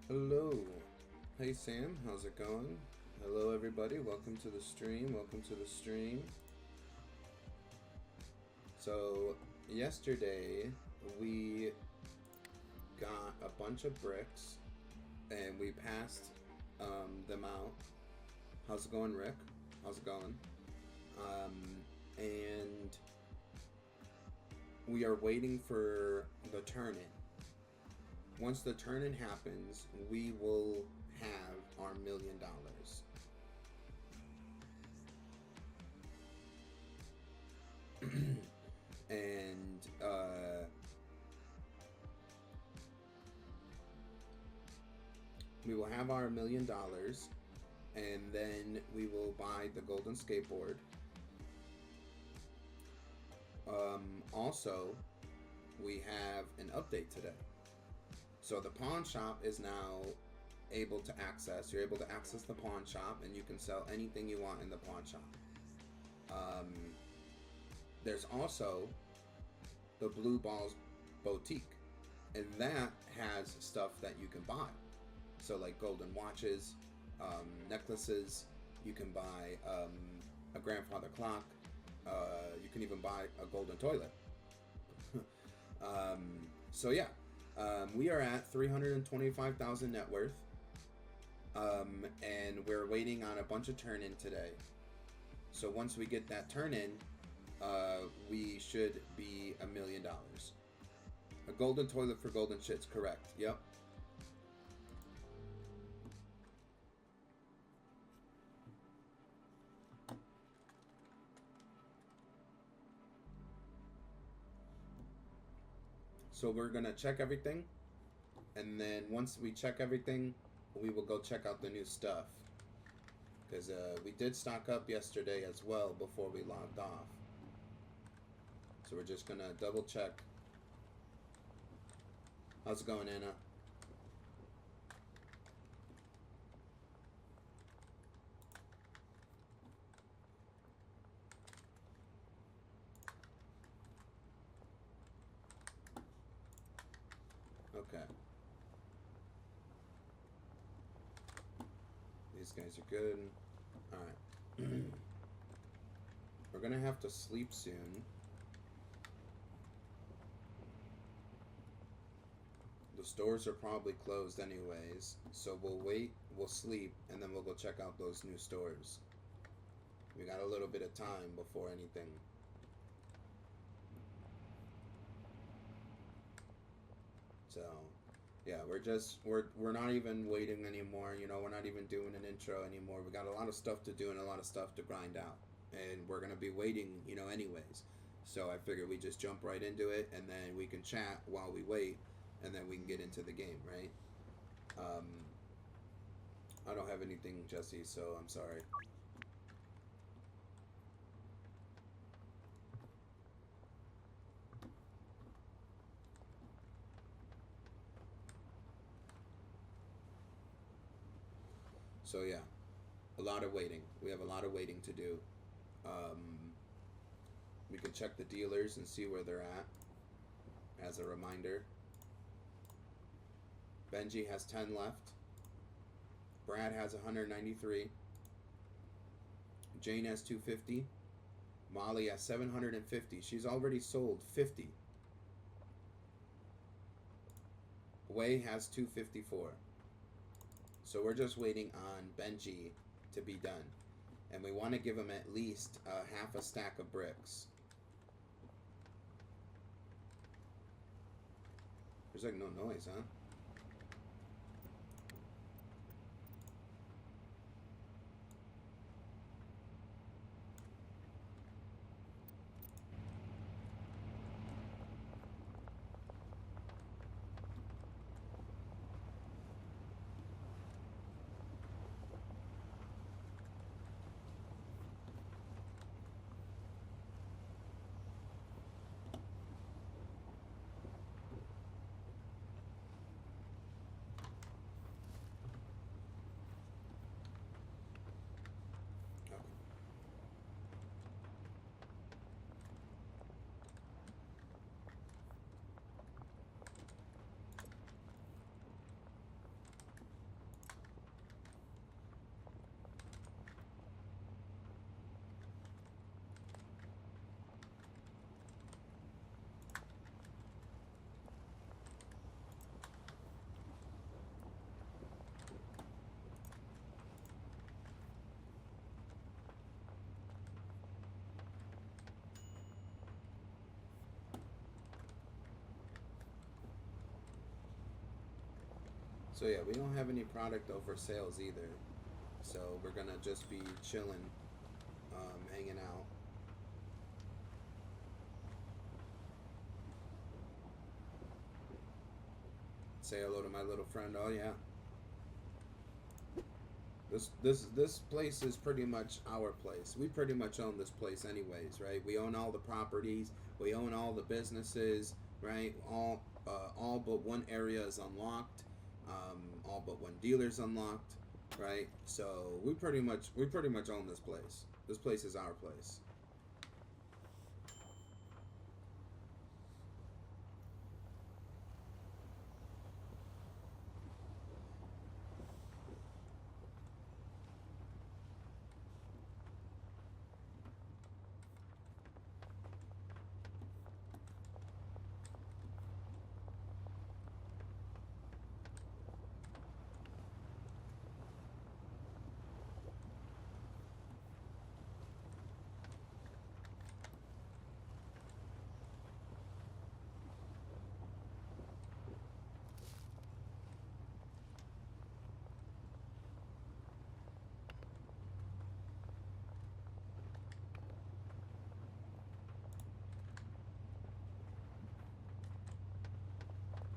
Hello. Hey Sam, how's it going? Hello everybody, welcome to the stream. Welcome to the stream. So, yesterday we got a bunch of bricks and we passed them out. How's it going, Rick? How's it going? And we are waiting for the turn-in. Once the turn-in happens, we will have our $1 million. And we will have our $1 million, and then we will buy the golden skateboard. Also, we have an update today. So the pawn shop is now able to access. You're able to access the pawn shop, and you can sell anything you want in the pawn shop. There's also the Blue Balls Boutique, and that has stuff that you can buy. So like golden watches, necklaces. You can buy a grandfather clock. You can even buy a golden toilet. So yeah. We are at 325,000 net worth, and we're waiting on a bunch of turn-in today. So once we get that turn-in, we should be $1 million. A golden toilet for golden shits, correct? Yep. So we're gonna check everything, and then once we check everything, we will go check out the new stuff. Because we did stock up yesterday as well before we logged off. So we're just gonna double check. How's it going, Anna? Okay. These guys are good. Alright. We're gonna have to sleep soon. The stores are probably closed anyways, so we'll wait, we'll sleep, and then we'll go check out those new stores. We got a little bit of time before anything. So, yeah, we're not even waiting anymore, you know, we're not even doing an intro anymore. We got a lot of stuff to do and a lot of stuff to grind out. And we're going to be waiting, you know, anyways. So I figured we just jump right into it, and then we can chat while we wait, and then we can get into the game, right? I don't have anything, Jesse, so I'm sorry. So yeah, a lot of waiting. We have a lot of waiting to do. We can check the dealers and see where they're at as a reminder. Benji has 10 left. Brad has 193. Jane has 250. Molly has 750. She's already sold 50. Wei has 254. So we're just waiting on Benji to be done. And we want to give him at least half a stack of bricks. There's like no noise, huh? So yeah, we don't have any product over sales either. So we're gonna just be chilling, hanging out. Say hello to my little friend. Oh yeah, this place is pretty much our place. We pretty much own this place anyways, right? We own all the properties. We own all the businesses, right? All but one area is unlocked. All but one dealer's unlocked, right? So we pretty much own this place. This place is our place.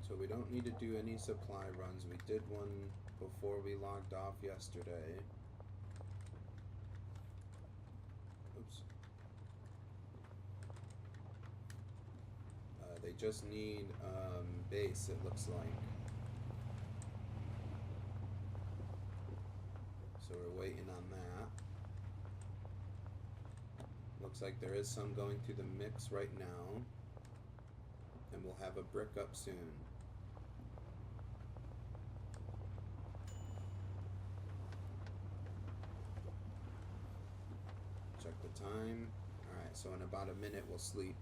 So we don't need to do any supply runs. We did one before we logged off yesterday. Oops. They just need base, it looks like. So we're waiting on that. Looks like there is some going through the mix right now. And we'll have a brick up soon. Check the time. Alright, so in about a minute we'll sleep.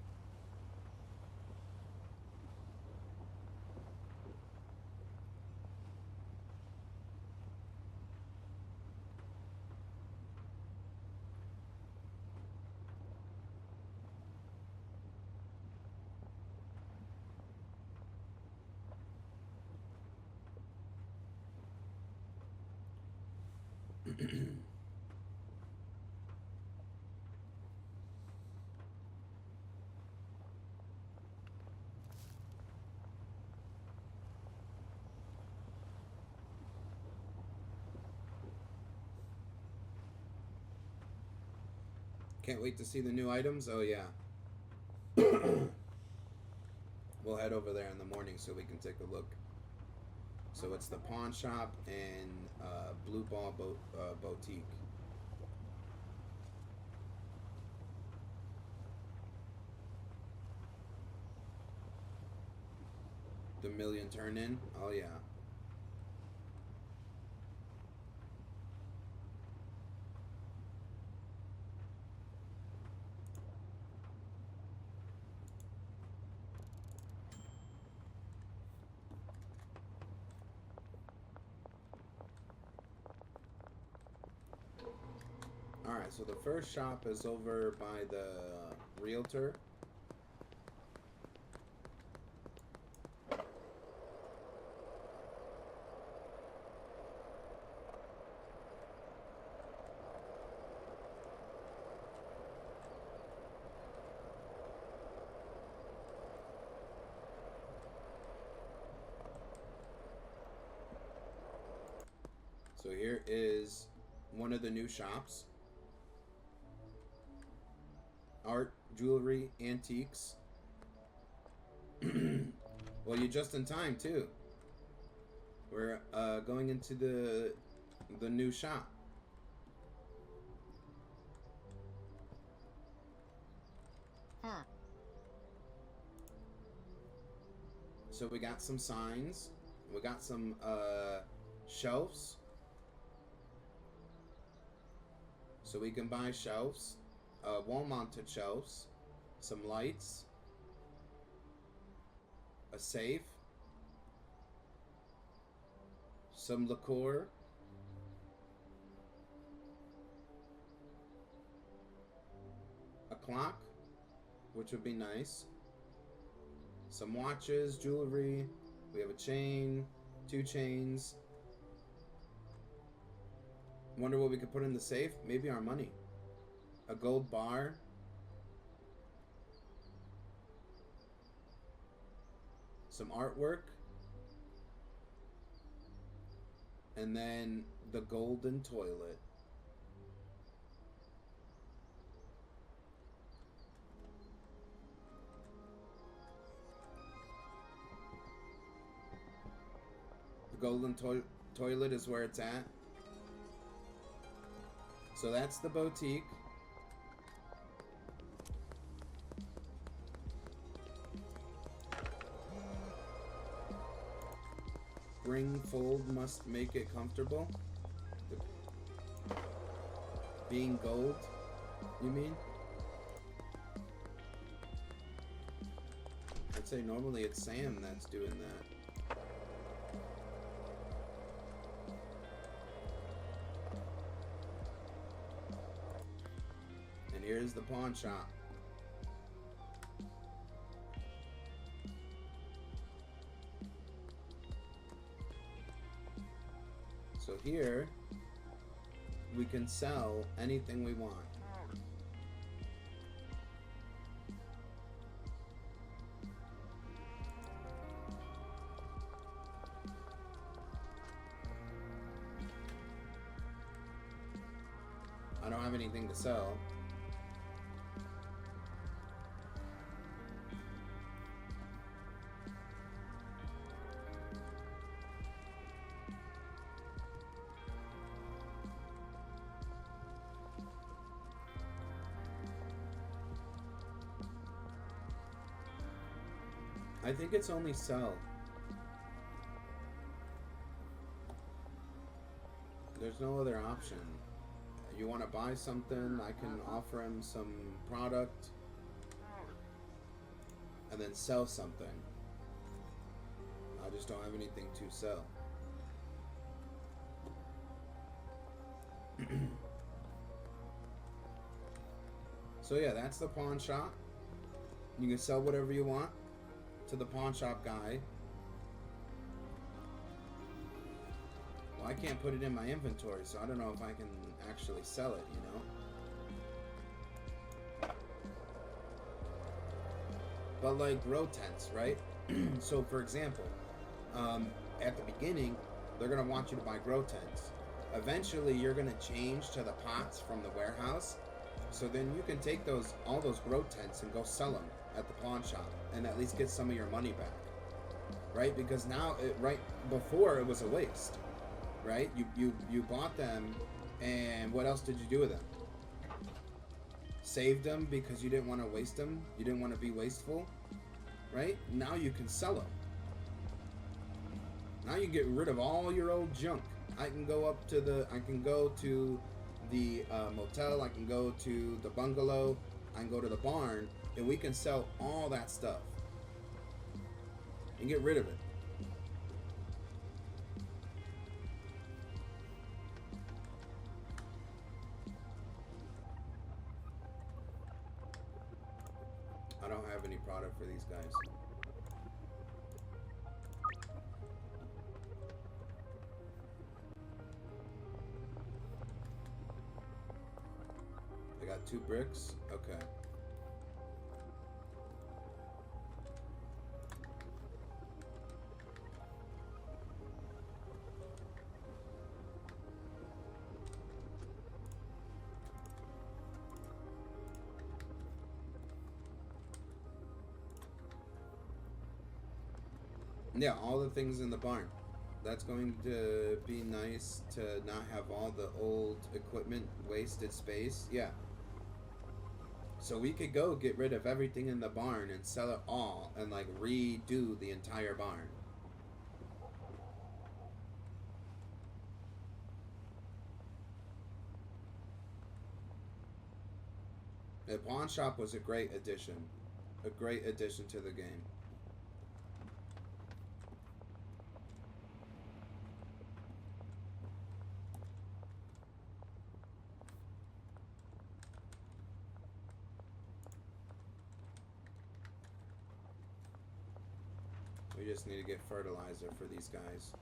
Can't wait to see the new items. Oh yeah. We'll head over there in the morning so we can take a look. So it's the pawn shop and Blue Ball Boutique. The million turn in. Oh yeah. Alright, so the first shop is over by the realtor. So here is one of the new shops. Art, jewelry, antiques. Well, you're just in time too. We're going into the new shop. Huh. So we got some signs. We got some shelves. So we can buy shelves, wall-mounted shelves, some lights, a safe, some liqueur, a clock, which would be nice, some watches, jewelry. We have a chain, 2 chains. Wonder what we could put in the safe? Maybe our money. A gold bar. Some artwork. And then the golden toilet. The golden toilet is where it's at. So that's the boutique. Bring fold must make it comfortable. Being gold, you mean? I'd say normally it's Sam that's doing that. And here's the pawn shop. So here, we can sell anything we want. I don't have anything to sell. I think it's only sell. There's no other option. You want to buy something, I can offer him some product and then sell something. I just don't have anything to sell. So yeah, that's the pawn shop. You can sell whatever you want to the pawn shop guy. Well, I can't put it in my inventory, so I don't know if I can actually sell it, you know? But like grow tents, right? So for example, at the beginning, they're gonna want you to buy grow tents. Eventually, you're gonna change to the pots from the warehouse. So then you can take all those grow tents and go sell them at the pawn shop and at least get some of your money back, right? Because now, right before it was a waste, right? You bought them, and what else did you do with them? Saved them because you didn't want to waste them. You didn't want to be wasteful, right? Now you can sell them. Now you get rid of all your old junk. I can go to the motel, I can go to the bungalow, I can go to the barn, and we can sell all that stuff and get rid of it. I don't have any product for these guys. I got 2 bricks. Okay. Yeah, all the things in the barn. That's going to be nice to not have all the old equipment wasted space. Yeah. So we could go get rid of everything in the barn and sell it all and like redo the entire barn. The pawn shop was a great addition. A great addition to the game. We just need to get fertilizer for these guys.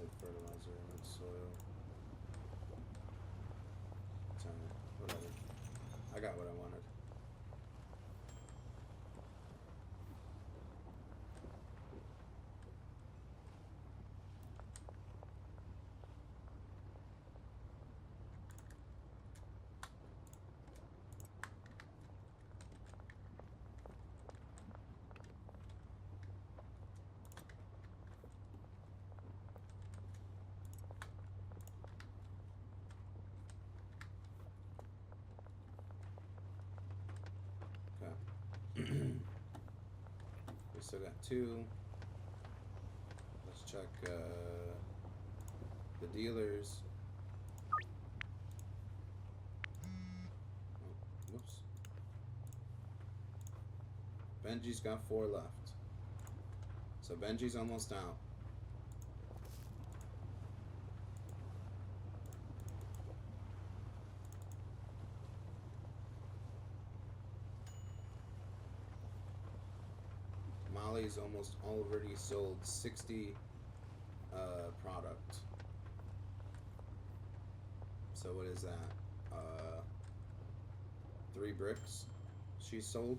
said fertilizer and soil. Sorry, whatever. I got what I wanted. We still got 2. Let's check the dealers. Oh, whoops. Benji's got 4 left. So Benji's almost out. Molly's almost already sold 60 product. So what is that? 3 bricks she sold.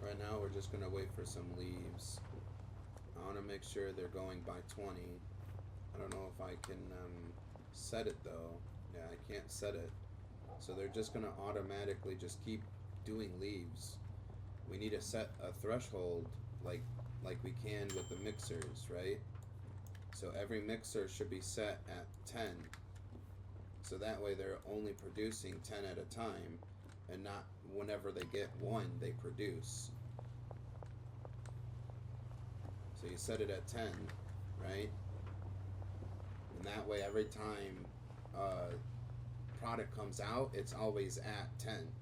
Right now we're just gonna wait for some leaves. I want to make sure they're going by 20. I don't know if I can set it though. Yeah, I can't set it. So they're just gonna automatically just keep doing leaves. We need to set a threshold like we can with the mixers, right? So every mixer should be set at 10. So that way they're only producing 10 at a time, and not whenever they get 1 they produce. So you set it at 10, right? And that way every time product comes out, it's always at 10.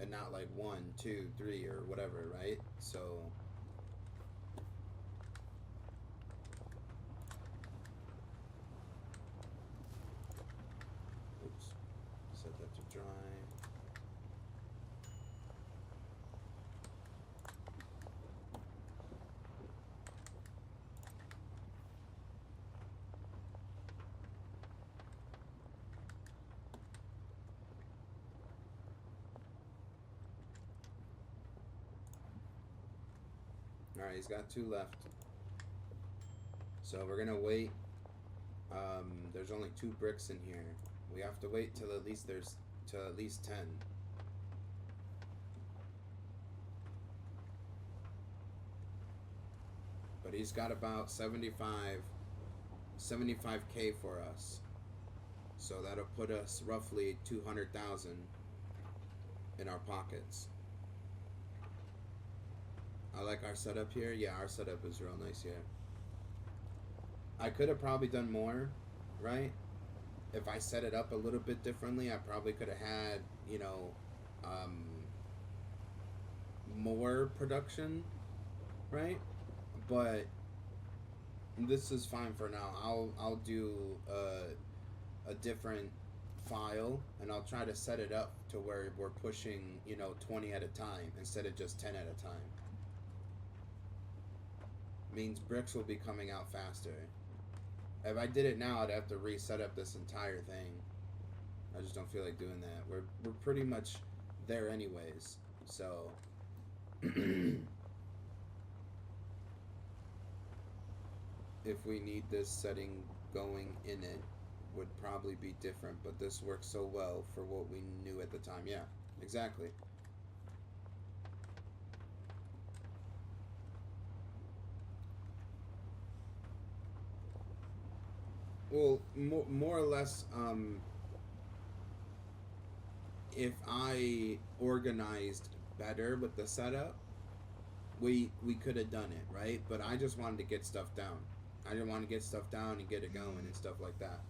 And not like 1, 2, 3 or whatever, right? So oops. Set that to dry. Alright, he's got 2 left. So we're gonna wait. There's only 2 bricks in here. We have to wait till at least 10. But he's got about 75K for us. So that'll put us roughly 200,000 in our pockets. I like our setup here. Yeah, our setup is real nice here. I could have probably done more, right? If I set it up a little bit differently, I probably could have had, you know, more production, right? But this is fine for now. I'll do a different file, and I'll try to set it up to where we're pushing, you know, 20 at a time instead of just 10 at a time. Means bricks will be coming out faster. If I did it now, I'd have to reset up this entire thing. I just don't feel like doing that. We're pretty much there anyways. So if we need this setting going in it, would probably be different, but this works so well for what we knew at the time. Yeah, exactly. Well, more or less, if I organized better with the setup, we could have done it, right? But I just wanted to get stuff down. I didn't want to get stuff down and get it going and stuff like that.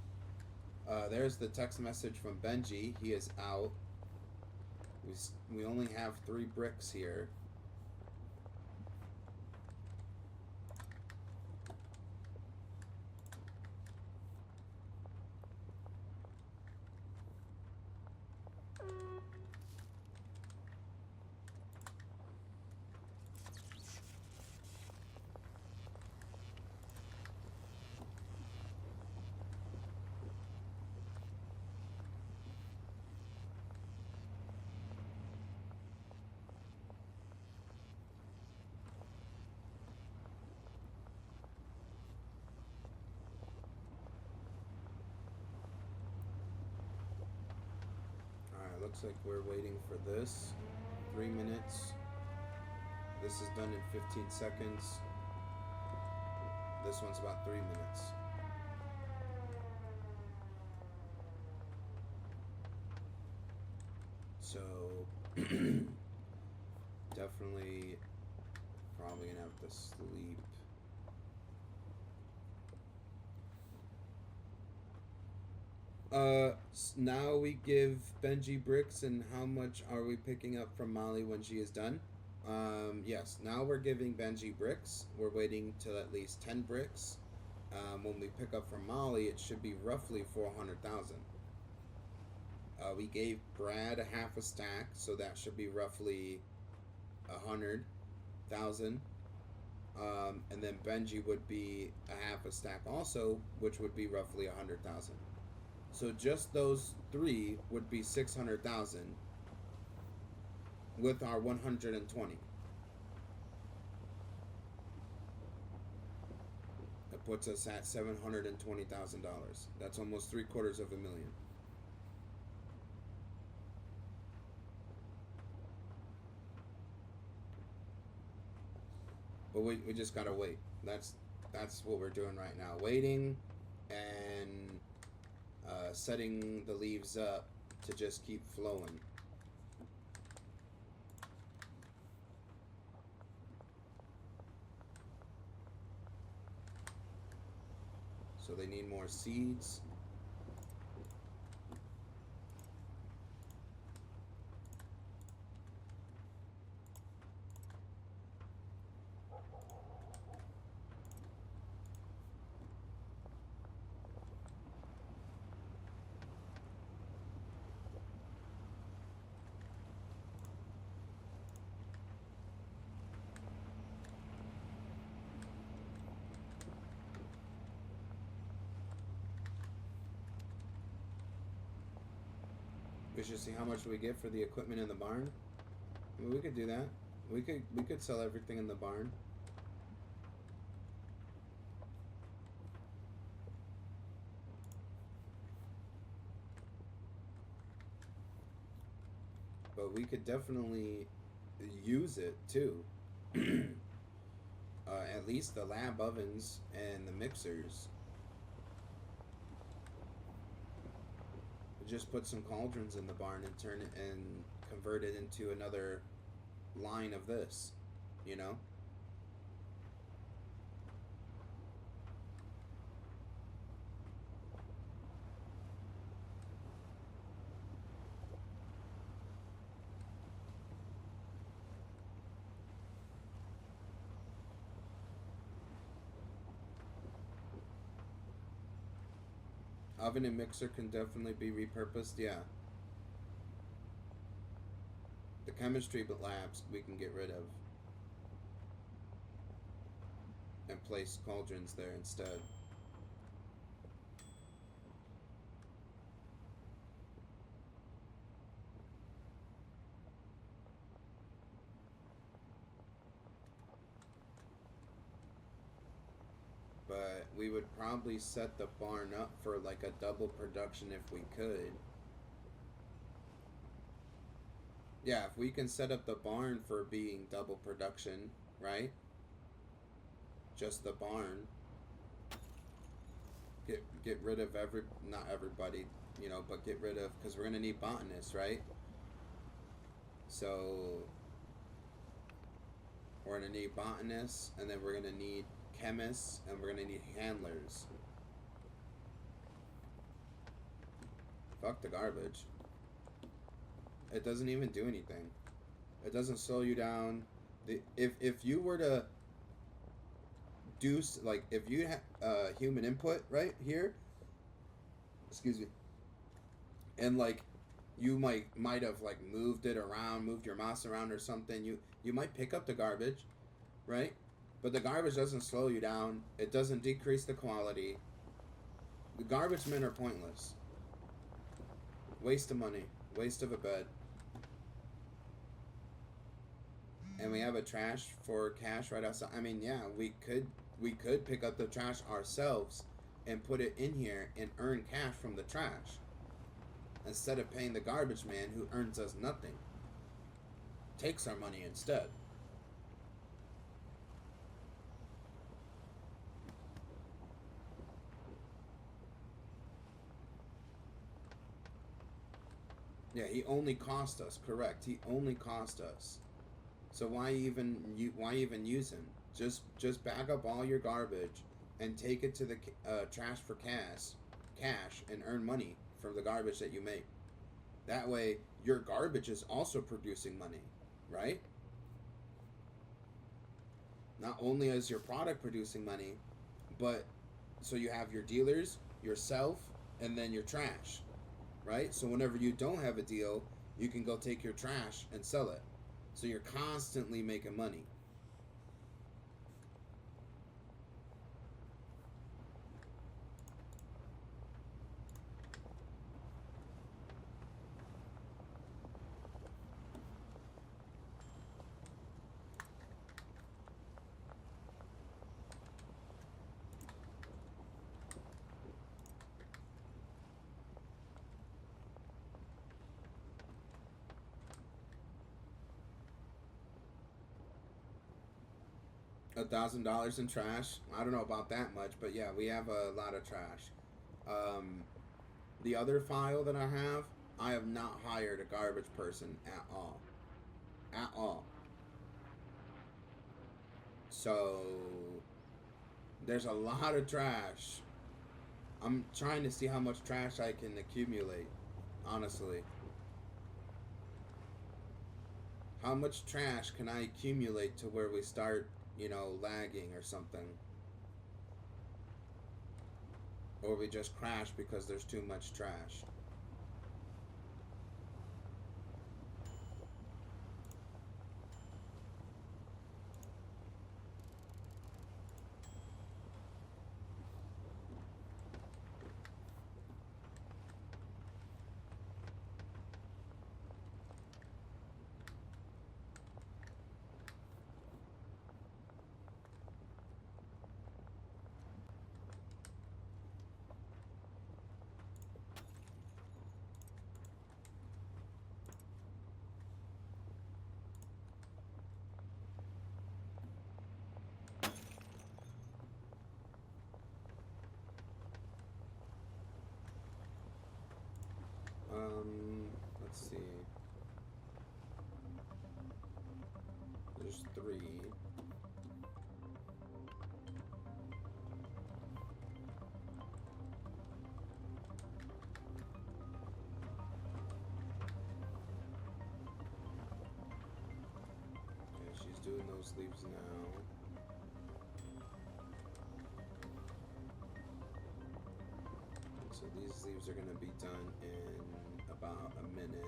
There's the text message from Benji. He is out. We only have 3 bricks here. Alright, looks like we're waiting for this. 3 minutes. This is done in 15 seconds. This one's about 3 minutes. So, definitely probably gonna have to sleep. Now we give Benji bricks, and how much are we picking up from Molly when she is done? Yes, now we're giving Benji bricks. We're waiting till at least 10 bricks. When we pick up from Molly, it should be roughly 400,000. We gave Brad a half a stack, so that should be roughly 100,000. And then Benji would be a half a stack also, which would be roughly 100,000. So just those 3 would be 600,000 with our 120. That puts us at $720,000. That's almost $750,000. But we just gotta wait. That's what we're doing right now. Waiting and setting the leaves up to just keep flowing. So they need more seeds. We should see how much we get for the equipment in the barn. I mean, we could do that. We could sell everything in the barn. But we could definitely use it too. At least the lab ovens and the mixers. Just put some cauldrons in the barn and turn it and convert it into another line of this, you know? Oven and mixer can definitely be repurposed, yeah. The chemistry labs we can get rid of and place cauldrons there instead. But we would probably set the barn up for like a double production if we could. Yeah, if we can set up the barn for being double production, right? Just the barn. get rid of not everybody, you know, but get rid of, because we're gonna need botanists, right? So we're gonna need botanists, and then we're gonna need chemists, and we're gonna need handlers. Fuck the garbage. It doesn't even do anything. It doesn't slow you down. If you were to do, like, if you had human input right here, excuse me, and like you might have like moved it around, moved your mouse around or something, you might pick up the garbage, right? But the garbage doesn't slow you down. It doesn't decrease the quality. The garbage men are pointless. Waste of money, waste of a bed. And we have a trash for cash right outside. I mean, yeah, we could pick up the trash ourselves and put it in here and earn cash from the trash, instead of paying the garbage man who earns us nothing. Takes our money instead. Yeah, he only cost us, correct. He only cost us. So why even use him? Just bag up all your garbage and take it to the trash for cash, and earn money from the garbage that you make. That way, your garbage is also producing money, right? Not only is your product producing money, but so you have your dealers, yourself, and then your trash, right? So whenever you don't have a deal, you can go take your trash and sell it. So you're constantly making money. $1,000 in trash. I don't know about that much, but yeah, we have a lot of trash. The other file that I have not hired a garbage person at all. At all. So there's a lot of trash. I'm trying to see how much trash I can accumulate, honestly. How much trash can I accumulate to where we start, lagging or something? Or we just crash because there's too much trash. Let's see. There's 3. Okay, she's doing those leaves now. So these leaves are going to be done in about a minute.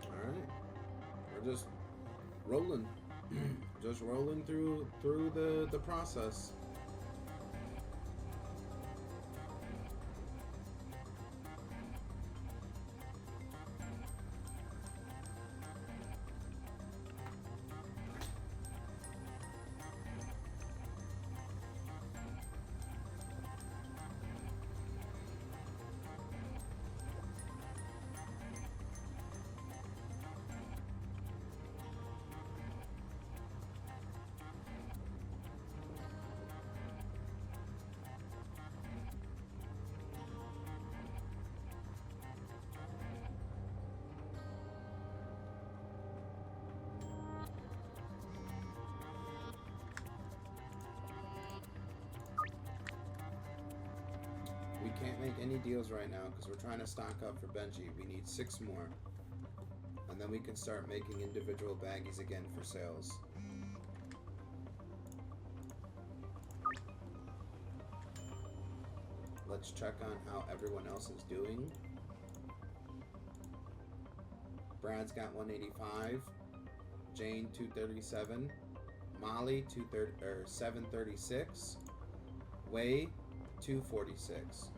Alright. We're just rolling. Just rolling through the process. make any deals right now because we're trying to stock up for Benji. We need 6 more. And then we can start making individual baggies again for sales. Let's check on how everyone else is doing. Brad's got 185. Jane 237. Molly 736. Wei 246.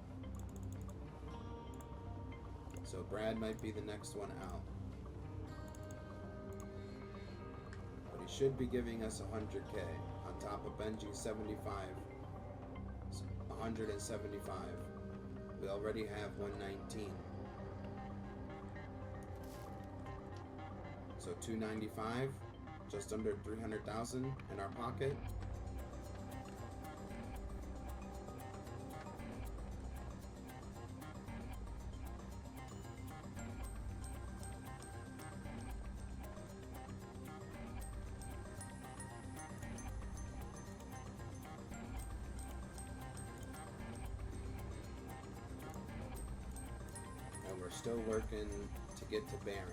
So Brad might be the next one out. But he should be giving us 100K on top of Benji's 75. 175. We already have 119. So 295, just under 300,000 in our pocket. And we're still working to get to Baron.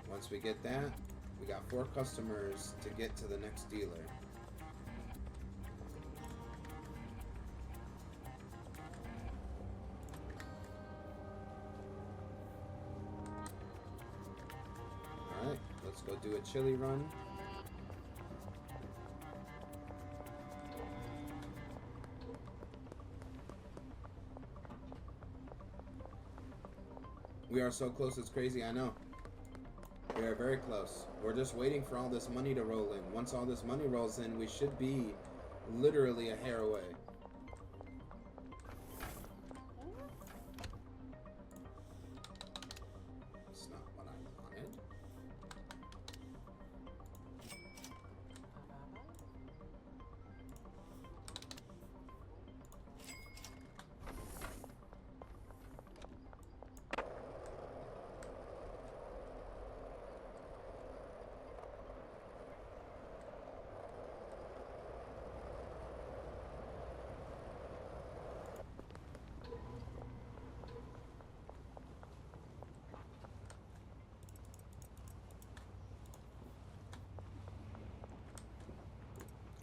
Once we get that, we got 4 customers to get to the next dealer. Alright, let's go do a chili run. We are so close, it's crazy, I know. We are very close. We're just waiting for all this money to roll in. Once all this money rolls in, we should be literally a hair away. It's not what I wanted.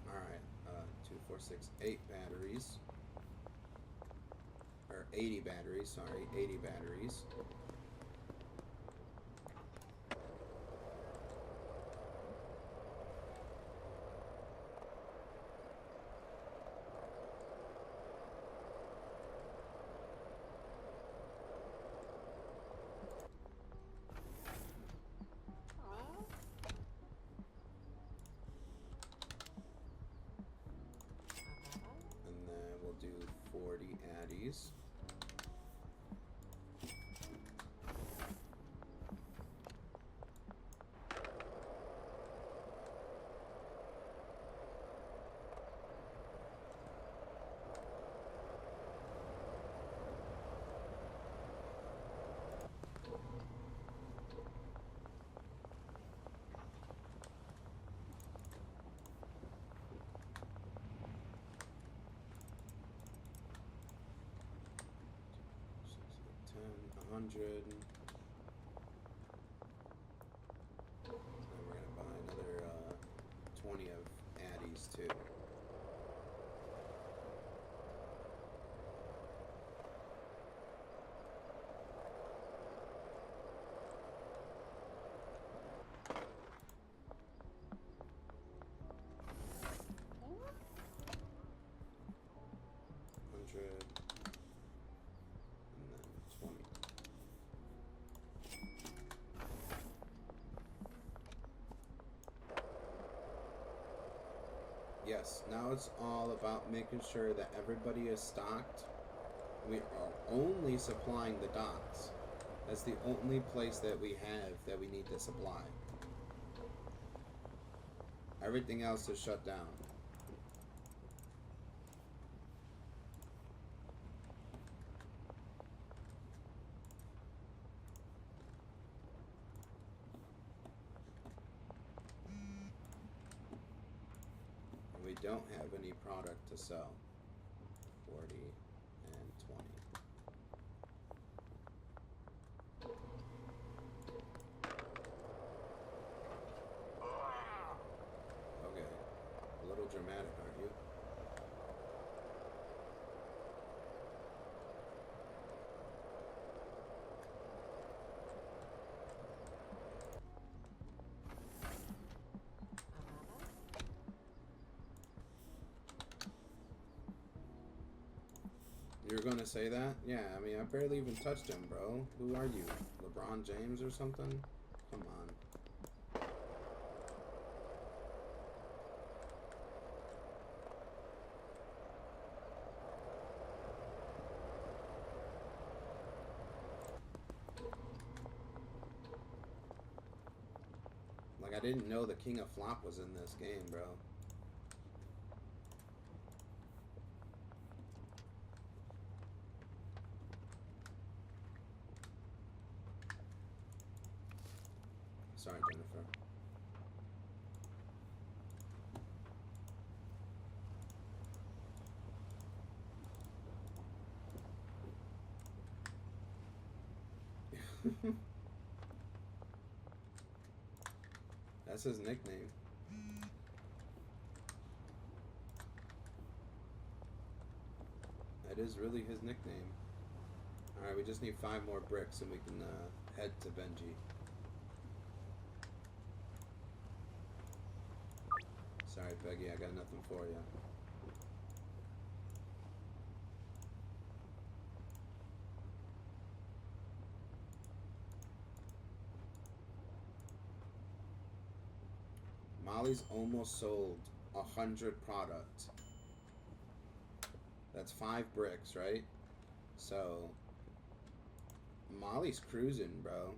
Alright, 2, 4, 6, 8 batteries. Or 80 batteries, sorry, 80 batteries. And then we'll do 40 addies. $10, $100. And we're gonna buy another 20 of addies too. $100 and then 20. Yes, now it's all about making sure that everybody is stocked. We are only supplying the docks. That's the only place that we have that we need to supply. Everything else is shut down. We don't have any product to sell. You're gonna say that? Yeah, I mean, I barely even touched him, bro. Who are you? LeBron James or something? Come on. Like, I didn't know the King of Flop was in this game, bro. Sorry, Jennifer. That's his nickname. That is really his nickname. Alright, we just need 5 more bricks and we can head to Benji. Sorry, Peggy, I got nothing for you. Molly's almost sold 100 products. That's 5 bricks, right? So Molly's cruising, bro.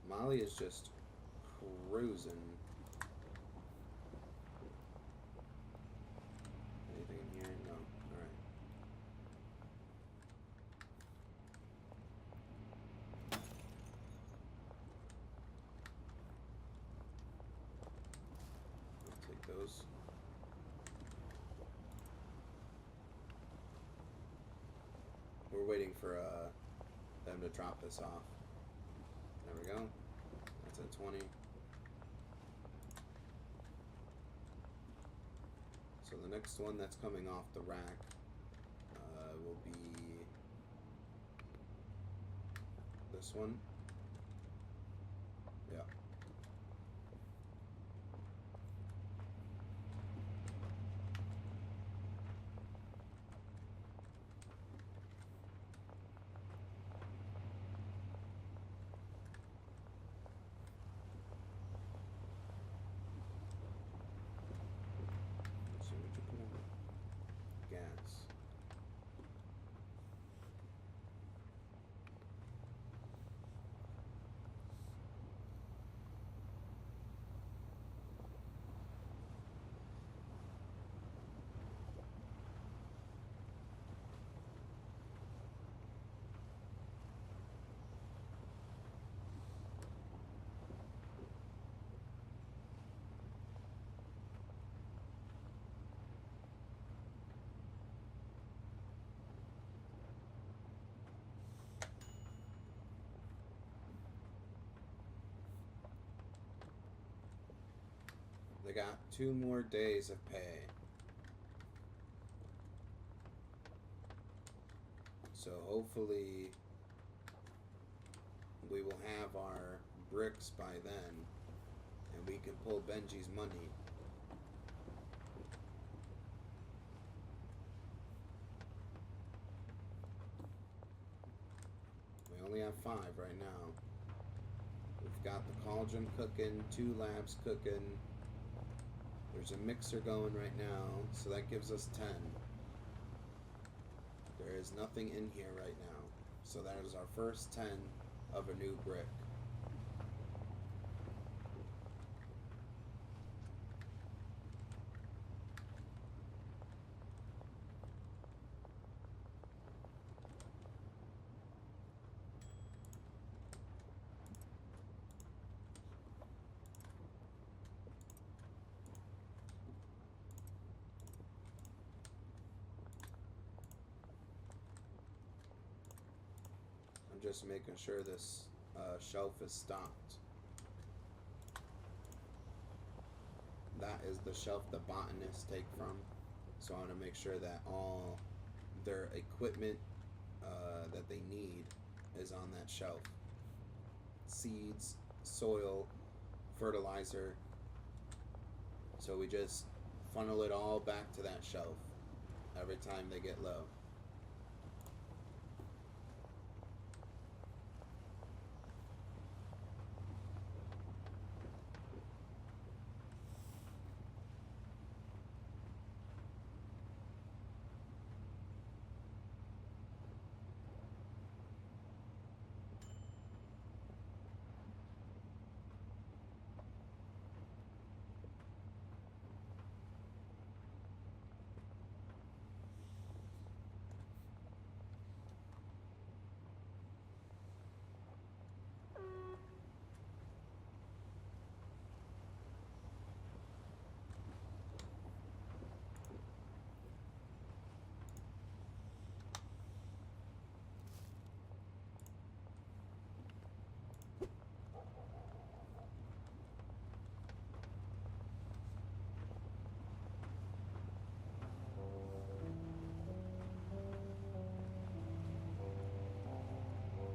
Molly is just cruising. Anything in here? No. Alright. I'll take those. We're waiting for them to drop this off. There we go. That's at 20. So the next one that's coming off the rack will be this one. Yeah. Let's see what you put on it. Gas. They got 2 more days of pay. So hopefully we will have our bricks by then and we can pull Benji's money. We only have 5 right now. We've got the cauldron cooking, 2 labs cooking. There's a mixer going right now, so that gives us 10. There is nothing in here right now. So that is our first 10 of a new brick. Just making sure this shelf is stocked. That is the shelf the botanists take from. So I want to make sure that all their equipment that they need is on that shelf. Seeds, soil, fertilizer, So we just funnel it all back to that shelf every time they get low.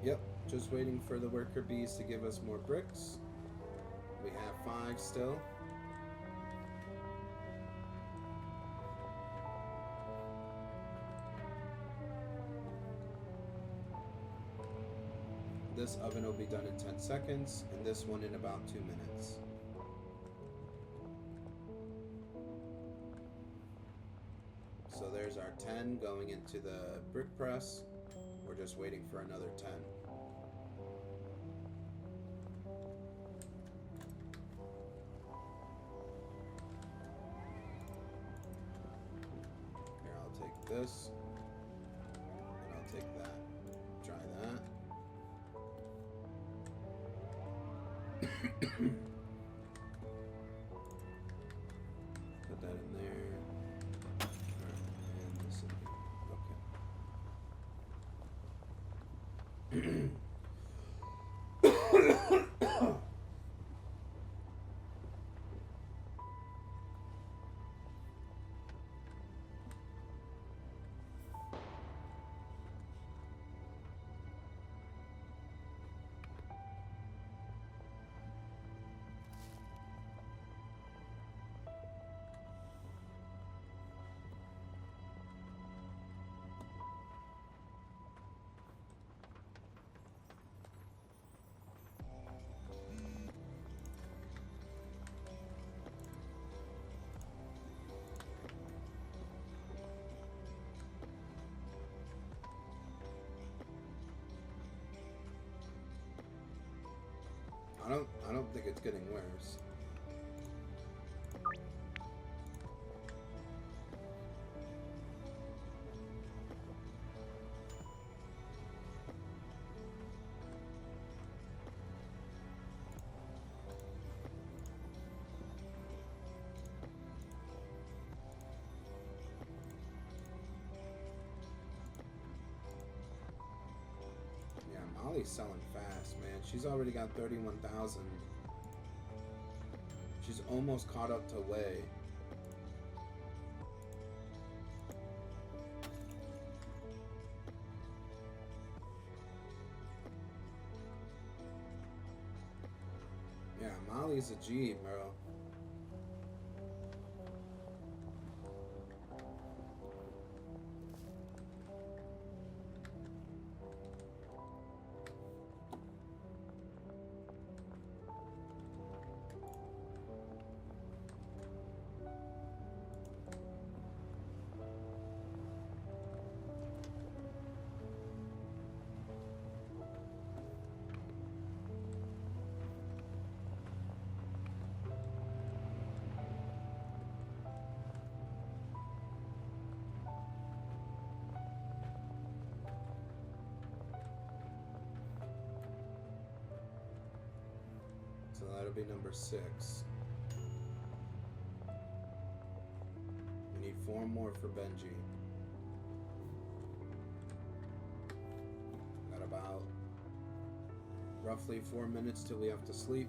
Yep, just waiting for the worker bees to give us more bricks. We have 5 still. This oven will be done in 10 seconds, and this one in about 2 minutes. So there's our 10 going into the brick press. We're just waiting for another 10. Here, I'll take this, and I'll take that. Try that. Put that in there. Alright, and this in here. Okay. I don't think it's getting worse. Yeah, Molly's selling fast, man. She's already got 31,000. She's almost caught up to Way. Yeah, Molly's a G, bro. So that'll be number 6. We need 4 more for Benji. Got about roughly 4 minutes till we have to sleep.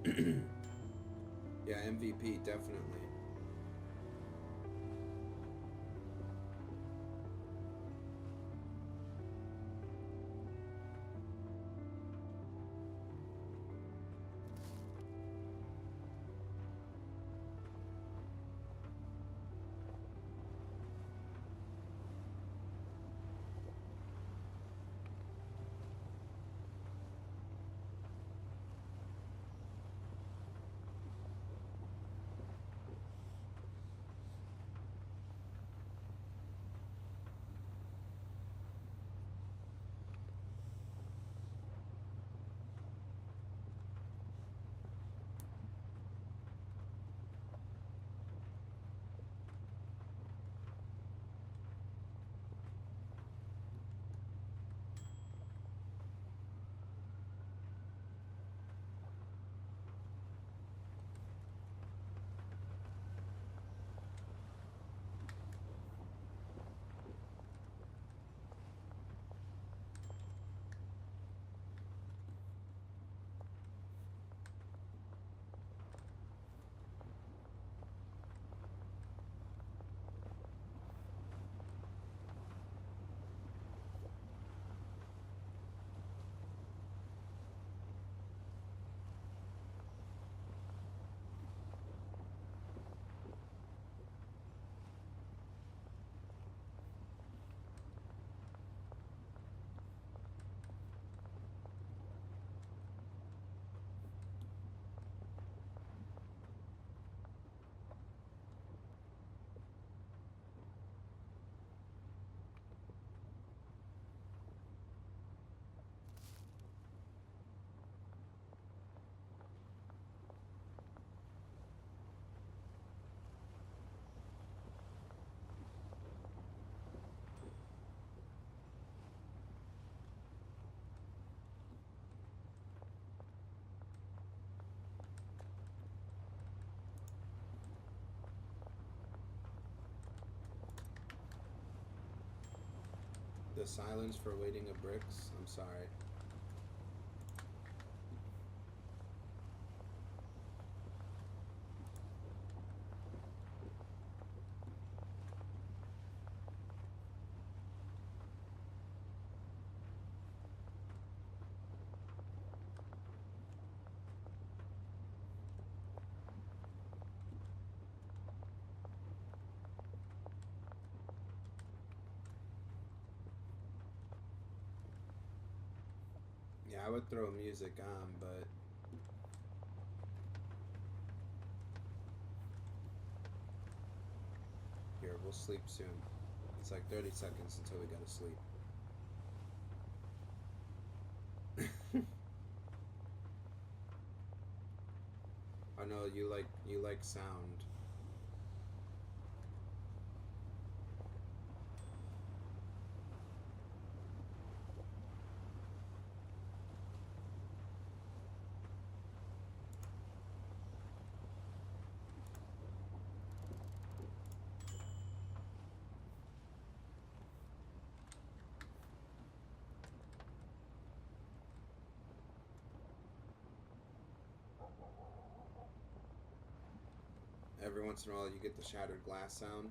Yeah, MVP, definitely. The silence for waiting a bricks. I'm sorry. Yeah, I would throw music on, but here, we'll sleep soon. It's like 30 seconds until we gotta sleep. I know you like sound. Every once in a while you get the shattered glass sound.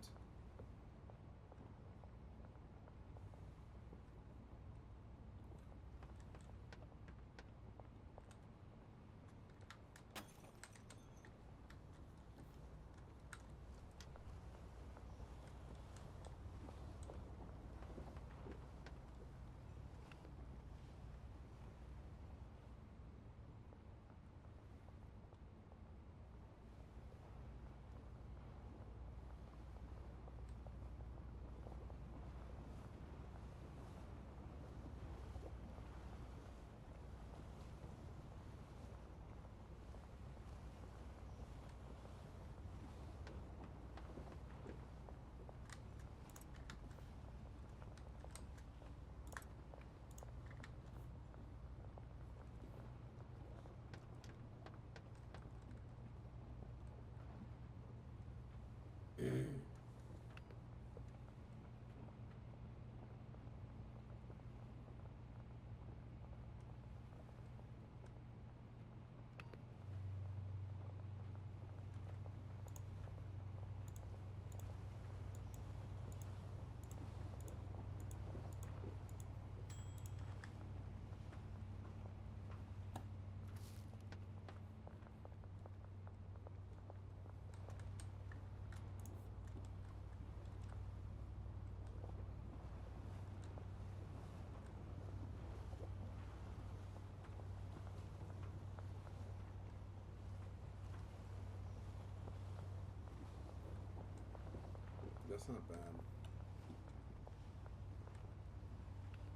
That's not bad.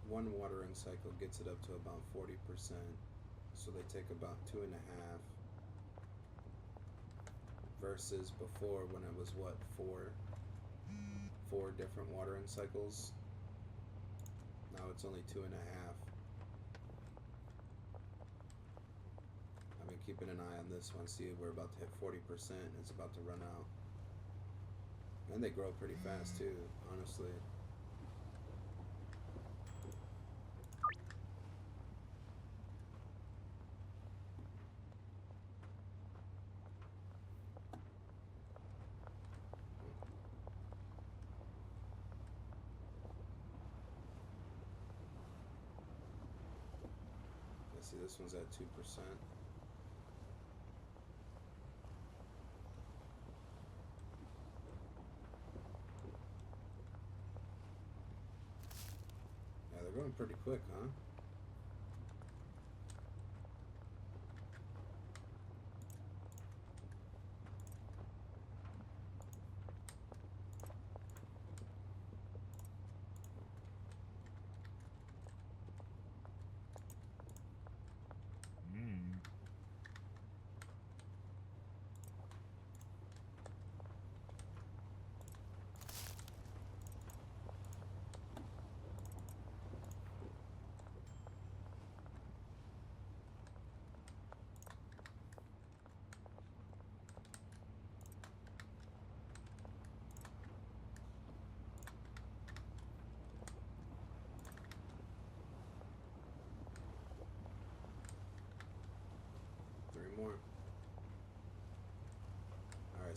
One watering cycle gets it up to about 40%. So they take about 2.5 versus before when it was what, four different watering cycles. Now it's only 2.5. I've been keeping an eye on this one. See, we're about to hit 40%. And it's about to run out. And they grow pretty fast too, honestly. I see this one's at 2%. They're growing pretty quick, huh?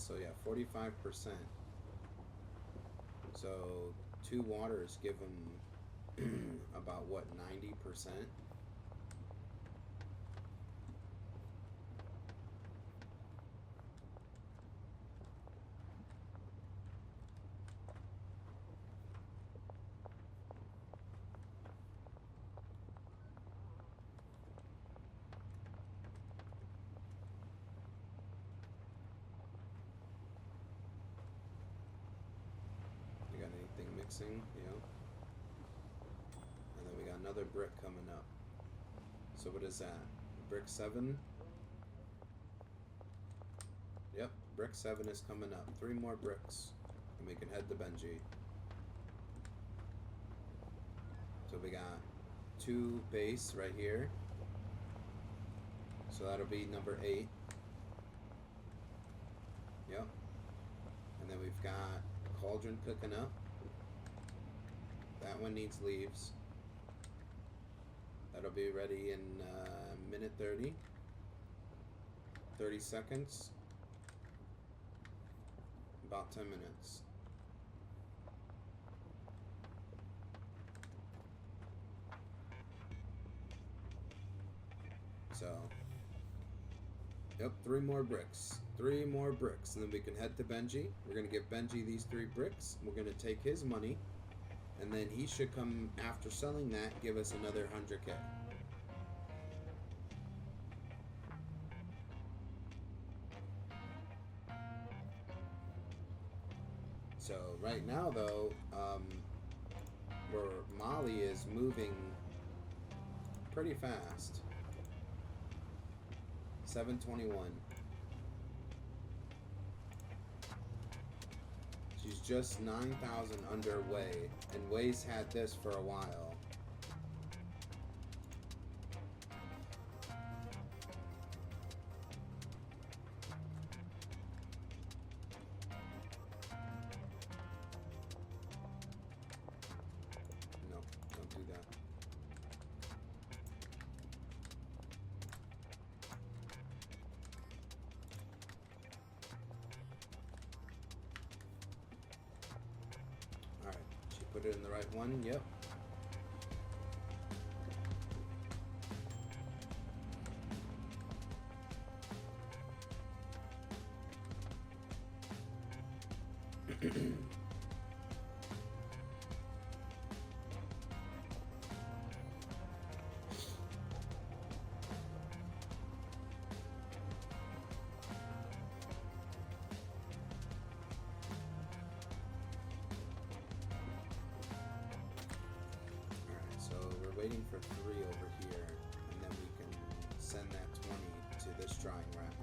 So yeah, 45%. So 2 waters give them about what, 90%? You got anything mixing? Yeah. And then we got another brick coming up. So what is that? Brick 7? Yep, brick 7 is coming up. 3 more bricks. And we can head to Benji. So we got 2 base right here. So that'll be number 8. Yep. And then we've got cauldron cooking up. That one needs leaves. That'll be ready in minute 30. 30 seconds. About 10 minutes. So, yep, 3 more bricks. 3 more bricks. And then we can head to Benji. We're going to give Benji these 3 bricks. We're going to take his money. And then he should come, after selling that, give us another 100K. So right now, though, where Molly is moving pretty fast. 721. She's just 9,000 underway, and Way's had this for a while. No, don't do that. Alright, she put it in the right one, yep. Waiting for 3 over here, and then we can send that 20 to this drying rack.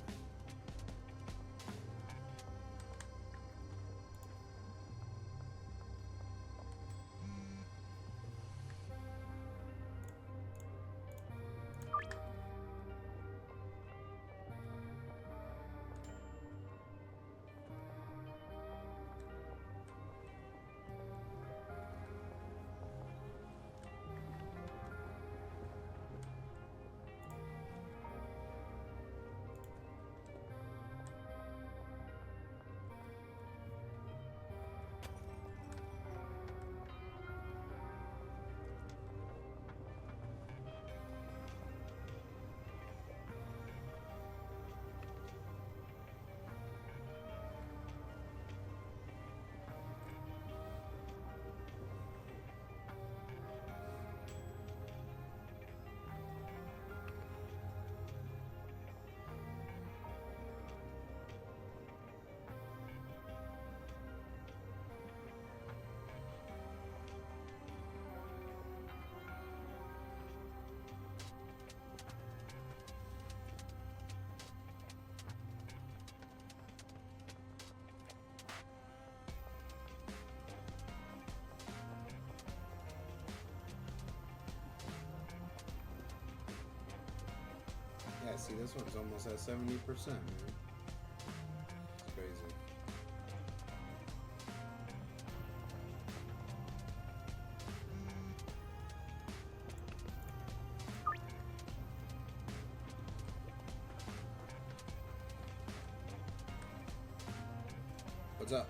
Yeah, see, this one's almost at 70%, man. It's crazy. What's up?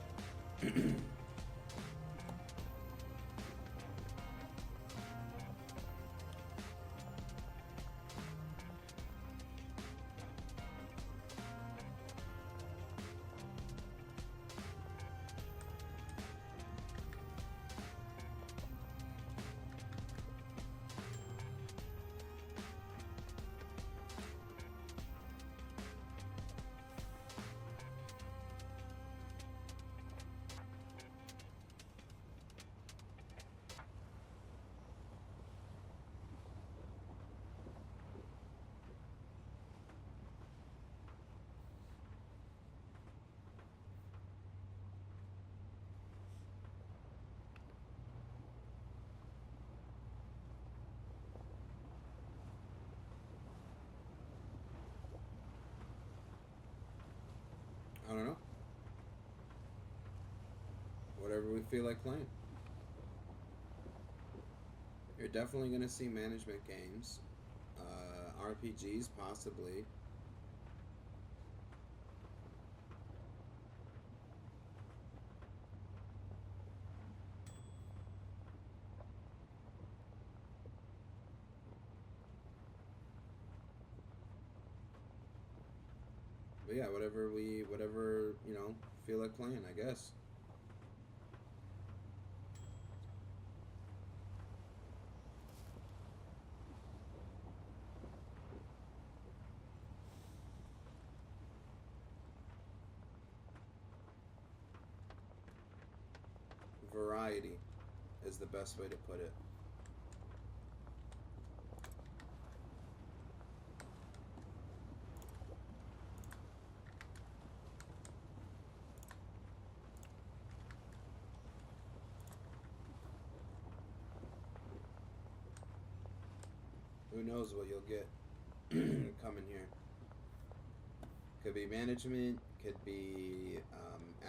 I don't know. Whatever we feel like playing. You're definitely going to see management games, RPGs possibly. But yeah, whatever, you know, feel like playing, I guess. Variety is the best way to put it. Who knows what you'll get coming here. Could be management, could be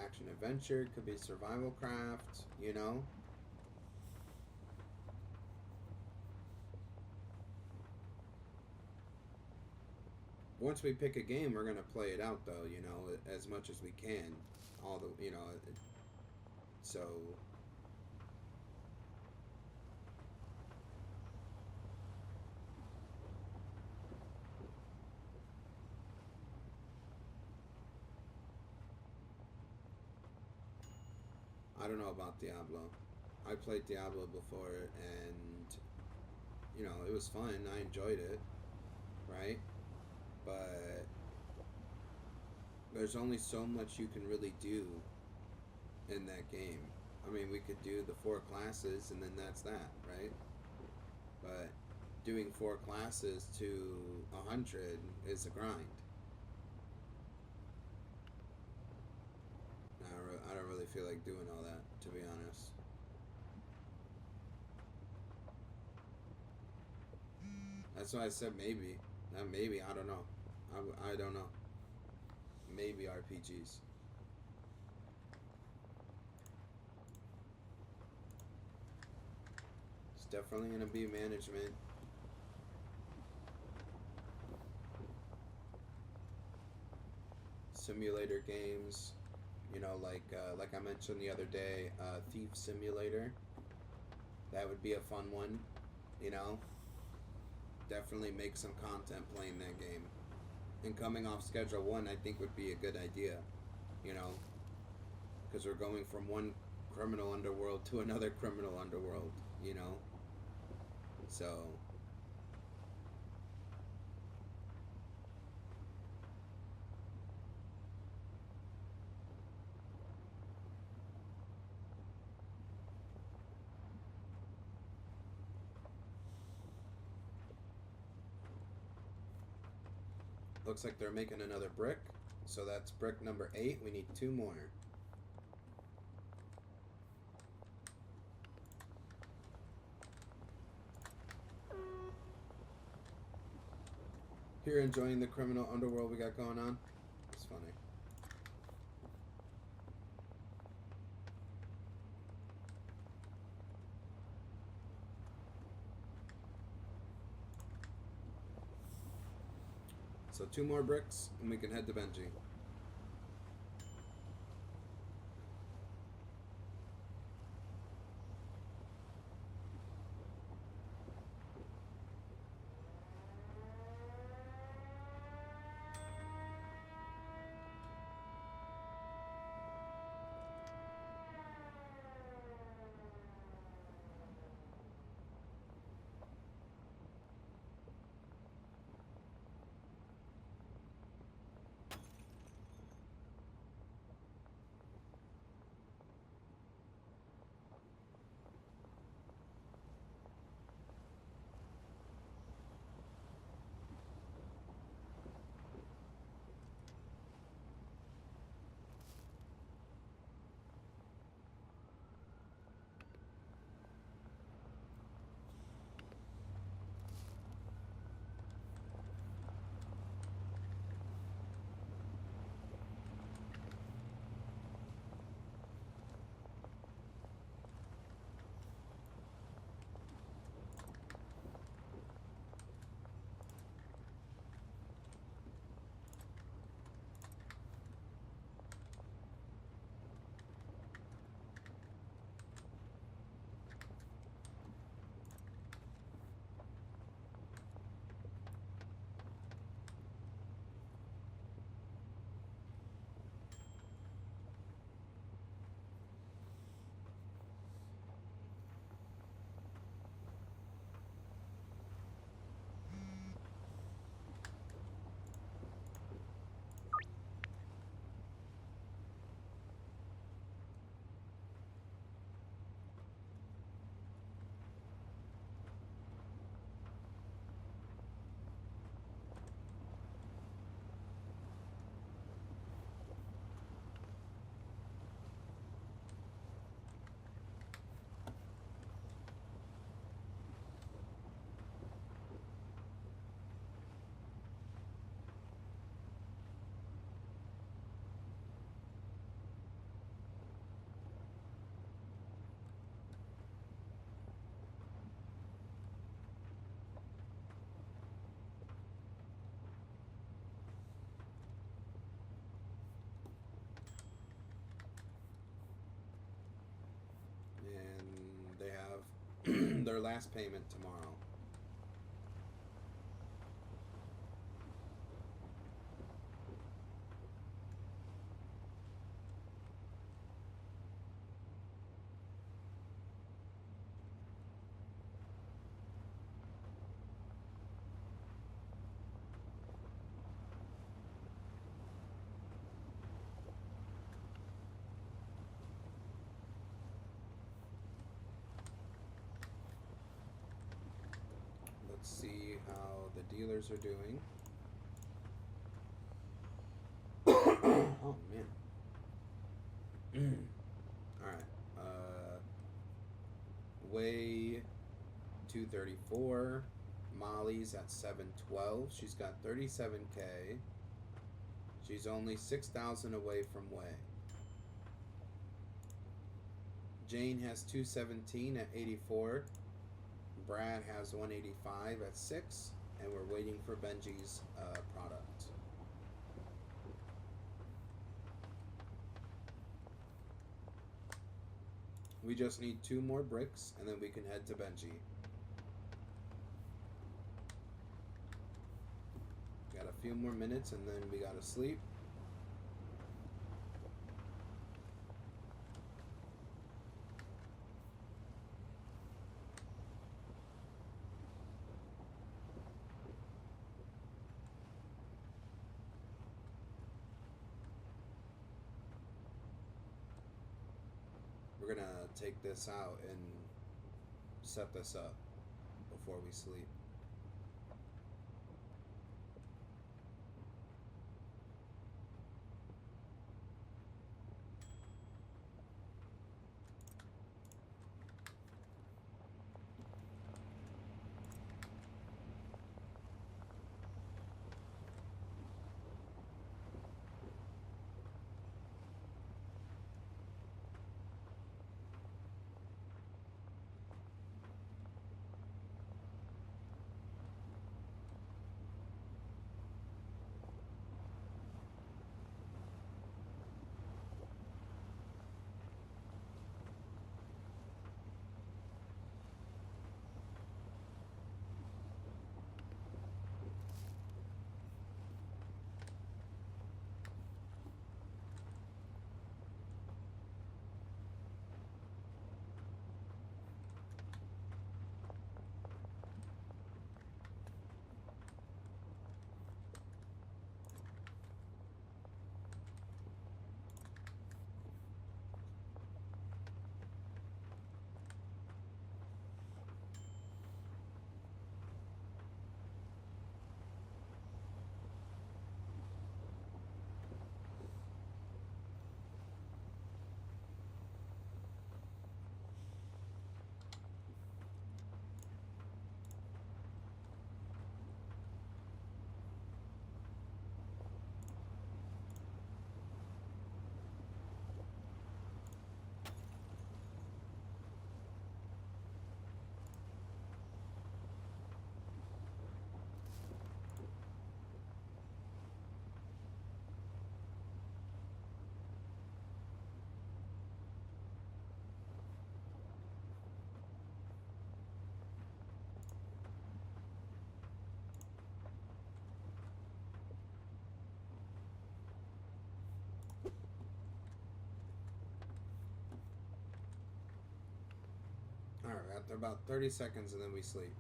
action adventure, could be survival craft, you know? Once we pick a game, we're going to play it out, though, you know, as much as we can. All the, you know, so. I don't know about Diablo. I played Diablo before, and you know, it was fun. I enjoyed it, right? But there's only so much you can really do in that game. I mean, we could do the 4 classes, and then that's that, right? But doing 4 classes to 100 is a grind. I don't really feel like doing all that, to be honest. That's why I said maybe. Not maybe, I don't know. I don't know. Maybe RPGs. It's definitely going to be management. Simulator games. You know, like I mentioned the other day, Thief Simulator. That would be a fun one, you know. Definitely make some content playing that game. And coming off Schedule 1, I think would be a good idea, you know. Because we're going from one criminal underworld to another criminal underworld, you know. So looks like they're making another brick. So that's brick number 8. We need 2 more. Here enjoying the criminal underworld we got going on. It's funny. So 2 more bricks and we can head to Benji. their last payment tomorrow. Let's see how the dealers are doing. Oh man. All right. Way 234. Molly's at 712. She's got 37K. She's only 6,000 away from Way. Jane has 217 at 84. Brad has 185 at 6. And we're waiting for Benji's product. We just need 2 more bricks and then we can head to Benji. Got a few more minutes and then we gotta sleep. We're gonna take this out and set this up before we sleep. Alright, after about 30 seconds and then we sleep.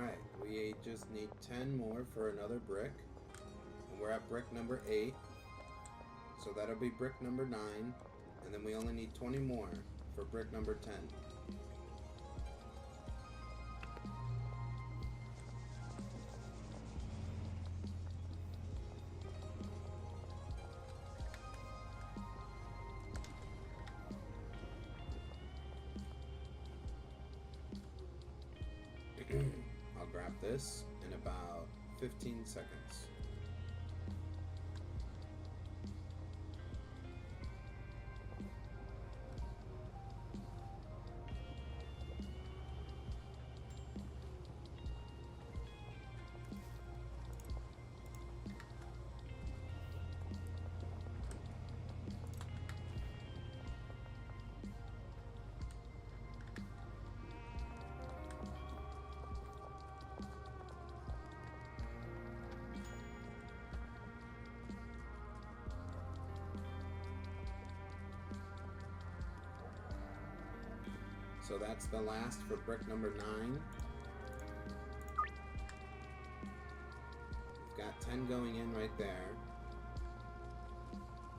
Alright, we just need 10 more for another brick. And we're at brick number 8. So that'll be brick number 9. And then we only need 20 more for brick number 10. I'll grab this in about 15 seconds. So that's the last for brick number 9. We've got 10 going in right there.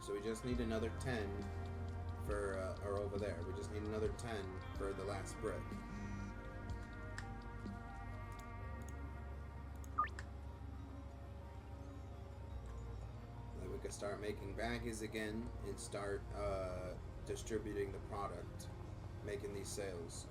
So we just need another 10 for, or over there. We just need another 10 for the last brick. Then we can start making baggies again and start distributing the product. Making these sales.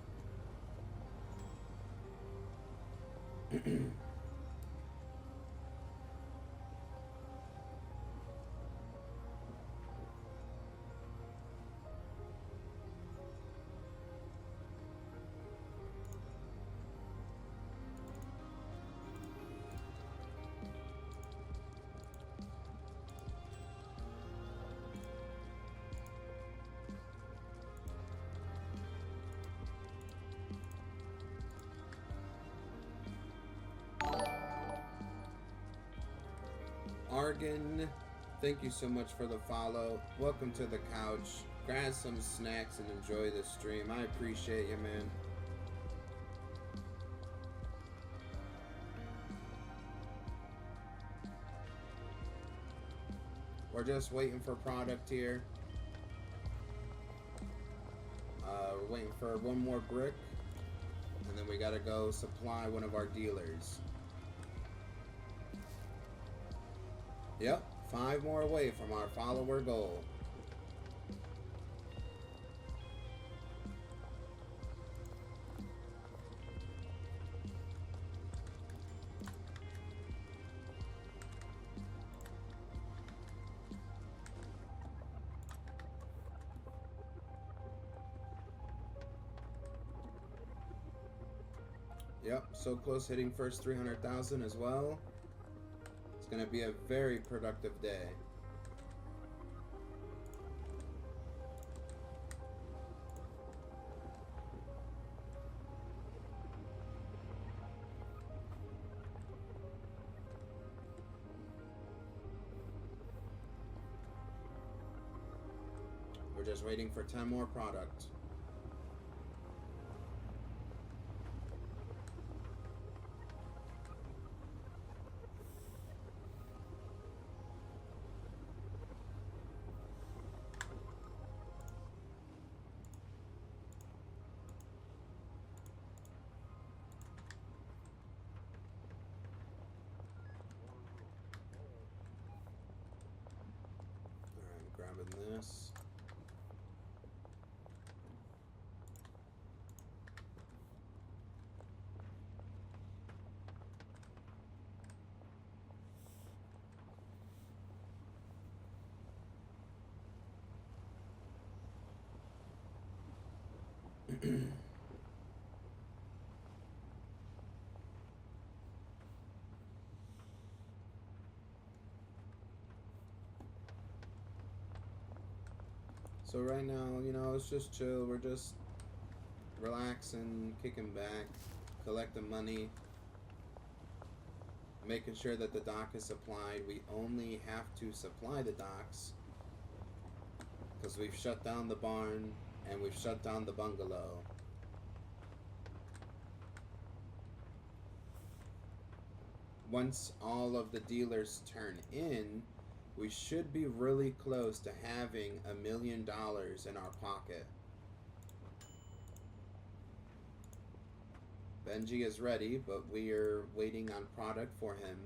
Argan, thank you so much for the follow. Welcome to the couch. Grab some snacks and enjoy the stream. I appreciate you, man. We're just waiting for product here. We're waiting for one more brick. And then we gotta go supply one of our dealers. Yep, 5 more away from our follower goal. Yep, so close hitting first 300,000 as well. It's going to be a very productive day. We're just waiting for 10 more product. Grabbing this. So right now, you know, it's just chill. We're just relaxing, kicking back, collecting money, making sure that the dock is supplied. We only have to supply the docks because we've shut down the barn and we've shut down the bungalow. once all of the dealers turn in, we should be really close to having $1 million in our pocket. Benji is ready, but we are waiting on product for him.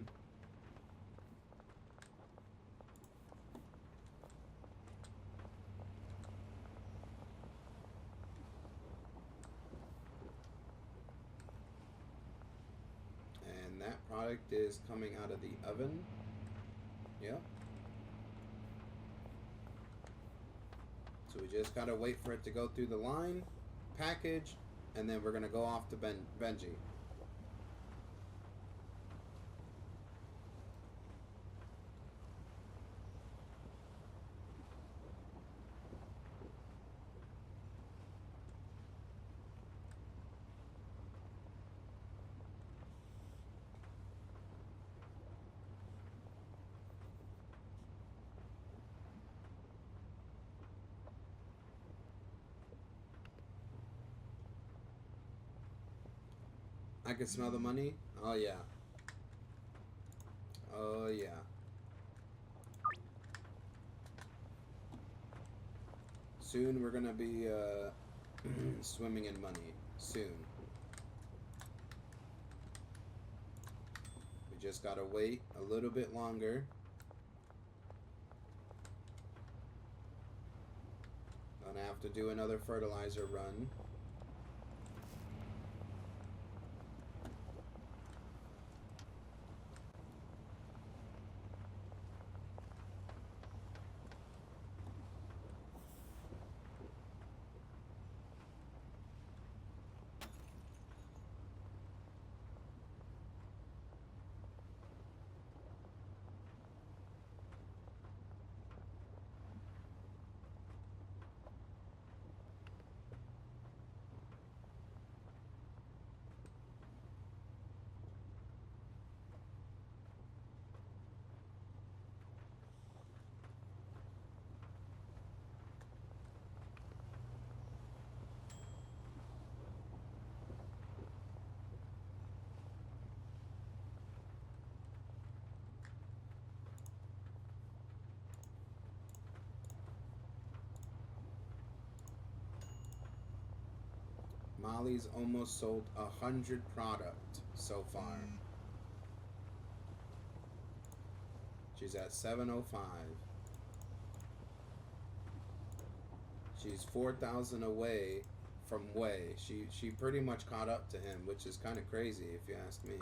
And that product is coming out of the oven. Yep. So we just gotta wait for it to go through the line, package, and then we're gonna go off to Benji. I can smell the money. Oh yeah. Oh yeah. Soon we're gonna be swimming in money. Soon. We just gotta wait a little bit longer. Gonna have to do another fertilizer run. Molly's almost sold 100 product so far. She's at 705. She's 4,000 away from Way. She pretty much caught up to him, which is kind of crazy if you ask me.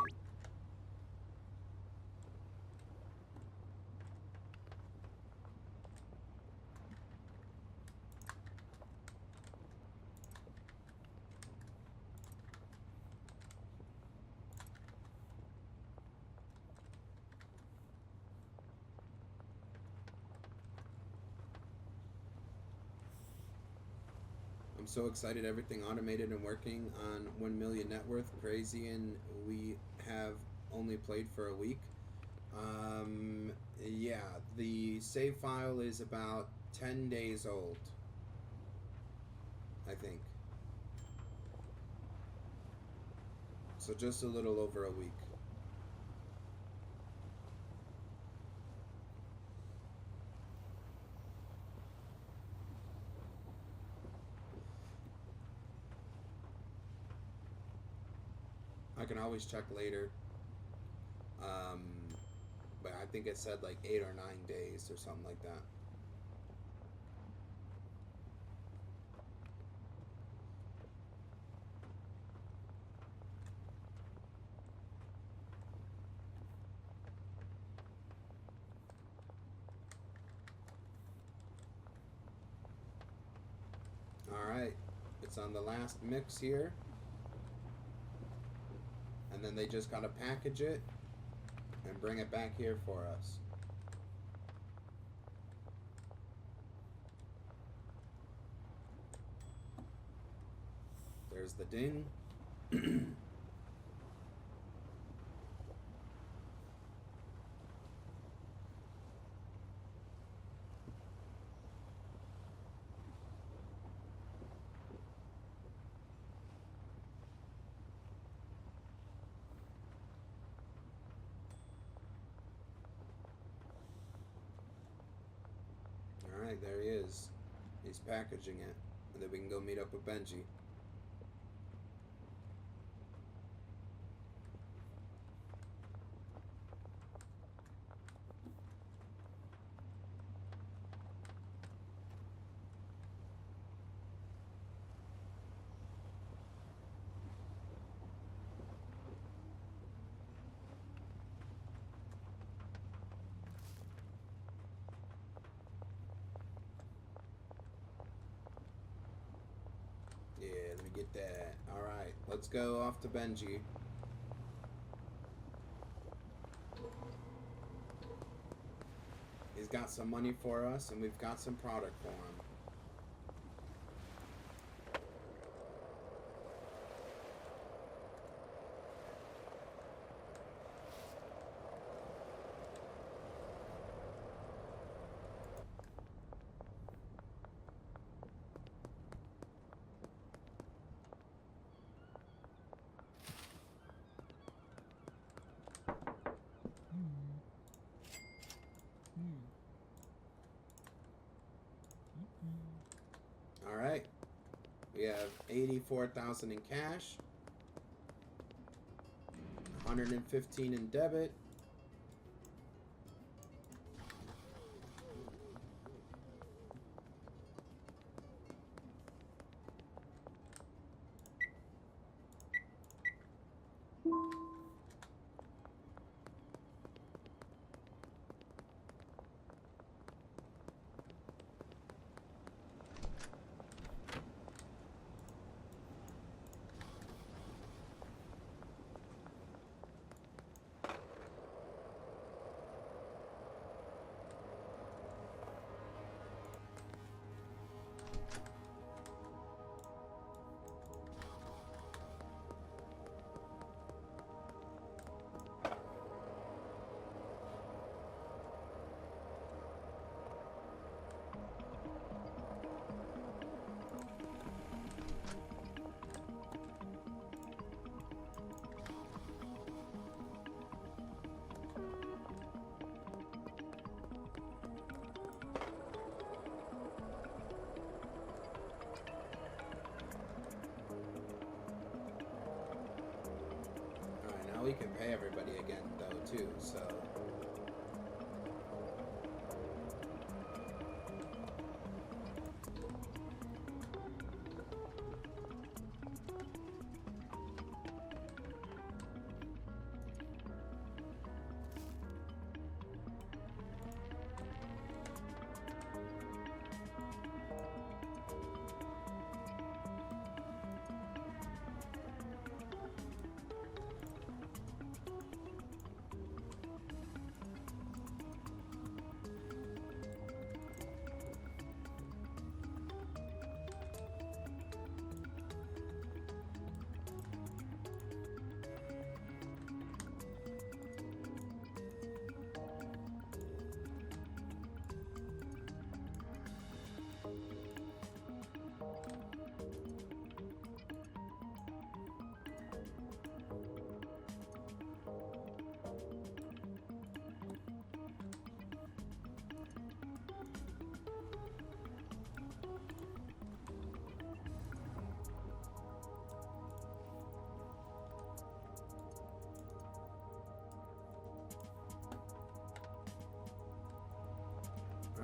I'm so excited, everything automated and working on 1 million net worth. Crazy, and we have only played for a week. Yeah, the save file is about 10 days old, I think. So just a little over a week. I can always check later. But I think it said like 8 or 9 days or something like that. Alright, it's on the last mix here. And then they just gotta package it and bring it back here for us. There's the ding. because he's packaging it, and then we can go meet up with Benji. Yeah, let me get that. Alright, let's go off to Benji. He's got some money for us, and we've got some product for him. Alright. We have 84,000 in cash. 115 in debit. We can pay everybody again though too, so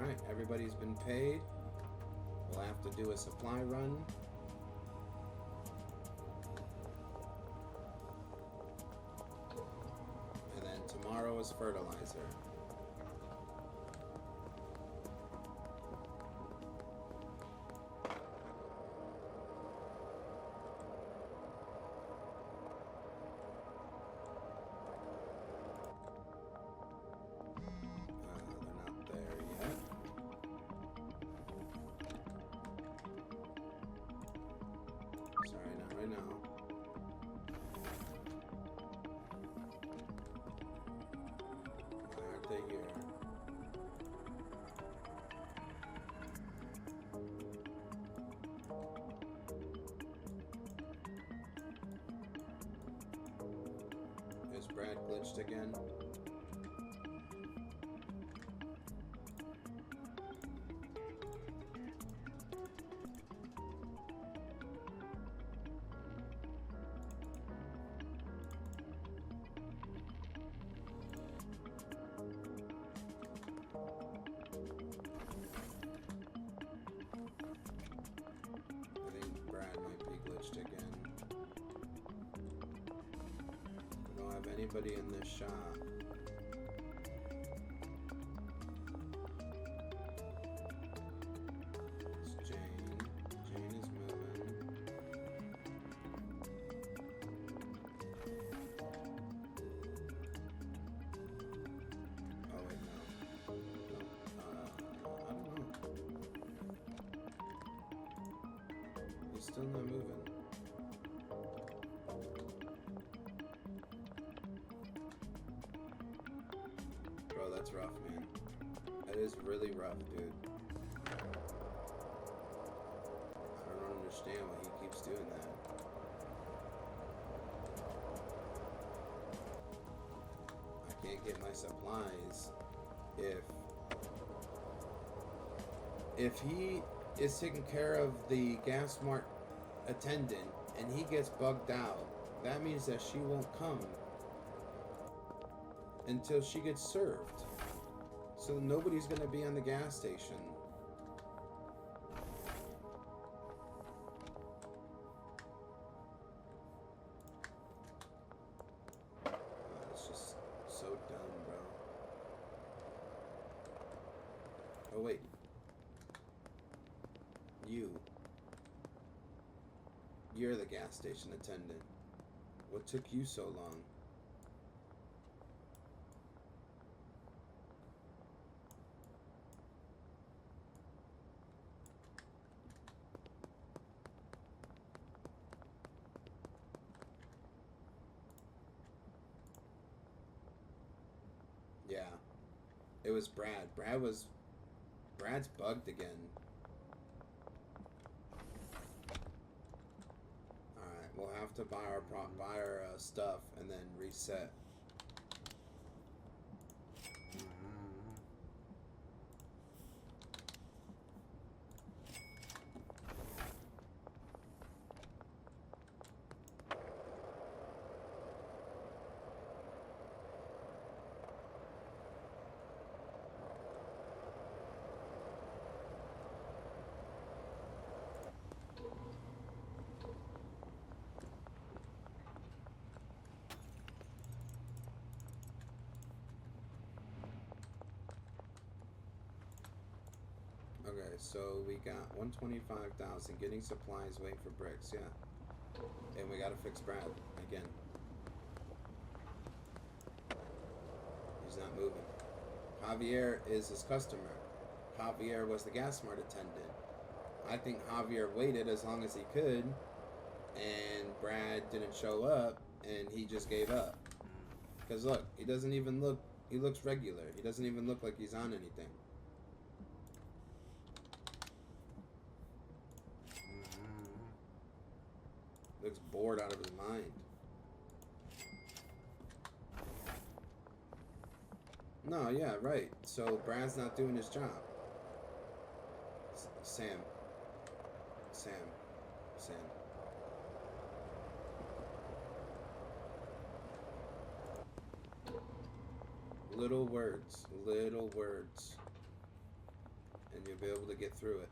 alright, everybody's been paid. We'll have to do a supply run. And then tomorrow is fertilizer. Is Brad glitched again? have anybody in this shop. It's Jane. Jane is moving. Oh wait, no. No. I don't know. He's still not moving. Bro, that's rough, man. That is really rough, dude. I don't understand why he keeps doing that. I can't get my supplies if he is taking care of the gas mart attendant and he gets bugged out, that means that she won't come until she gets served. So nobody's gonna be on the gas station. It's just so dumb, bro. Oh wait. You're the gas station attendant. What took you so long? Yeah. It was Brad. Brad's bugged again. Alright, we'll have to buy our stuff and then reset. Okay, so we got 125,000 getting supplies, waiting for bricks, yeah. And we gotta fix Brad again. He's not moving. Javier is his customer. Javier was the gas mart attendant. I think Javier waited as long as he could, and Brad didn't show up, and he just gave up. Because look, he doesn't even look, he looks regular. He doesn't even look like he's on anything. Looks bored out of his mind. No, yeah, right. So Brad's not doing his job. Sam. Little words. And you'll be able to get through it.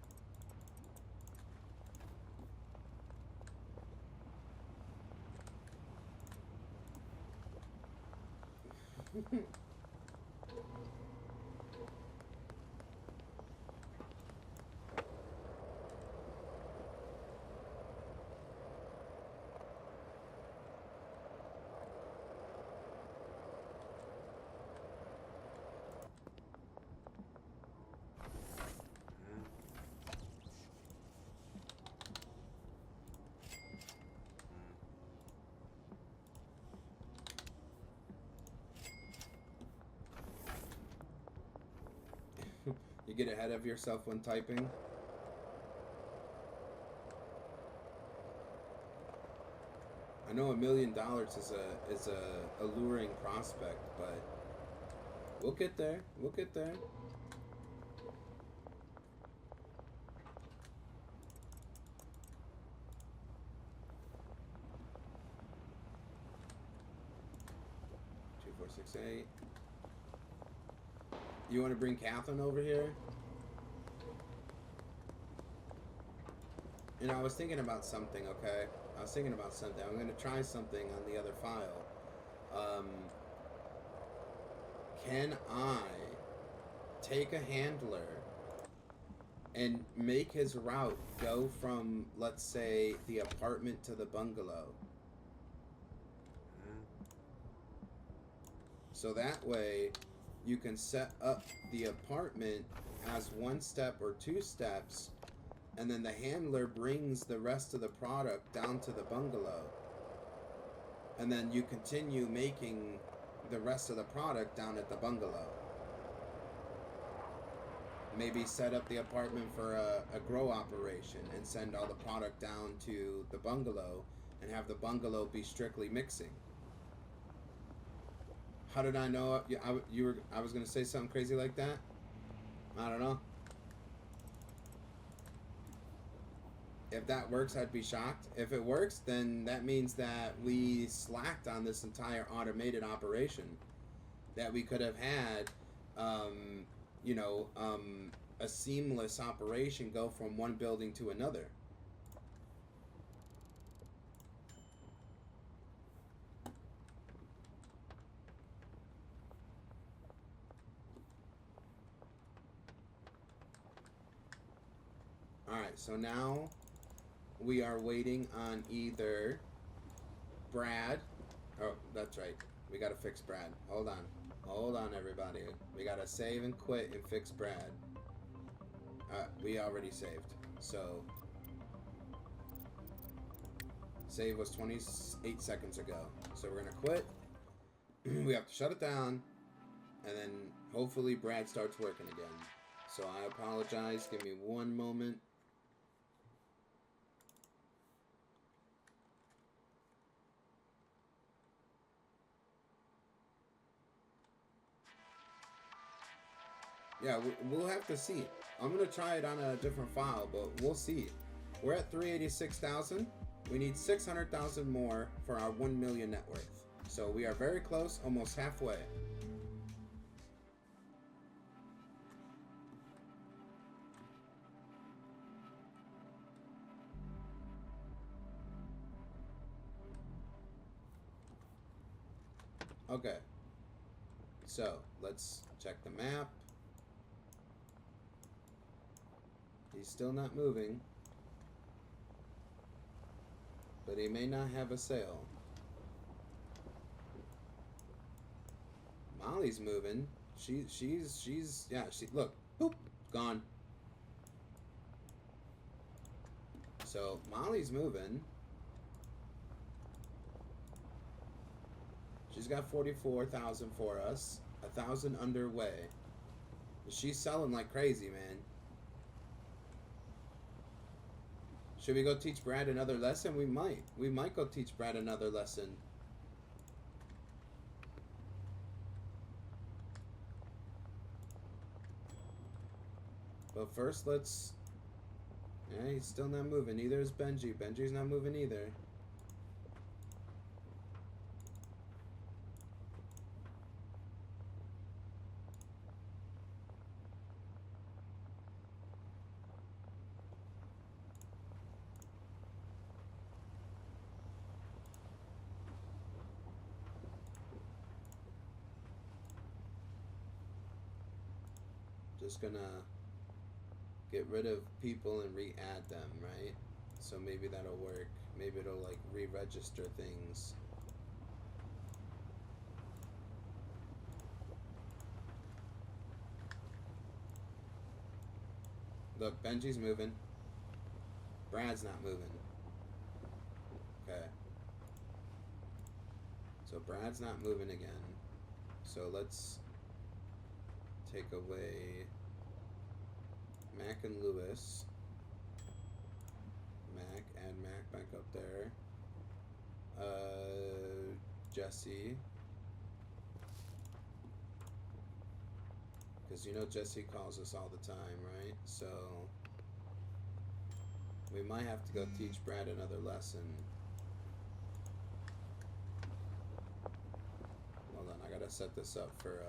You get ahead of yourself when typing. I know $1 million is a alluring prospect, but we'll get there. 2468. You want to bring Catherine over here? You know, I was thinking about something, okay? I'm going to try something on the other file. Um, can I take a handler and make his route go from, let's say, the apartment to the bungalow? So that way, you can set up the apartment as 1 step or 2 steps, and then the handler brings the rest of the product down to the bungalow. And then you continue making the rest of the product down at the bungalow. Maybe set up the apartment for a grow operation and send all the product down to the bungalow and have the bungalow be strictly mixing. How did I know? I was gonna say something crazy like that. I don't know. If that works, I'd be shocked. If it works, then that means that we slacked on this entire automated operation. That we could have had, a seamless operation go from one building to another. Alright, so now we are waiting on either Brad. Oh, that's right. We gotta fix Brad. Hold on. Hold on, everybody. We gotta save and quit and fix Brad. We already saved. So, save was 28 seconds ago. So we're gonna quit. We have to shut it down. And then hopefully Brad starts working again. So I apologize. Give me one moment. Yeah, we'll have to see. I'm going to try it on a different file, but we'll see. We're at 386,000. We need 600,000 more for our 1 million net worth. So we are very close, almost halfway. Okay. So let's check the map. He's still not moving, but he may not have a sale. Molly's moving. She's yeah, look, boop, gone. So Molly's moving. She's got 44,000 for us, 1,000 underway. She's selling like crazy, man. Should we go teach Brad another lesson? We might. We might go teach Brad another lesson. But first, let's... Yeah, he's still not moving. Neither is Benji. Benji's not moving either. Just gonna get rid of people and re-add them, right? So maybe that'll work. Maybe it'll like re-register things. Look, Benji's moving. Brad's not moving. Okay. So Brad's not moving again. So let's take away Mac and Lewis. Mac, add Mac back up there. Jesse. Because you know Jesse calls us all the time, right? So we might have to go teach Brad another lesson. Hold on, I gotta set this up for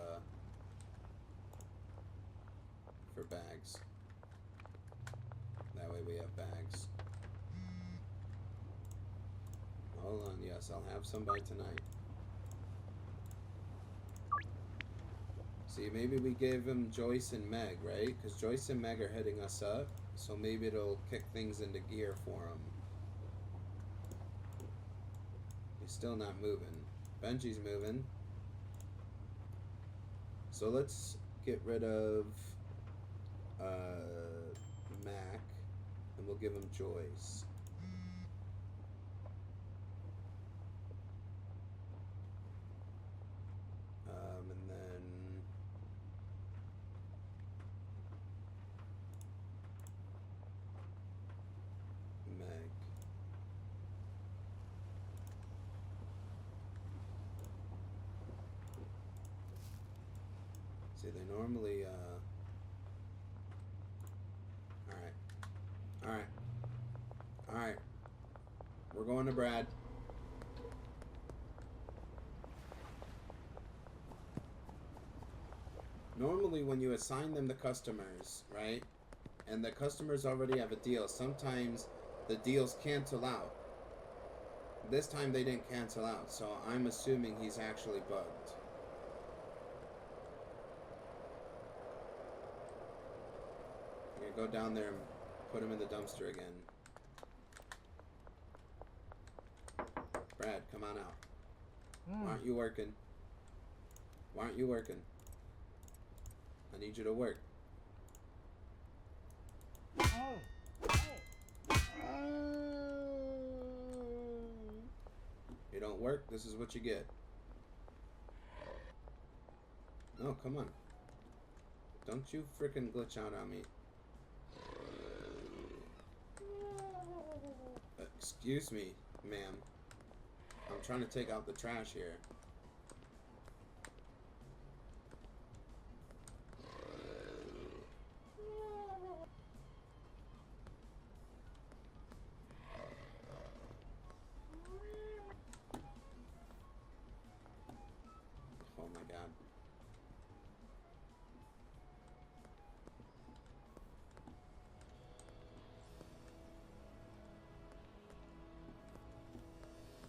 bags. That way we have bags. Hold on, yes, I'll have some by tonight. See, maybe we gave him Joyce and Meg, right? Because Joyce and Meg are heading us up, so maybe it'll kick things into gear for him. He's still not moving. Benji's moving. So let's get rid of Mac, and we'll give him Joyce. And then Meg. See, they normally, Alright. We're going to Brad. Normally when you assign them the customers, right? And the customers already have a deal, sometimes the deals cancel out. This time they didn't cancel out, so I'm assuming he's actually bugged. I'm gonna go down there and put him in the dumpster again. Brad, come on out. Why aren't you working? Why aren't you working? I need you to work. You don't work, this is what you get. No, come on. Don't you frickin' glitch out on me. Excuse me, ma'am. I'm trying to take out the trash here. Oh my god.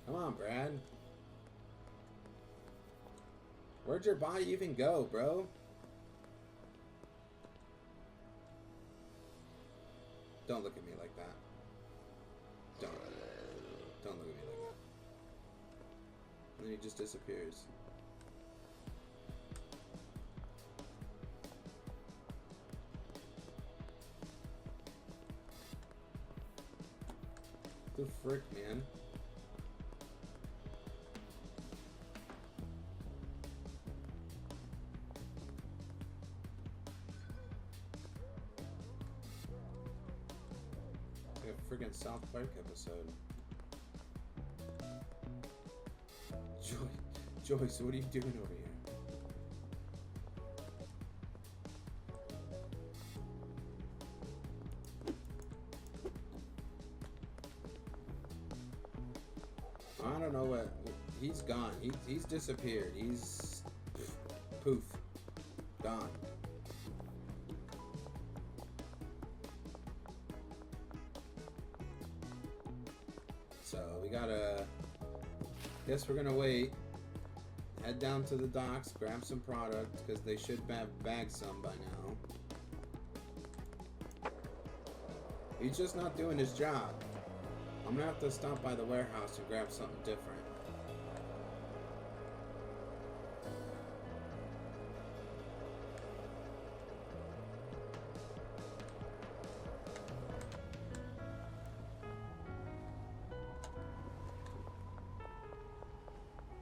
Come on, Brad. Where'd your body even go, bro? Don't look at me like that. Don't look at me like that. And then he just disappears. The frick, man? Like a friggin' South Park episode. Joyce, what are you doing over here? I don't know what. He's gone. He's disappeared. He's poof, gone. So we gotta. Guess we're gonna wait. Head down to the docks, grab some product because they should bag some by now. He's just not doing his job. I'm gonna have to stop by the warehouse and grab something different.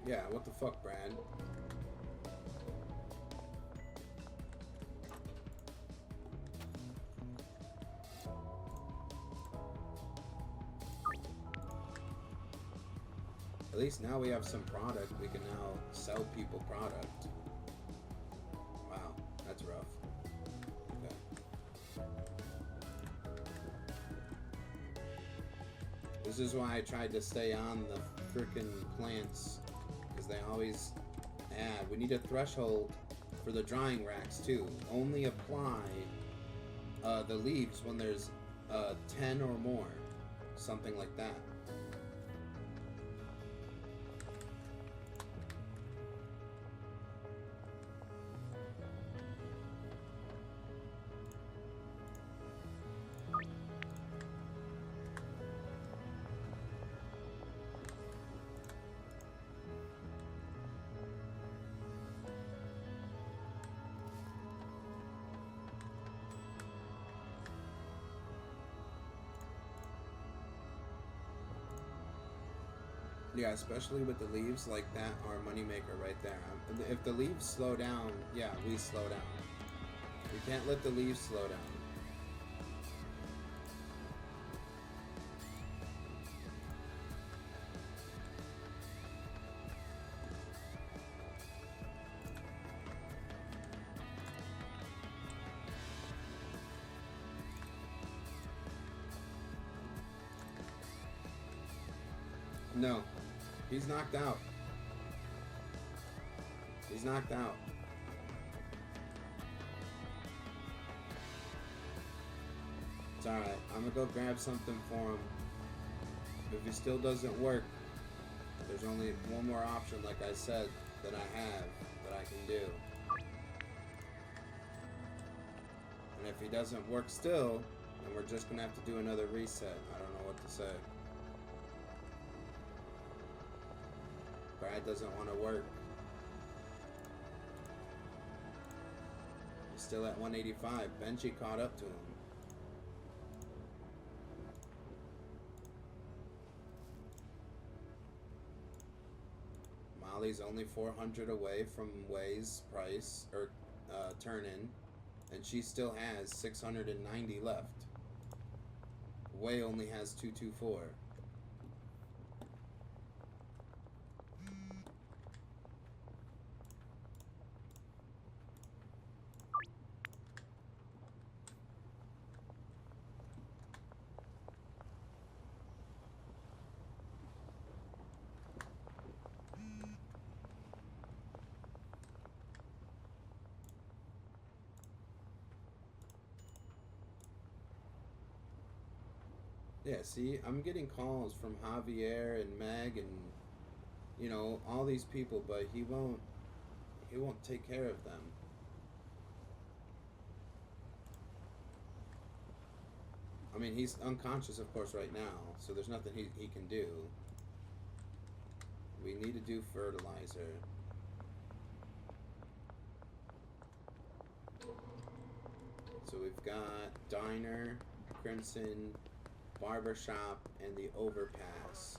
Yeah, what the fuck, Brad? At least now we have some product. We can now sell people product. Wow, that's rough. Okay. This is why I tried to stay on the frickin' plants, because they always add. We need a threshold for the drying racks too. Only apply the leaves when there's 10 or more. Something like that. Yeah, especially with the leaves like that, our moneymaker right there. If the leaves slow down, yeah, we slow down. We can't let the leaves slow down. No, he's knocked out. He's knocked out. It's alright. I'm gonna go grab something for him. If he still doesn't work, there's only one more option, like I said, that I have, that I can do. And if he doesn't work still, then we're just gonna have to do another reset. I don't know what to say. Brad doesn't want to work. He's still at 185. Benji caught up to him. Molly's only 400 away from Way's price, or turn-in, and she still has 690 left. Way only has 224. Yeah, see, I'm getting calls from Javier and Meg and, you know, all these people, but he won't take care of them. I mean, he's unconscious, of course, right now, so there's nothing he can do. We need to do fertilizer. So we've got Diner, Crimson, Barbershop, and the Overpass.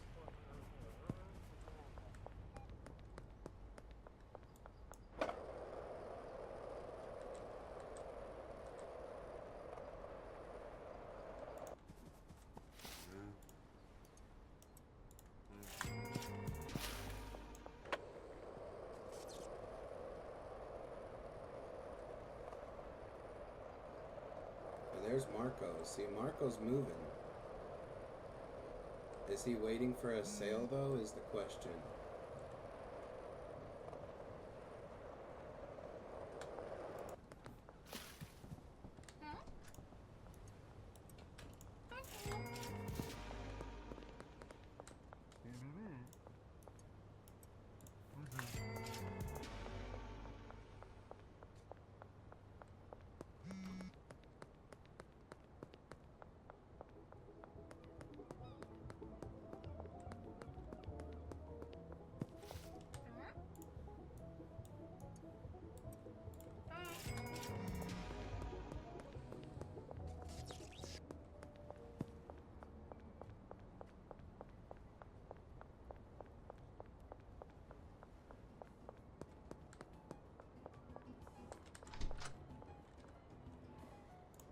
There's Marco. See, Marco's moving. Is he waiting for a sale, though, is the question.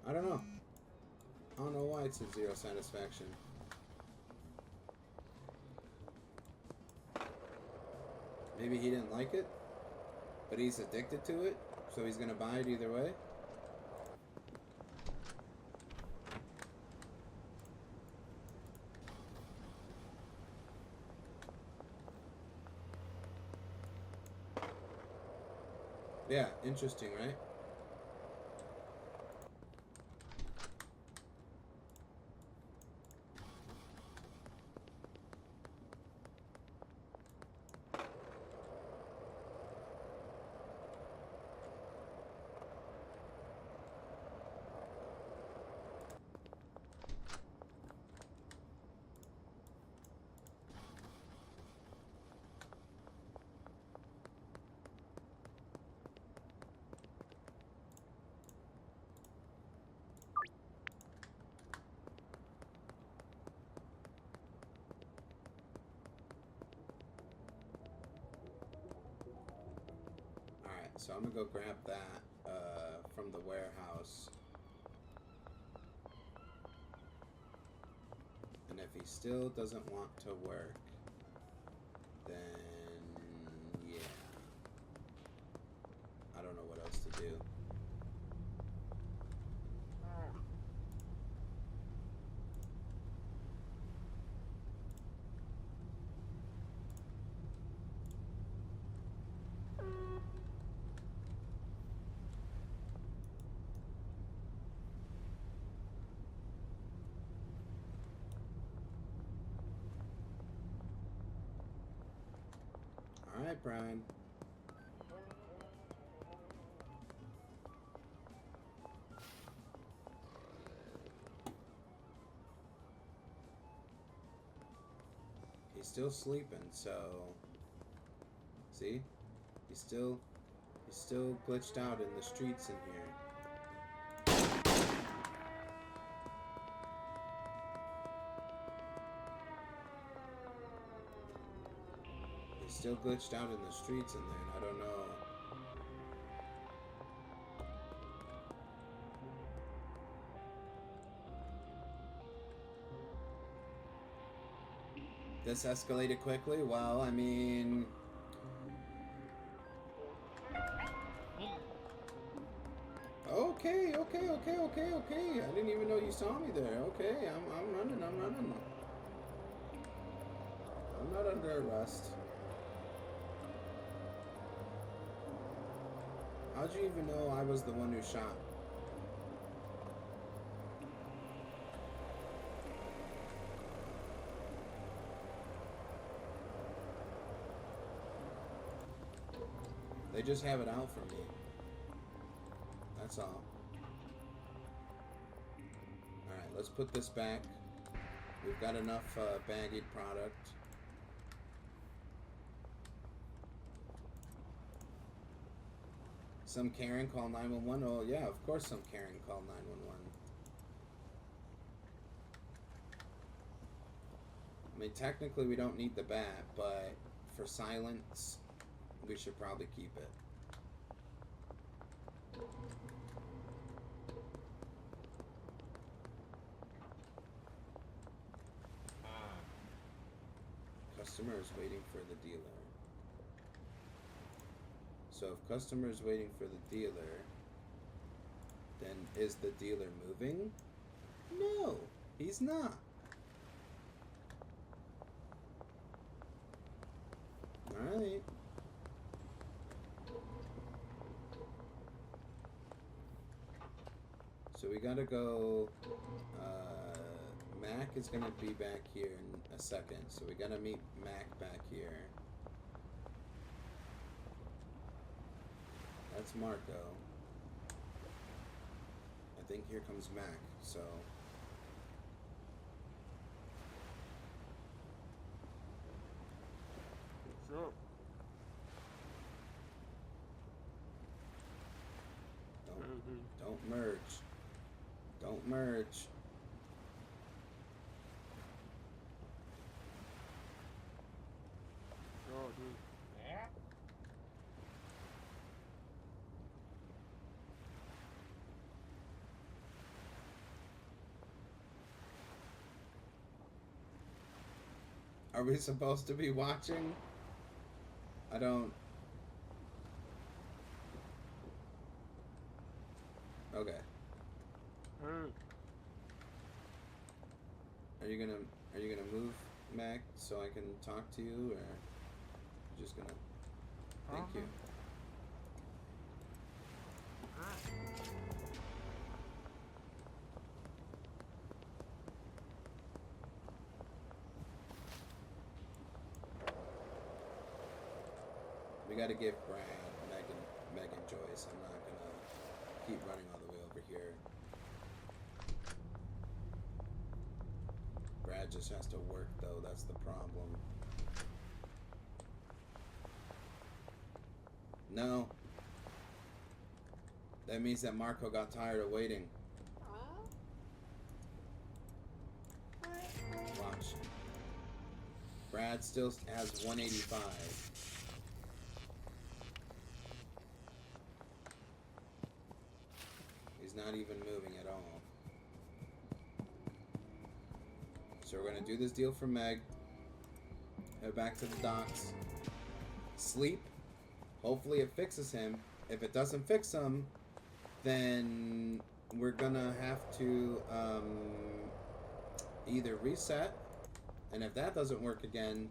I don't know. I don't know why it's a 0 satisfaction. Maybe he didn't like it, but he's addicted to it, so he's gonna buy it either way. Yeah, interesting, right? So I'm gonna go grab that from the warehouse. And if he still doesn't want to work, then yeah. I don't know what else to do. Alright, Brian. He's still sleeping, so see? He's still glitched out in the streets in here. He's still glitched out in the streets in there, and I don't know. This escalated quickly? Well, I mean... Okay. I didn't even know you saw me there. Okay, I'm running. I'm not under arrest. How'd you even know I was the one who shot? They just have it out for me. That's all. Alright, let's put this back. We've got enough bagged product. Some Karen call 911. Oh, yeah, of course some Karen call 911. I mean, technically we don't need the bat, but for silence, we should probably keep it. Customer is waiting for the dealer. So if customer is waiting for the dealer, then is the dealer moving? No, he's not. Alright. So we gotta go, Mac is gonna be back here in a second, so we gotta meet Mac back here. That's Marco. I think here comes Mac, so... What's up? Don't merge. Don't merge. Oh, dude. Yeah? Are we supposed to be watching? I don't... Okay. Are you gonna move, Mac, so I can talk to you, or you're just gonna... Thank you. We gotta give Brad, Megan Joyce. I'm not gonna keep running all the way over here. Brad just has to work, though. That's the problem. No. That means that Marco got tired of waiting. Watch. Brad still has 185. not even moving at all. So we're gonna do this deal for Meg. Head back to the docks. Sleep. Hopefully it fixes him. If it doesn't fix him, then we're gonna have to either reset, and if that doesn't work again,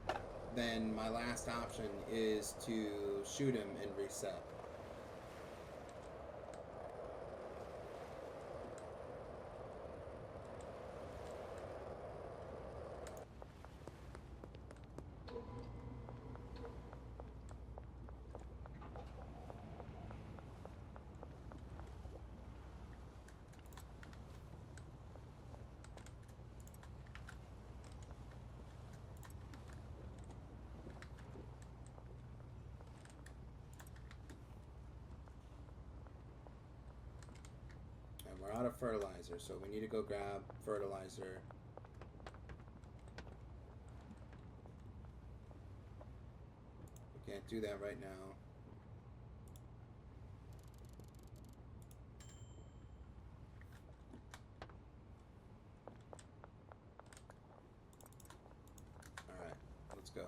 then my last option is to shoot him and reset. We're out of fertilizer, so we need to go grab fertilizer. We can't do that right now. Alright, let's go.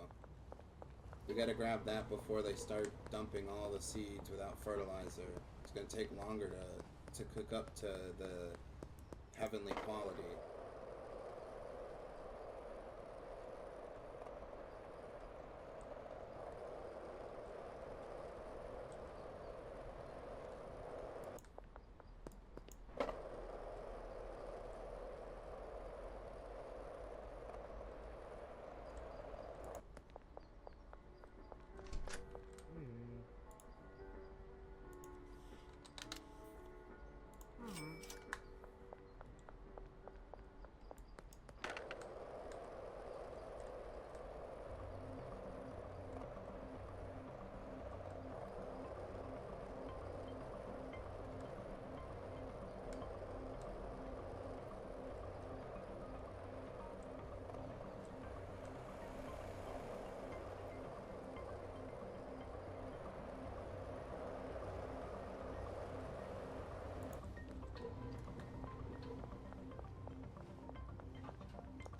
We gotta grab that before they start dumping all the seeds without fertilizer. It's gonna take longer to cook up to the heavenly quality.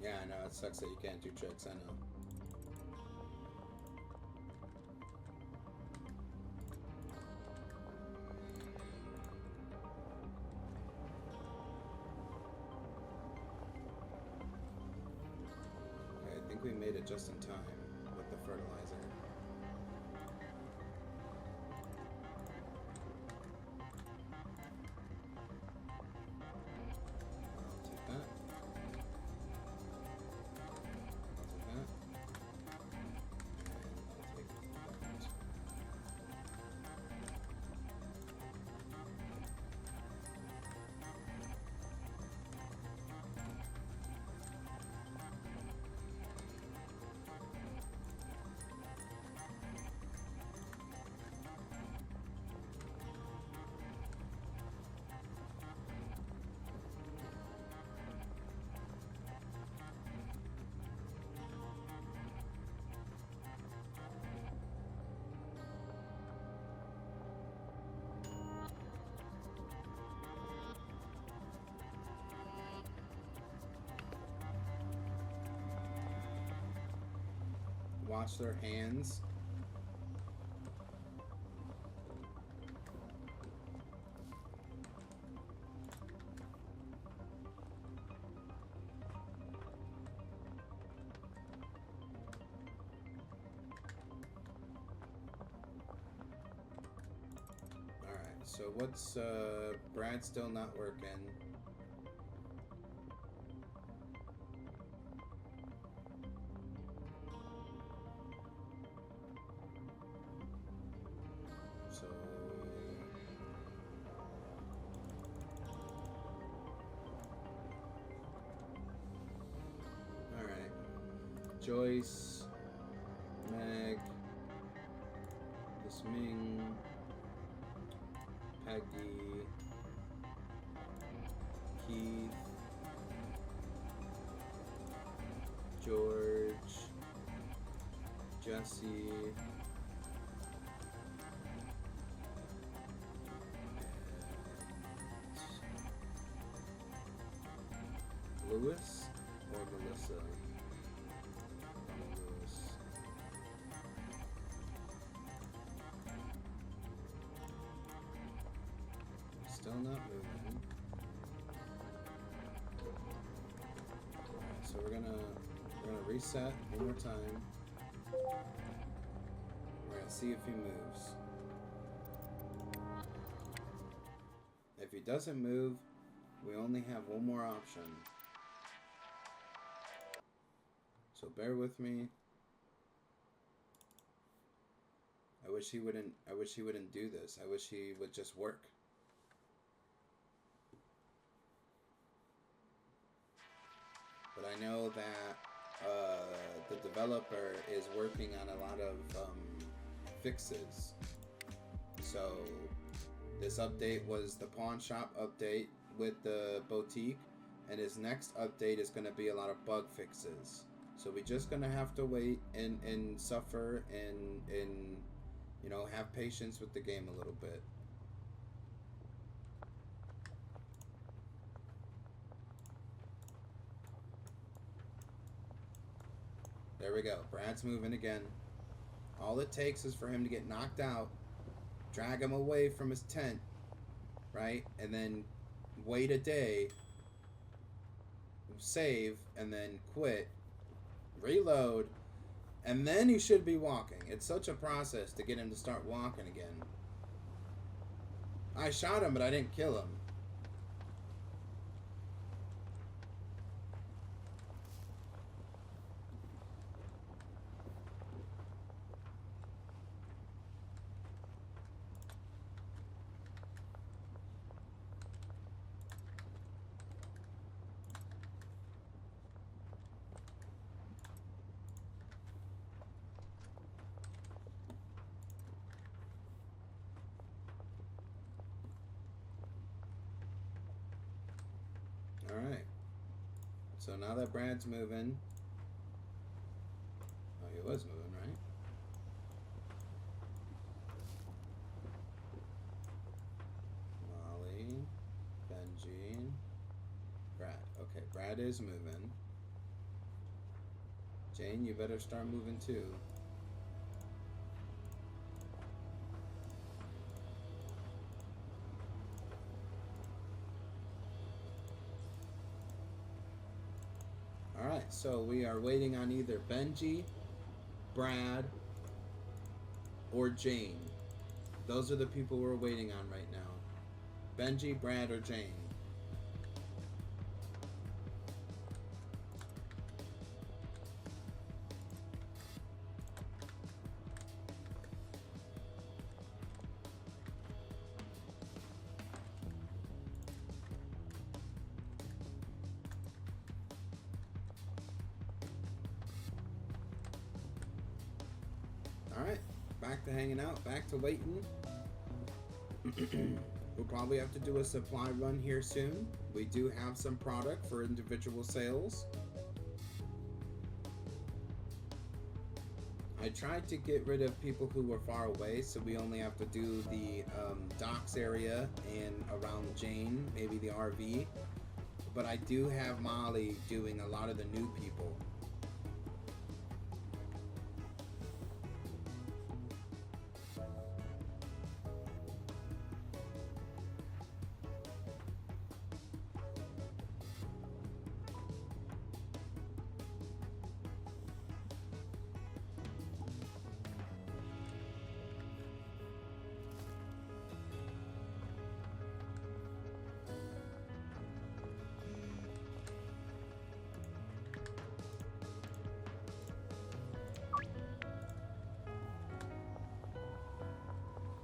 Yeah, I know, it sucks that you can't do tricks, I know. Okay, I think we made it just in time with the fertilizer. I'll take that. Watch their hands. Alright, so what's Brad still not working? So alright. Joyce, Meg, Miss Ming, Peggy, Keith, George, Jesse, Lewis or Melissa? Lewis. Still not moving. Alright, so we're gonna reset one more time. We're gonna see if he moves. If he doesn't move, we only have one more option. So bear with me. I wish he wouldn't do this. I wish he would just work. But I know that the developer is working on a lot of fixes. So this update was the pawn shop update with the boutique, and his next update is going to be a lot of bug fixes. So we're just going to have to wait and suffer and you know, have patience with the game a little bit. There we go. Brad's moving again. All it takes is for him to get knocked out, drag him away from his tent, right? And then wait a day, save, and then quit, reload, and then he should be walking. It's such a process to get him to start walking again. I shot him, but I didn't kill him. Alright. So now that Brad's moving. Oh, he was moving, right? Molly, Benji, Brad. Okay, Brad is moving. Jane, you better start moving too. Alright, so we are waiting on either Benji, Brad, or Jane. Those are the people we're waiting on right now. Benji, Brad, or Jane. Alright, back to hanging out, back to waiting. We'll probably have to do a supply run here soon. We do have some product for individual sales. I tried to get rid of people who were far away, so we only have to do the docks area and around Jane, maybe the RV. But I do have Molly doing a lot of the new people.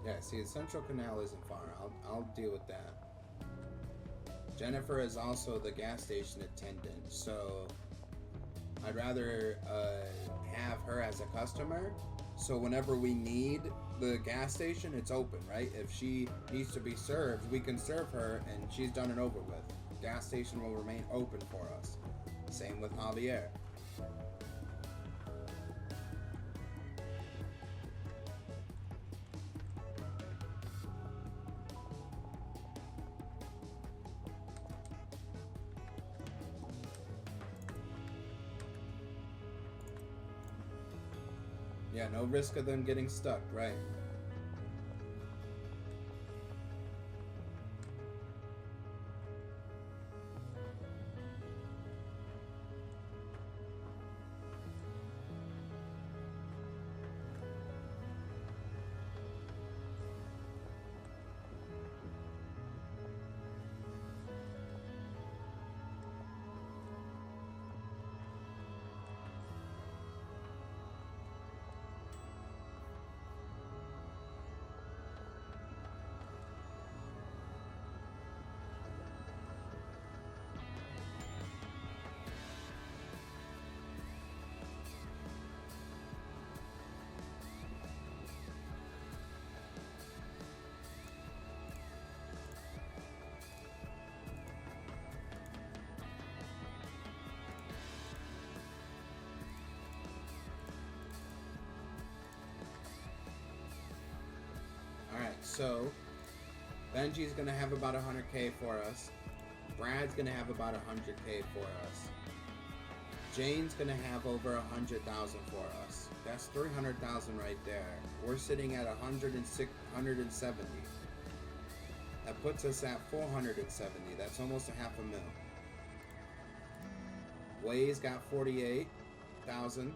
Yeah, see, the Central Canal isn't far. I'll deal with that. Jennifer is also the gas station attendant, so I'd rather have her as a customer. So whenever we need the gas station, it's open, right? If she needs to be served, we can serve her, and she's done it over with. Gas station will remain open for us. Same with Javier. Yeah, no risk of them getting stuck, right? Alright, so Benji's gonna have about 100k for us. Brad's gonna have about 100k for us. Jane's gonna have over 100,000 for us. That's 300,000 right there. We're sitting at 170. That puts us at 470. That's almost a half a mil. Way's got 48,000.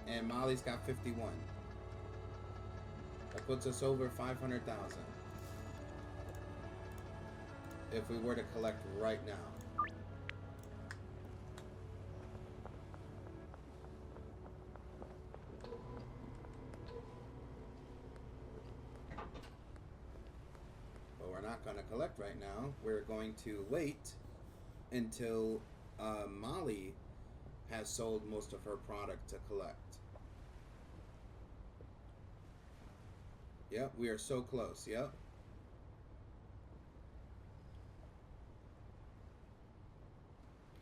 And Molly's got 51. That puts us over 500,000. If we were to collect right now. But we're not going to collect right now. We're going to wait until Molly has sold most of her product to collect. Yep, we are so close. Yep.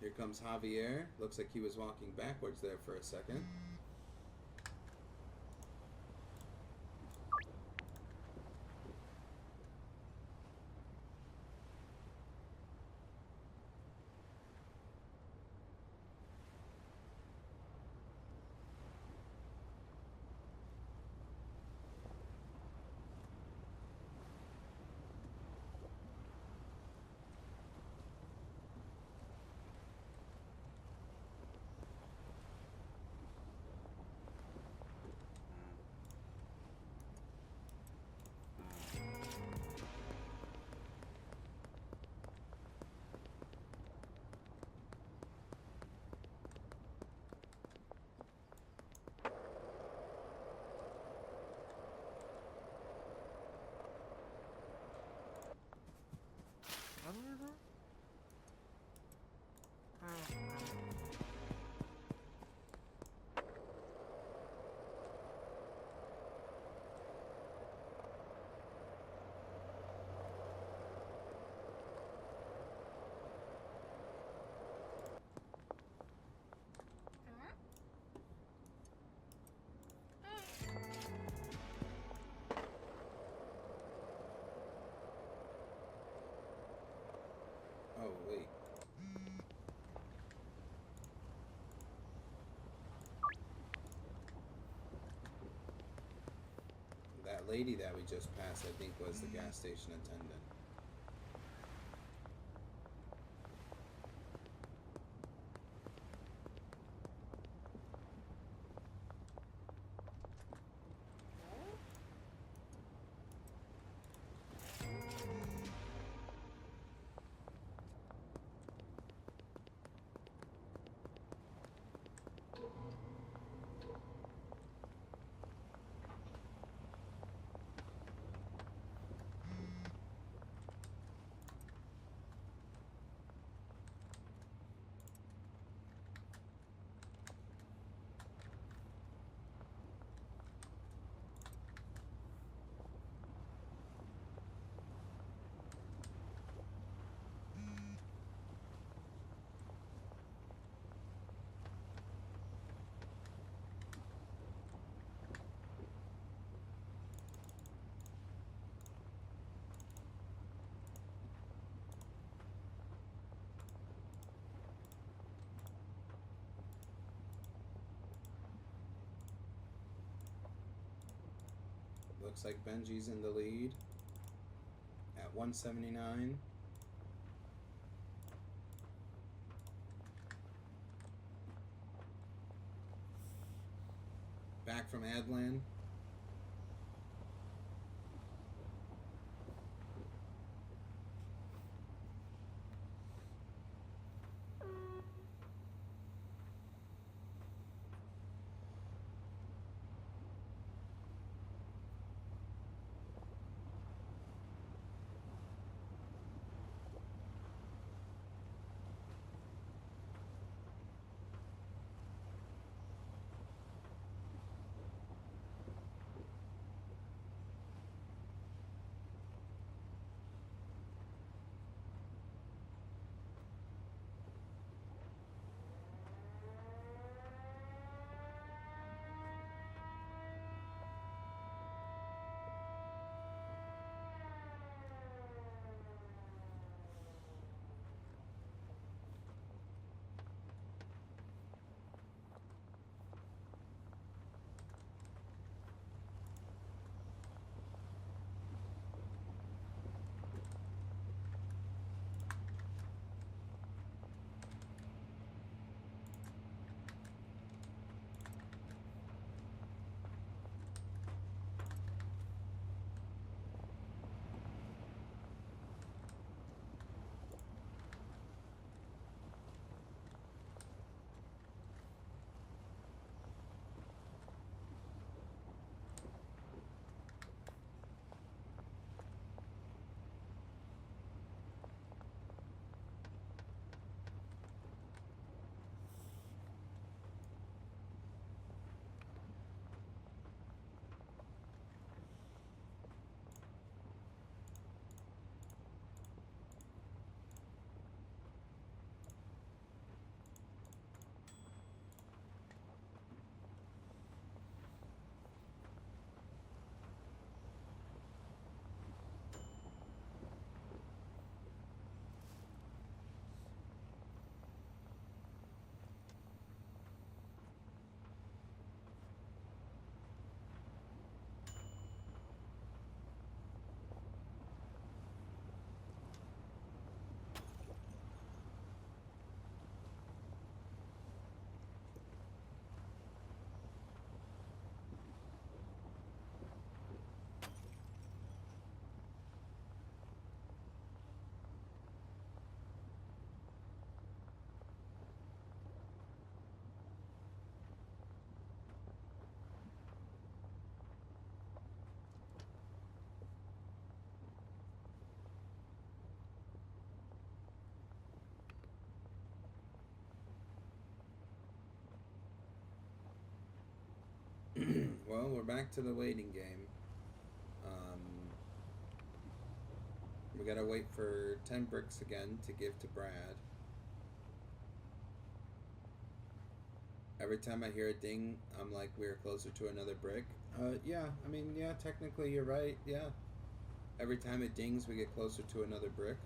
Here comes Javier. Looks like he was walking backwards there for a second. Oh, wait. That lady that we just passed, I think, was the gas station attendant. Looks like Benji's in the lead at 179. Back from Adlan. Well, we're back to the waiting game. We gotta wait for 10 bricks again to give to Brad. Every time I hear a ding, I'm like, we're closer to another brick. Yeah, I mean, yeah, technically you're right, yeah. Every time it dings, we get closer to another brick.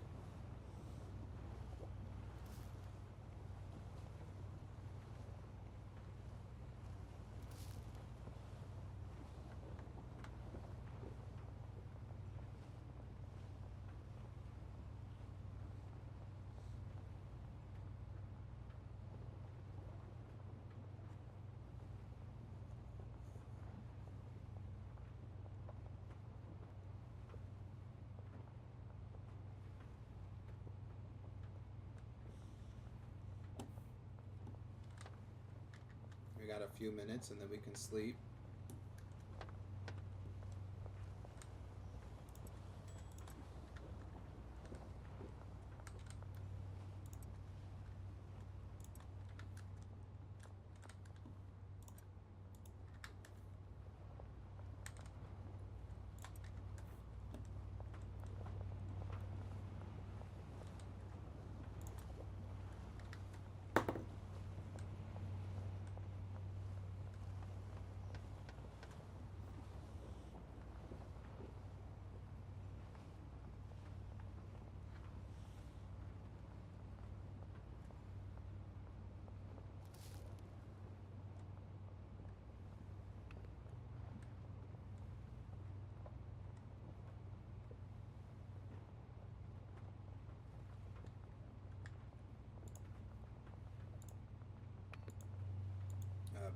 We got a few minutes and then we can sleep.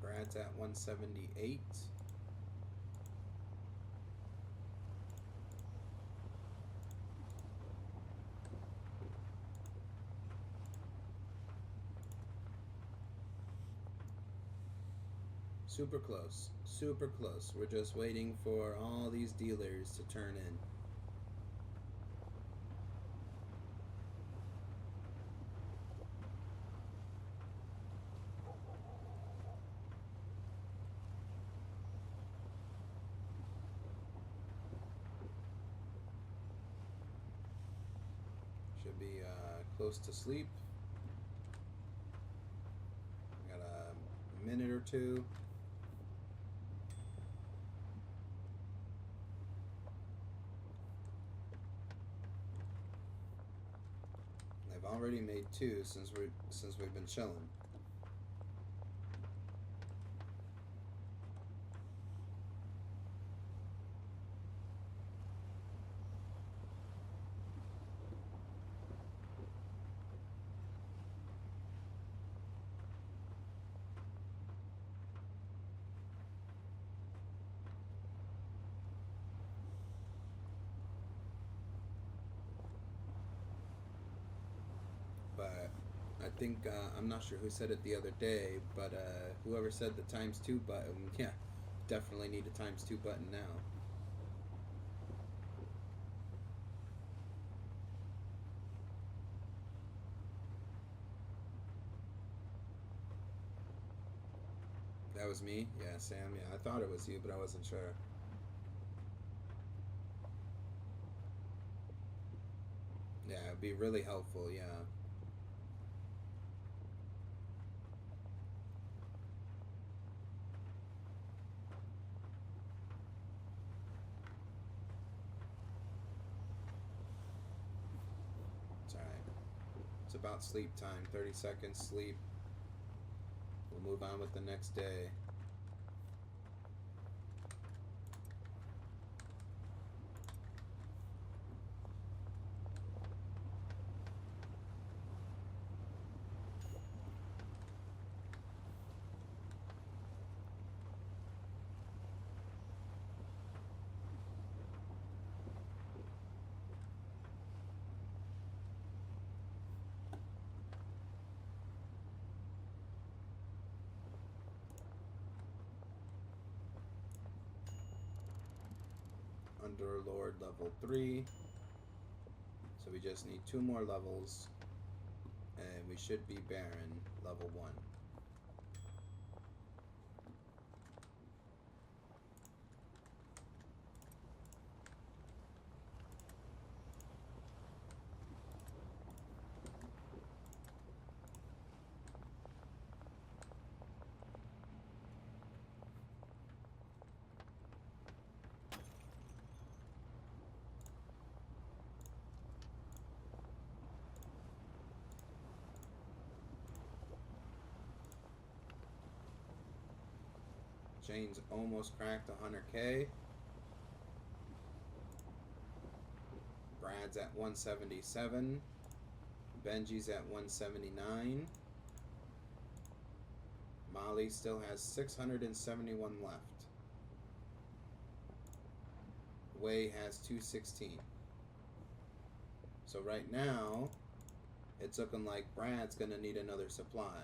Brad's at 178. Super close. Super close. We're just waiting for all these dealers to turn in. Should be close to sleep. Got a minute or two. I've already made two since we've been chilling. But I think I'm not sure who said it the other day, but whoever said the times two button, yeah, definitely need a times two button now. That was me? Yeah, Sam. Yeah, I thought it was you, but I wasn't sure. Yeah, it'd be really helpful, yeah. It's alright. It's about sleep time. 30 seconds sleep. We'll move on with the next day. Underlord level 3. So we just need 2 more levels. And we should be Baron level 1. Jane's almost cracked 100K. Brad's at 177. Benji's at 179. Molly still has 671 left. Wei has 216. So right now, it's looking like Brad's gonna need another supply.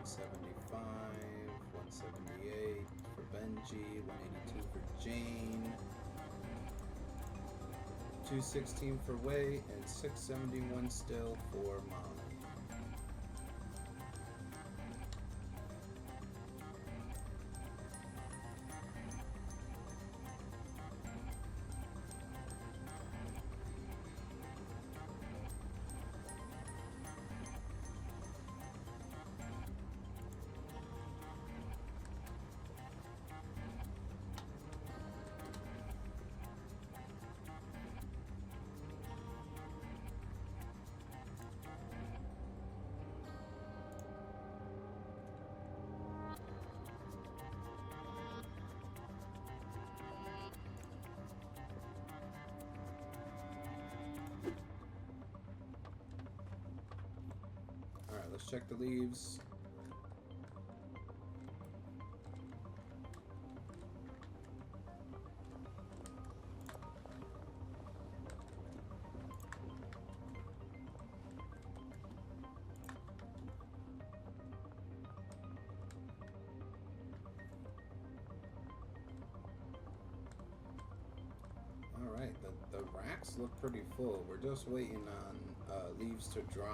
175, 178 for Benji, 182 for Jane, 216 for Wei, and 671 still for Mom. Alright, let's check the leaves. Alright, the racks look pretty full. We're just waiting on leaves to dry.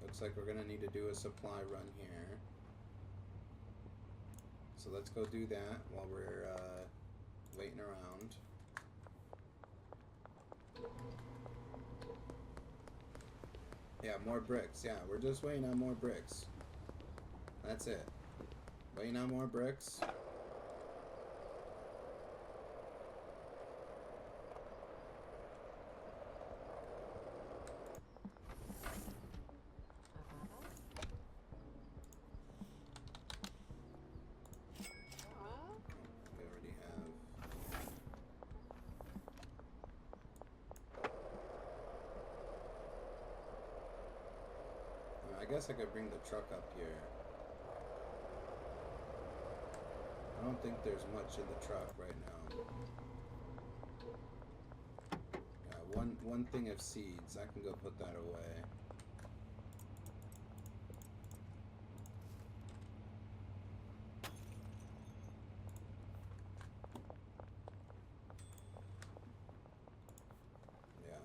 Looks like we're gonna need to do a supply run here. So let's go do that while we're waiting around. Yeah, more bricks. Yeah, we're just waiting on more bricks. That's it. Waiting on more bricks. We already have. I guess I could bring the truck up here. I don't think there's much in the truck right now. Yeah, one thing of seeds. I can go put that away. Yeah.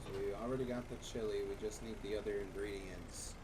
So we already got the chili, we just need the other ingredients.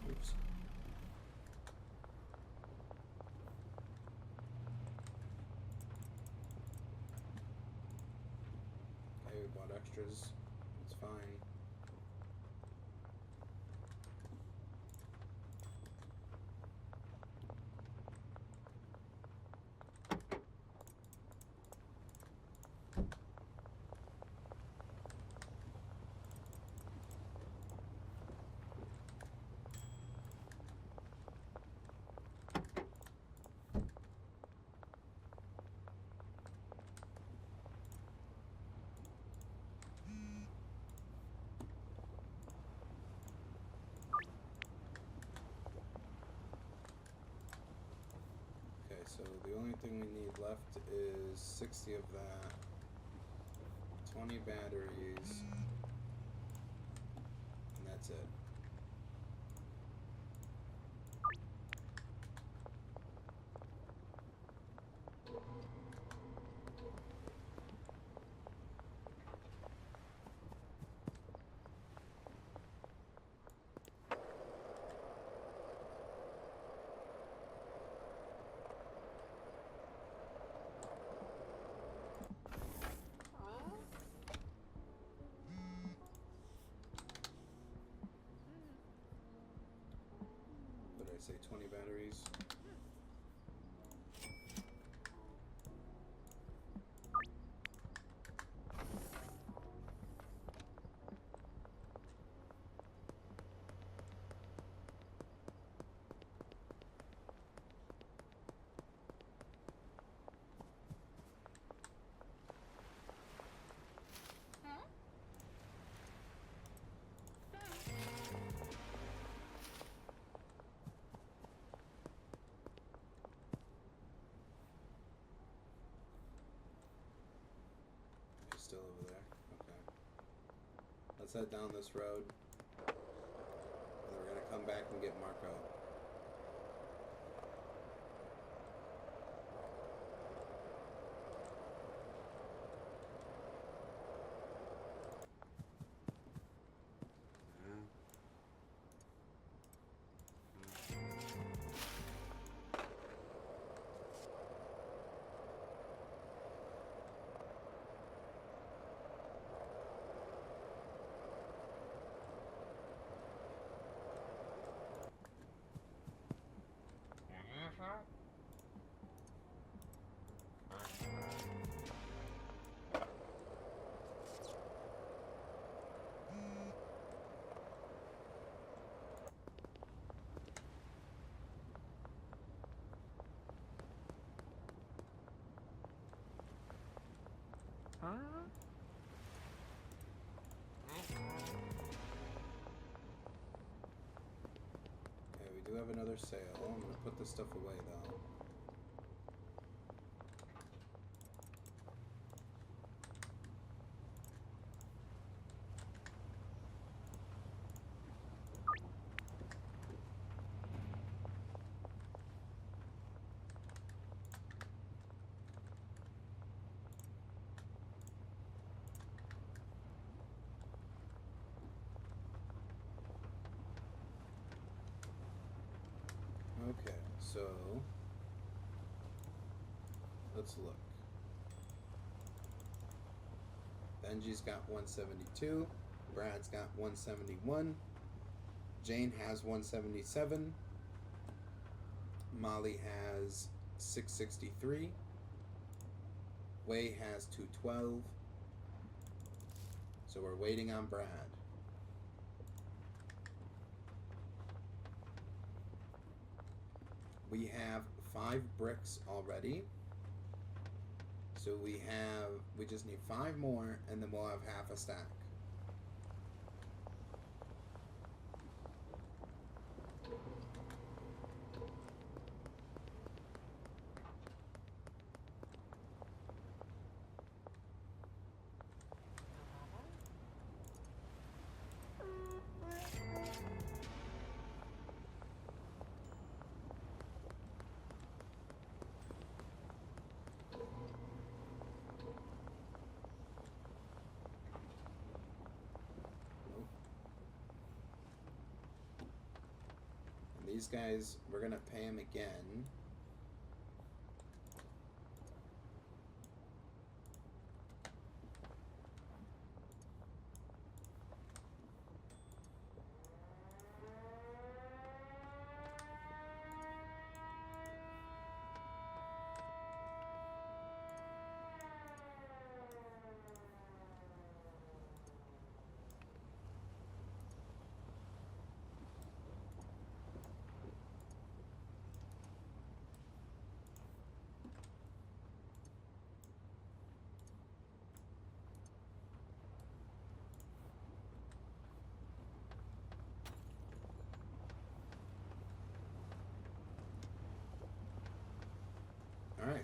Oops. Okay, we bought extras. It's fine. So the only thing we need left is 60 of that, 20 batteries, and that's it. What did I say, 20 batteries? You're still over there? Okay. Let's head down this road. And then we're gonna come back and get Marco. Huh? Okay, we do have another sale. I'm gonna put this stuff away though. Okay, so let's look. Benji's got 172, Brad's got 171, Jane has 177, Molly has 663, Wei has 212. So we're waiting on Brad. We have 5 bricks already. So we just need 5 more and then we'll have half a stack. These guys, we're gonna pay them again.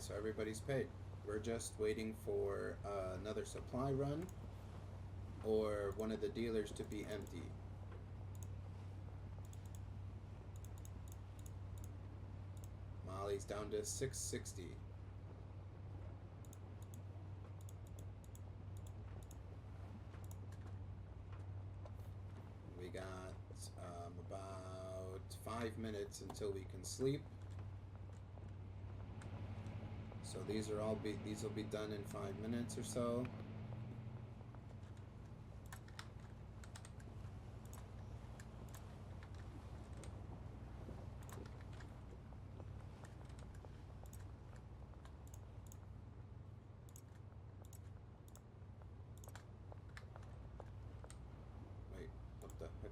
Alright, so everybody's paid. We're just waiting for another supply run or one of the dealers to be empty. Molly's down to 660. We got about 5 minutes until we can sleep. So these will be done in 5 minutes or so. Wait, what the heck?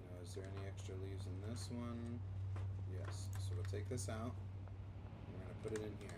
Now, is there any extra leaves in this one? Yes. So we'll take this out. We're going to put it in here.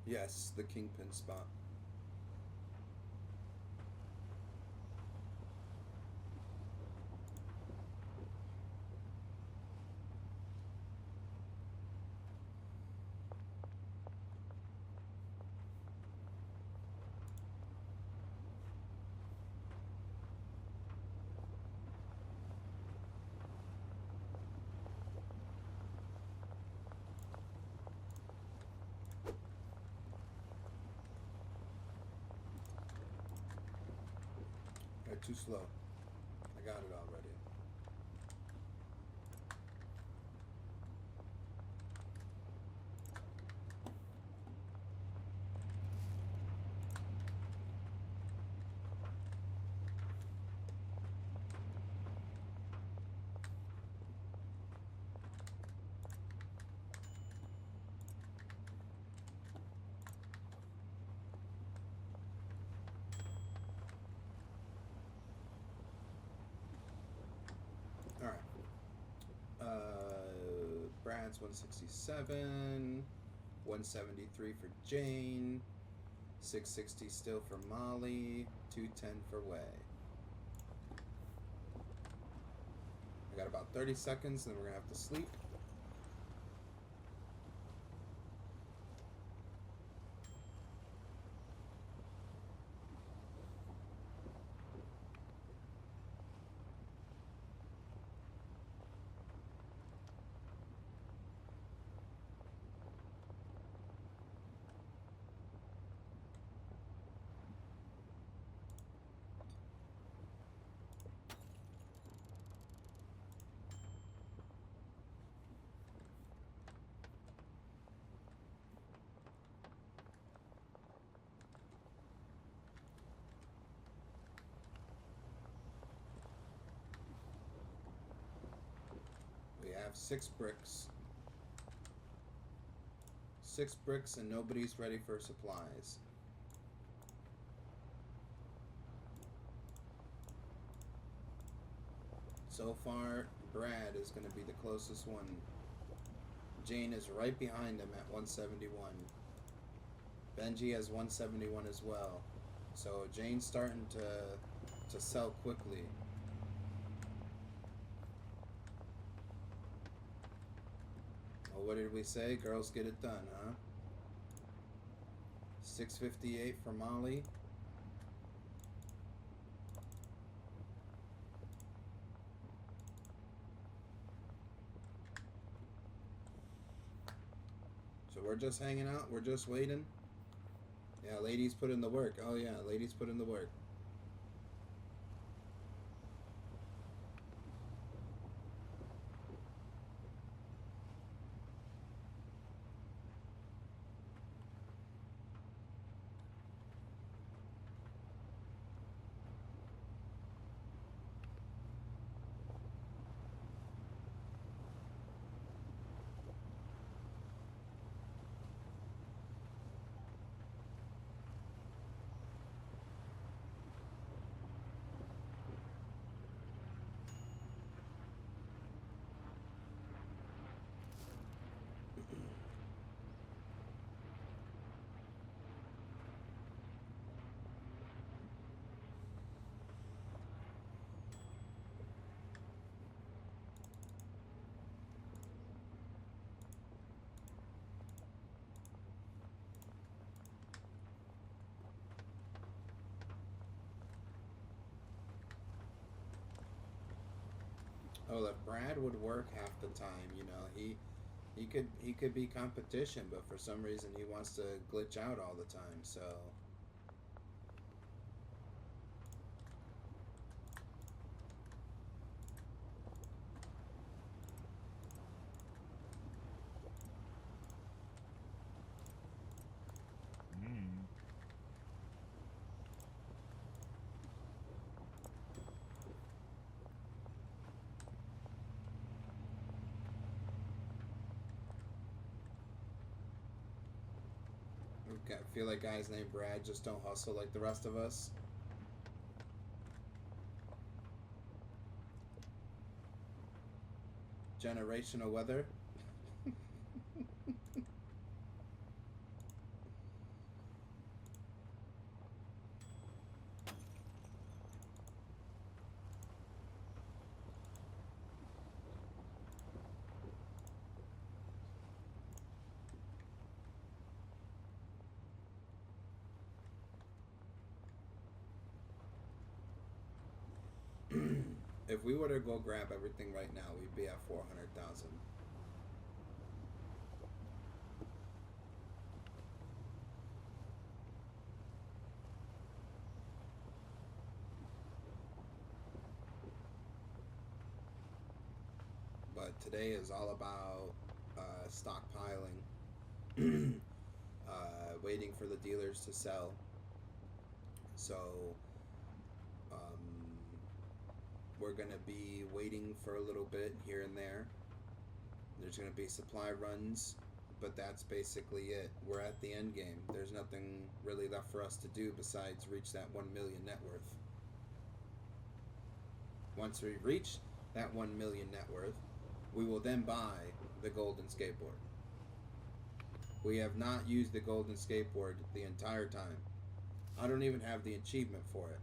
Yes, the kingpin spot. too slow. I got it already. All right. Brad's 167, 173 for Jane, 660 still for Molly, 210 for Way. I got about 30 seconds, then we're gonna have to sleep. We have 6 bricks. 6 bricks and nobody's ready for supplies. So far, Brad is going to be the closest one. Jane is right behind him at 171. Benji has 171 as well. So Jane's starting to sell quickly. Well, what did we say? Girls get it done, huh? 658 for Molly. So we're just hanging out. We're just waiting. Yeah, ladies put in the work. Oh yeah, ladies put in the work. Oh, if Brad would work half the time, you know, he could be competition, but for some reason he wants to glitch out all the time. So I feel like guys named Brad just don't hustle like the rest of us. Generational weather. If we were to go grab everything right now, we'd be at 400,000. But today is all about stockpiling, waiting for the dealers to sell. So um, we're gonna be waiting for a little bit here and there. There's gonna be supply runs, but that's basically it. We're at the end game. There's nothing really left for us to do besides reach that 1 million net worth. Once we reach that 1 million net worth, we will then buy the golden skateboard. We have not used the golden skateboard the entire time. I don't even have the achievement for it.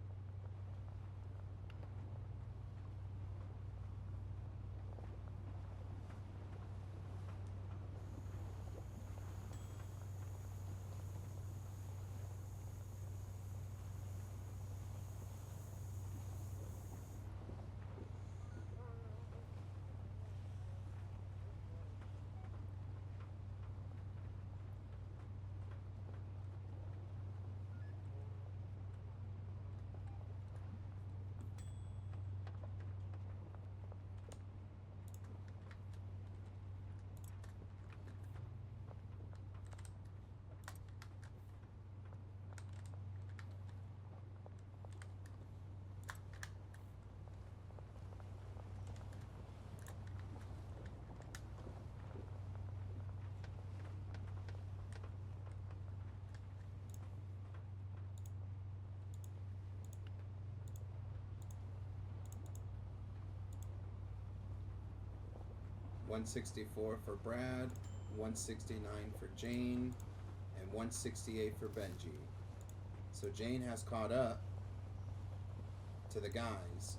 $164 for Brad, $169 for Jane, and $168 for Benji. So Jane has caught up to the guys.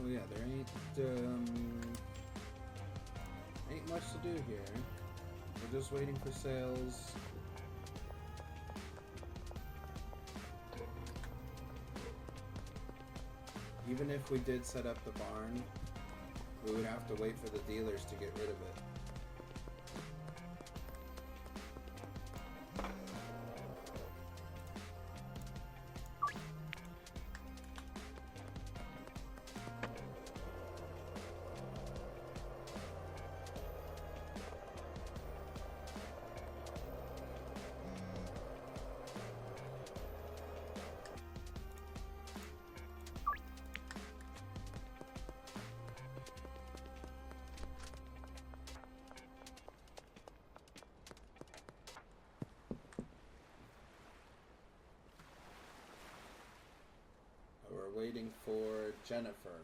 Oh yeah, there ain't much to do here. We're just waiting for sales. Even if we did set up the barn, we would have to wait for the dealers to get rid of it. We're waiting for Jennifer.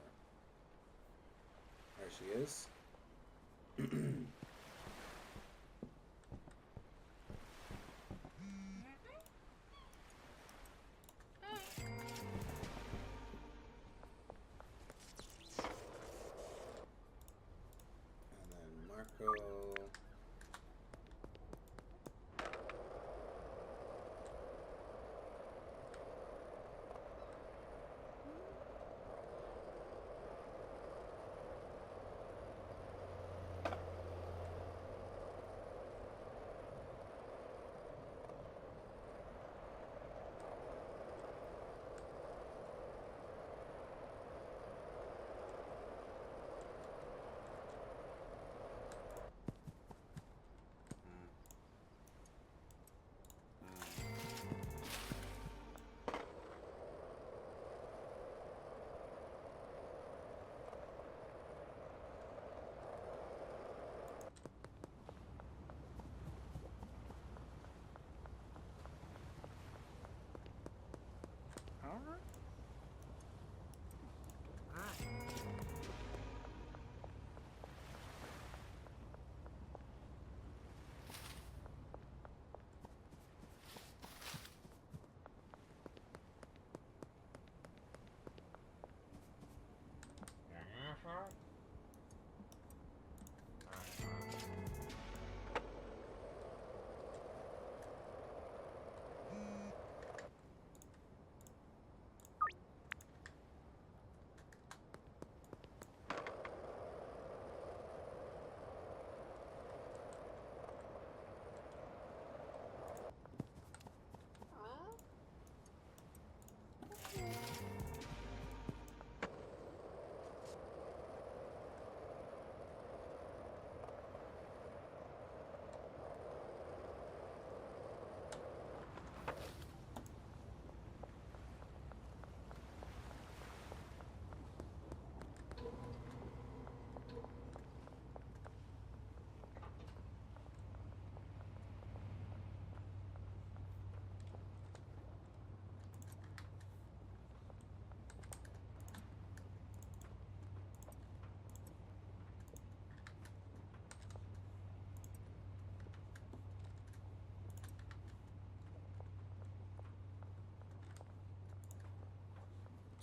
There she is. And then Marco.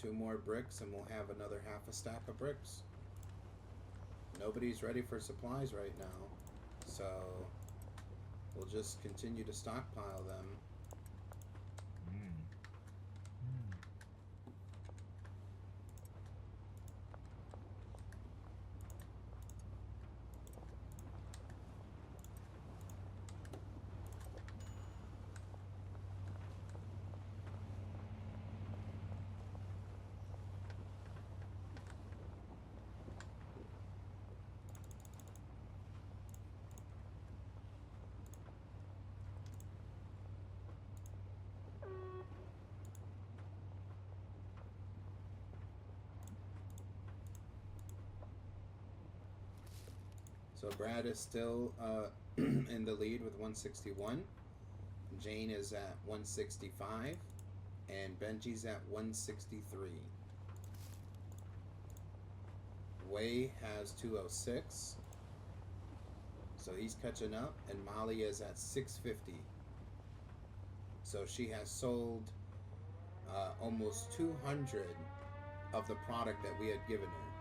Two more bricks and we'll have another half a stack of bricks. Nobody's ready for supplies right now, so we'll just continue to stockpile them. So Brad is still in the lead with 161. Jane is at 165. And Benji's at 163. Wei has 206. So he's catching up. And Molly is at 650. So she has sold almost 200 of the product that we had given her.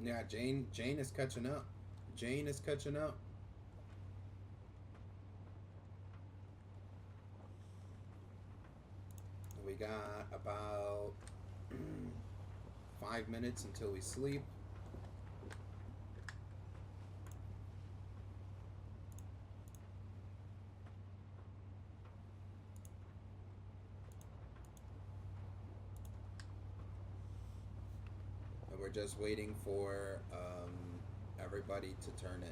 Yeah, Jane is catching up. Jane is catching up. We got about 5 minutes until we sleep. And we're just waiting for everybody to turn in.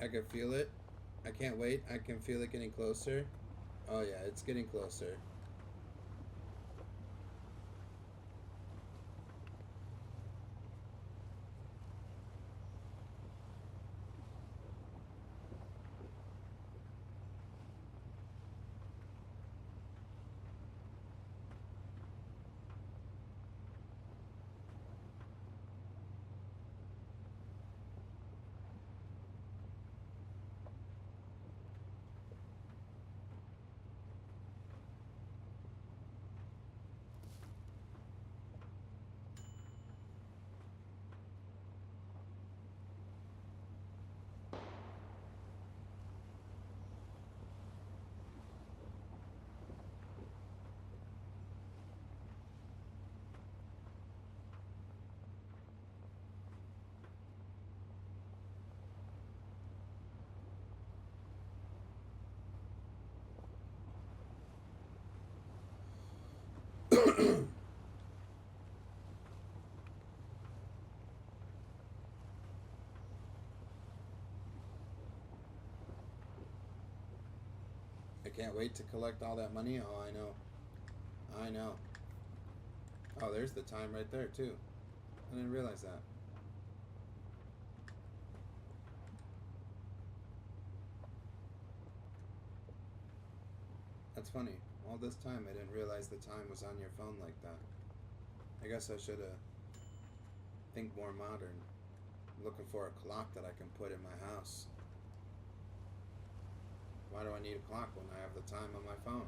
I can feel it. I can't wait. I can feel it getting closer. Oh yeah, it's getting closer. I can't wait to collect all that money. Oh, I know. I know. Oh, there's the time right there, too. I didn't realize that. That's funny. All this time, I didn't realize the time was on your phone like that. I guess I should think more modern. I'm looking for a clock that I can put in my house. Why do I need a clock when I have the time on my phone?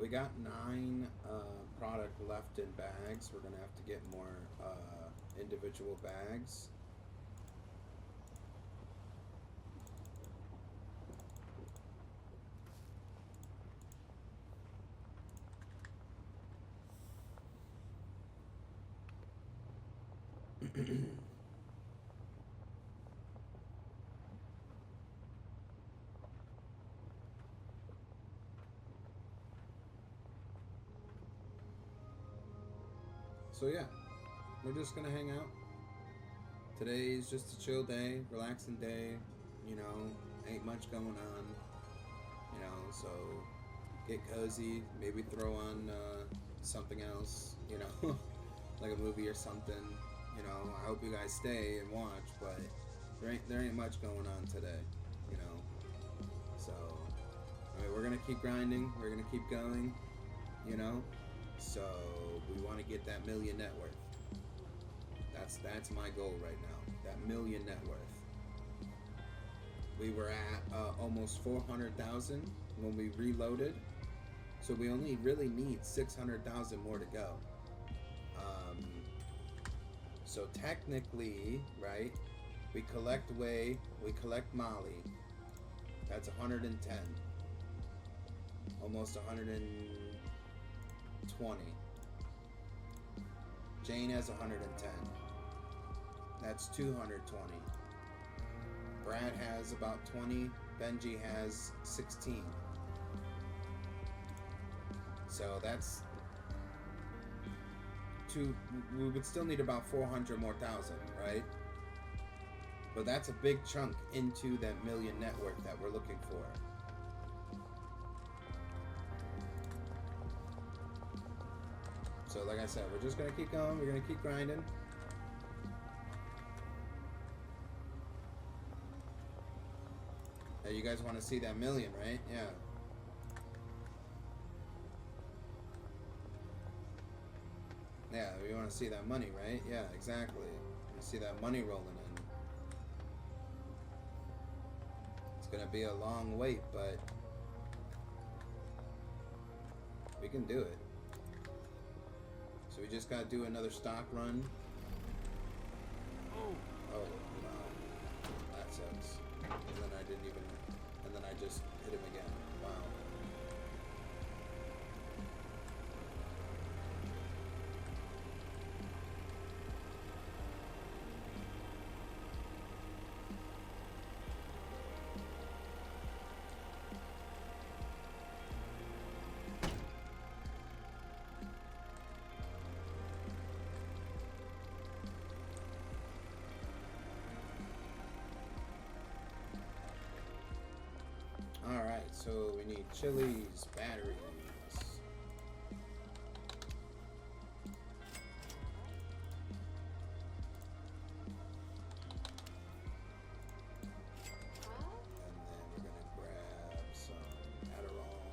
we got 9 product left in bags. We're gonna have to get more individual bags. So yeah, we're just gonna hang out. Today's just a chill day, relaxing day. You know, ain't much going on. You know, so get cozy. Maybe throw on something else. You know, like a movie or something. You know, I hope you guys stay and watch, but there ain't much going on today. You know, so I mean, we're gonna keep grinding. We're gonna keep going. You know, so we want to get that million net worth. That's my goal right now. That million net worth. We were at almost 400,000 when we reloaded, so we only really need 600,000 more to go. So technically, right? We collect whey, we collect Molly. That's 110. Almost 120. Jane has 110. That's 220. Brad has about 20. Benji has 16. So that's we would still need about 400 more thousand, right? But that's a big chunk into that million net worth that we're looking for. So like I said, we're just gonna keep going, we're gonna keep grinding. Now you guys wanna see that million, right? Yeah. Yeah, we want to see that money, right? Yeah, exactly. You see that money rolling in. It's gonna be a long wait, but we can do it. So we just gotta do another stock run. Oh, wow. That sucks. And then I didn't even, and then I just hit him again. Wow. Alright, so we need chilies, batteries. And then we're gonna grab some Adderall.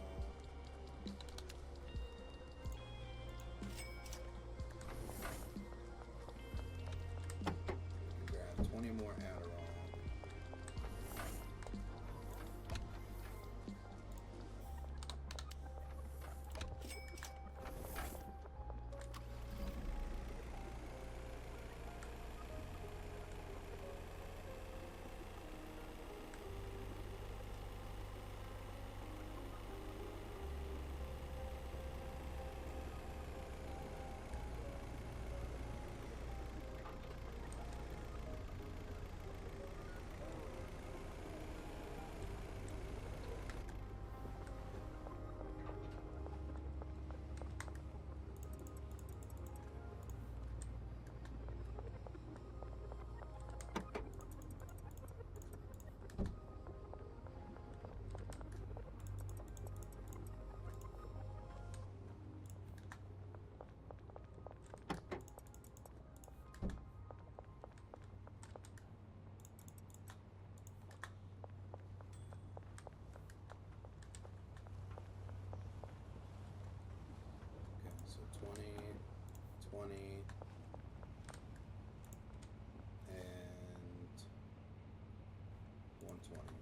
We can grab 20 more Adderall. So 20, 20, and 120.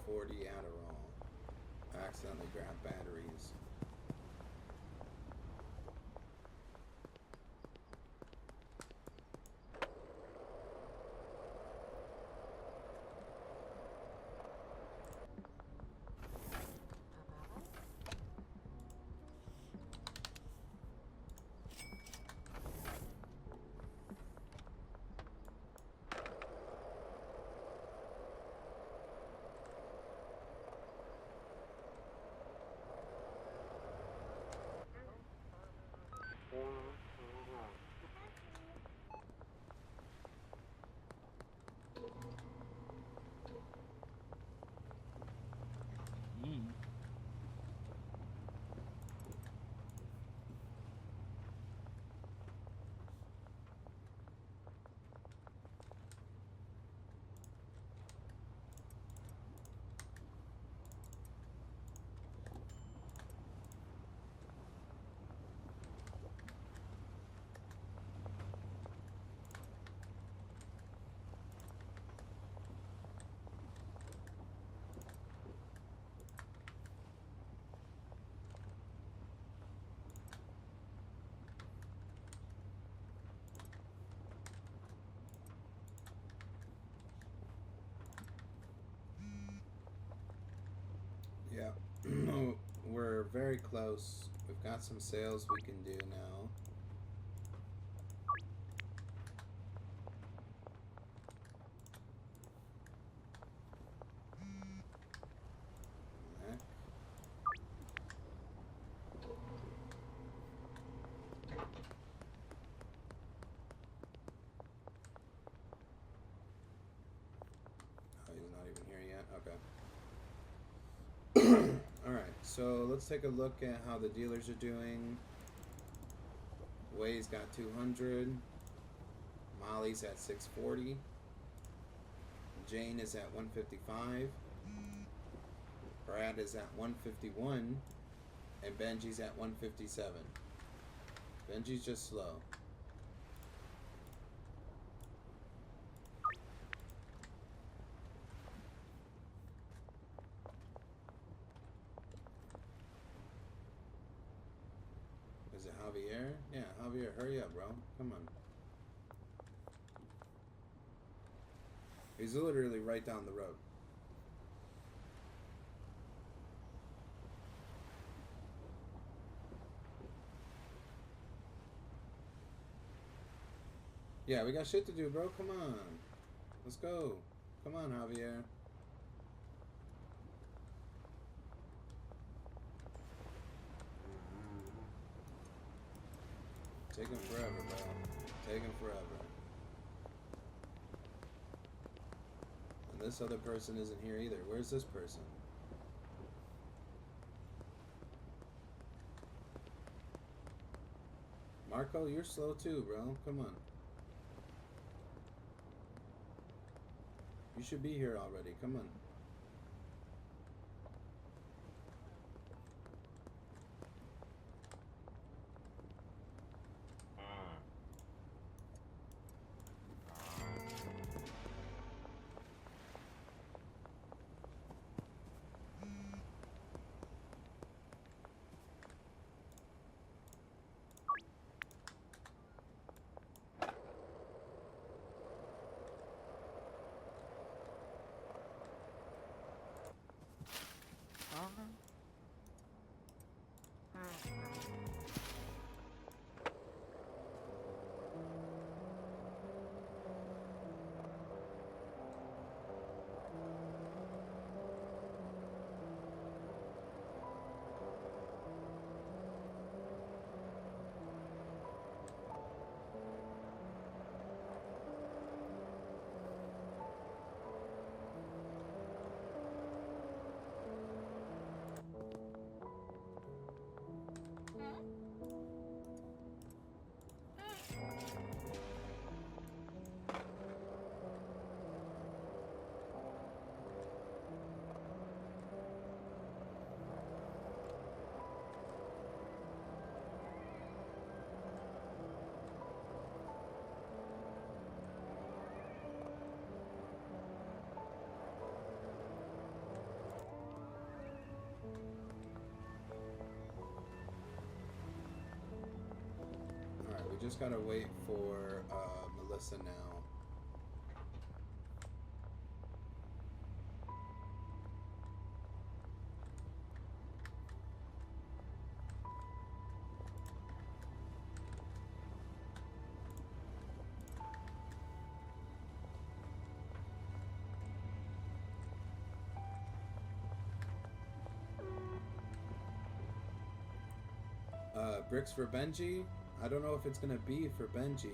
40 Adderall. Accidentally grabbed batteries. Yeah. We're very close. We've got some sales we can do now. Okay. Oh, he's not even here yet? Okay. Alright, so let's take a look at how the dealers are doing. Way's got 200. Molly's at 640. Jane is at 155. Brad is at 151. And Benji's at 157. Benji's just slow. Is it Javier? Yeah, Javier, hurry up, bro. Come on. He's literally right down the road. Yeah, we got shit to do, bro. Come on. Let's go. Come on, Javier. Taking forever, bro. Taking forever. And this other person isn't here either. Where's this person? Marco, you're slow too, bro. Come on. You should be here already. Come on. just gotta wait for Melissa now. Bricks for Benji. I don't know if it's gonna be for Benji,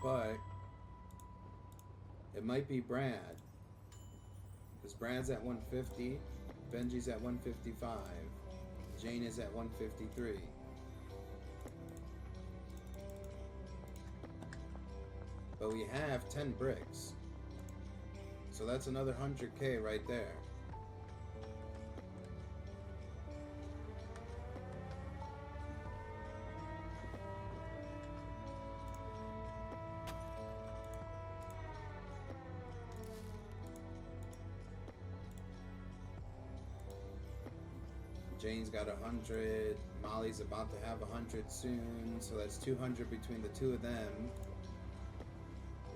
but it might be Brad. Because Brad's at 150, Benji's at 155, Jane is at 153. But we have 10 bricks. So that's another 100K right there. Jane's got 100. Molly's about to have 100 soon, so that's 200 between the two of them.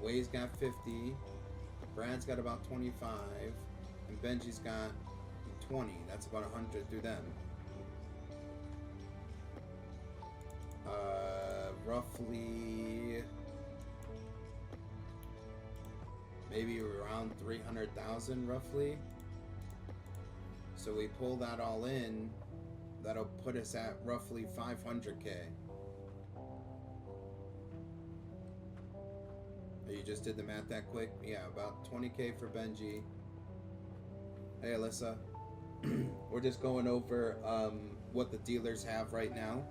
Way's got 50. Brad's got about 25, and Benji's got 20. That's about 100 through them. Roughly, maybe around 300,000, roughly. So we pull that all in, that'll put us at roughly 500K. You just did the math that quick? Yeah, about 20K for Benji. Hey Alyssa. We're just going over what the dealers have right now.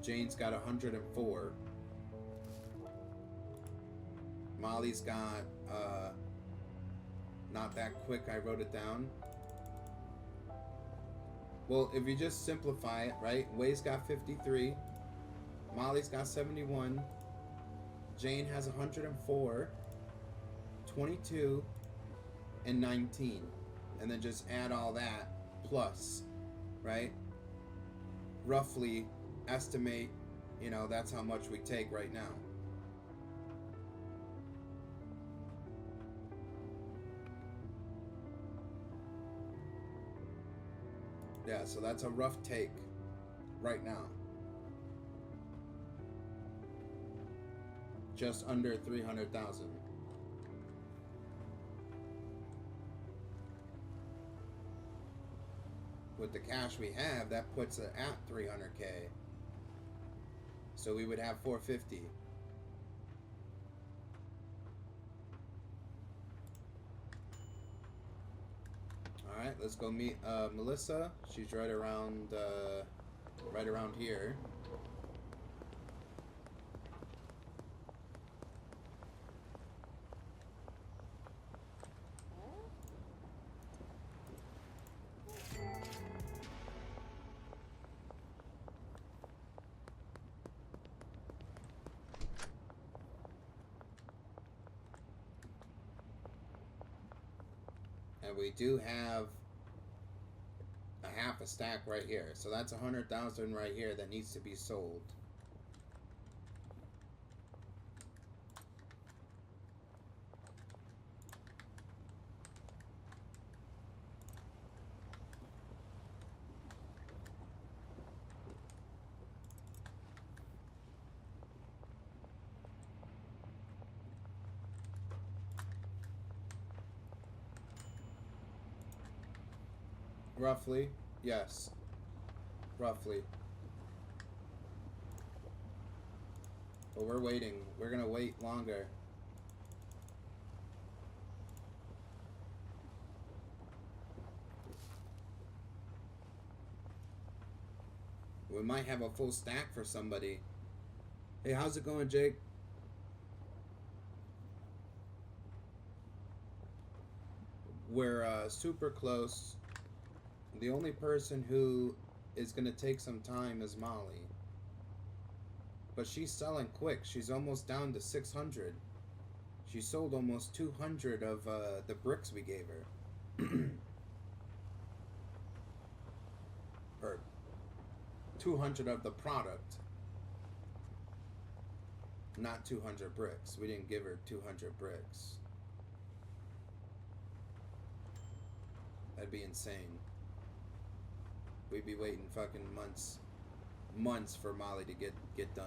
Jane's got 104. Molly's got not that quick, I wrote it down. Well, if you just simplify it, right? Way's got 53. Molly's got 71. Jane has 104, 22, and 19. And then just add all that plus, right? Roughly estimate, you know, that's how much we take right now. Yeah, so that's a rough take right now. Just under 300,000. With the cash we have, that puts it at 300K. So we would have 450. All right, let's go meet Melissa. She's right around here. And we do have a half a stack right here. So that's 100,000 right here that needs to be sold. Roughly, yes. Roughly. But we're waiting. We're gonna wait longer. We might have a full stack for somebody. Hey, how's it going, Jake? We're super close. The only person who is going to take some time is Molly. But she's selling quick. She's almost down to 600. She sold almost 200 of the bricks we gave her. Or 200 of the product, not 200 bricks. We didn't give her 200 bricks. That'd be insane. We'd be waiting fucking months for Molly to get done.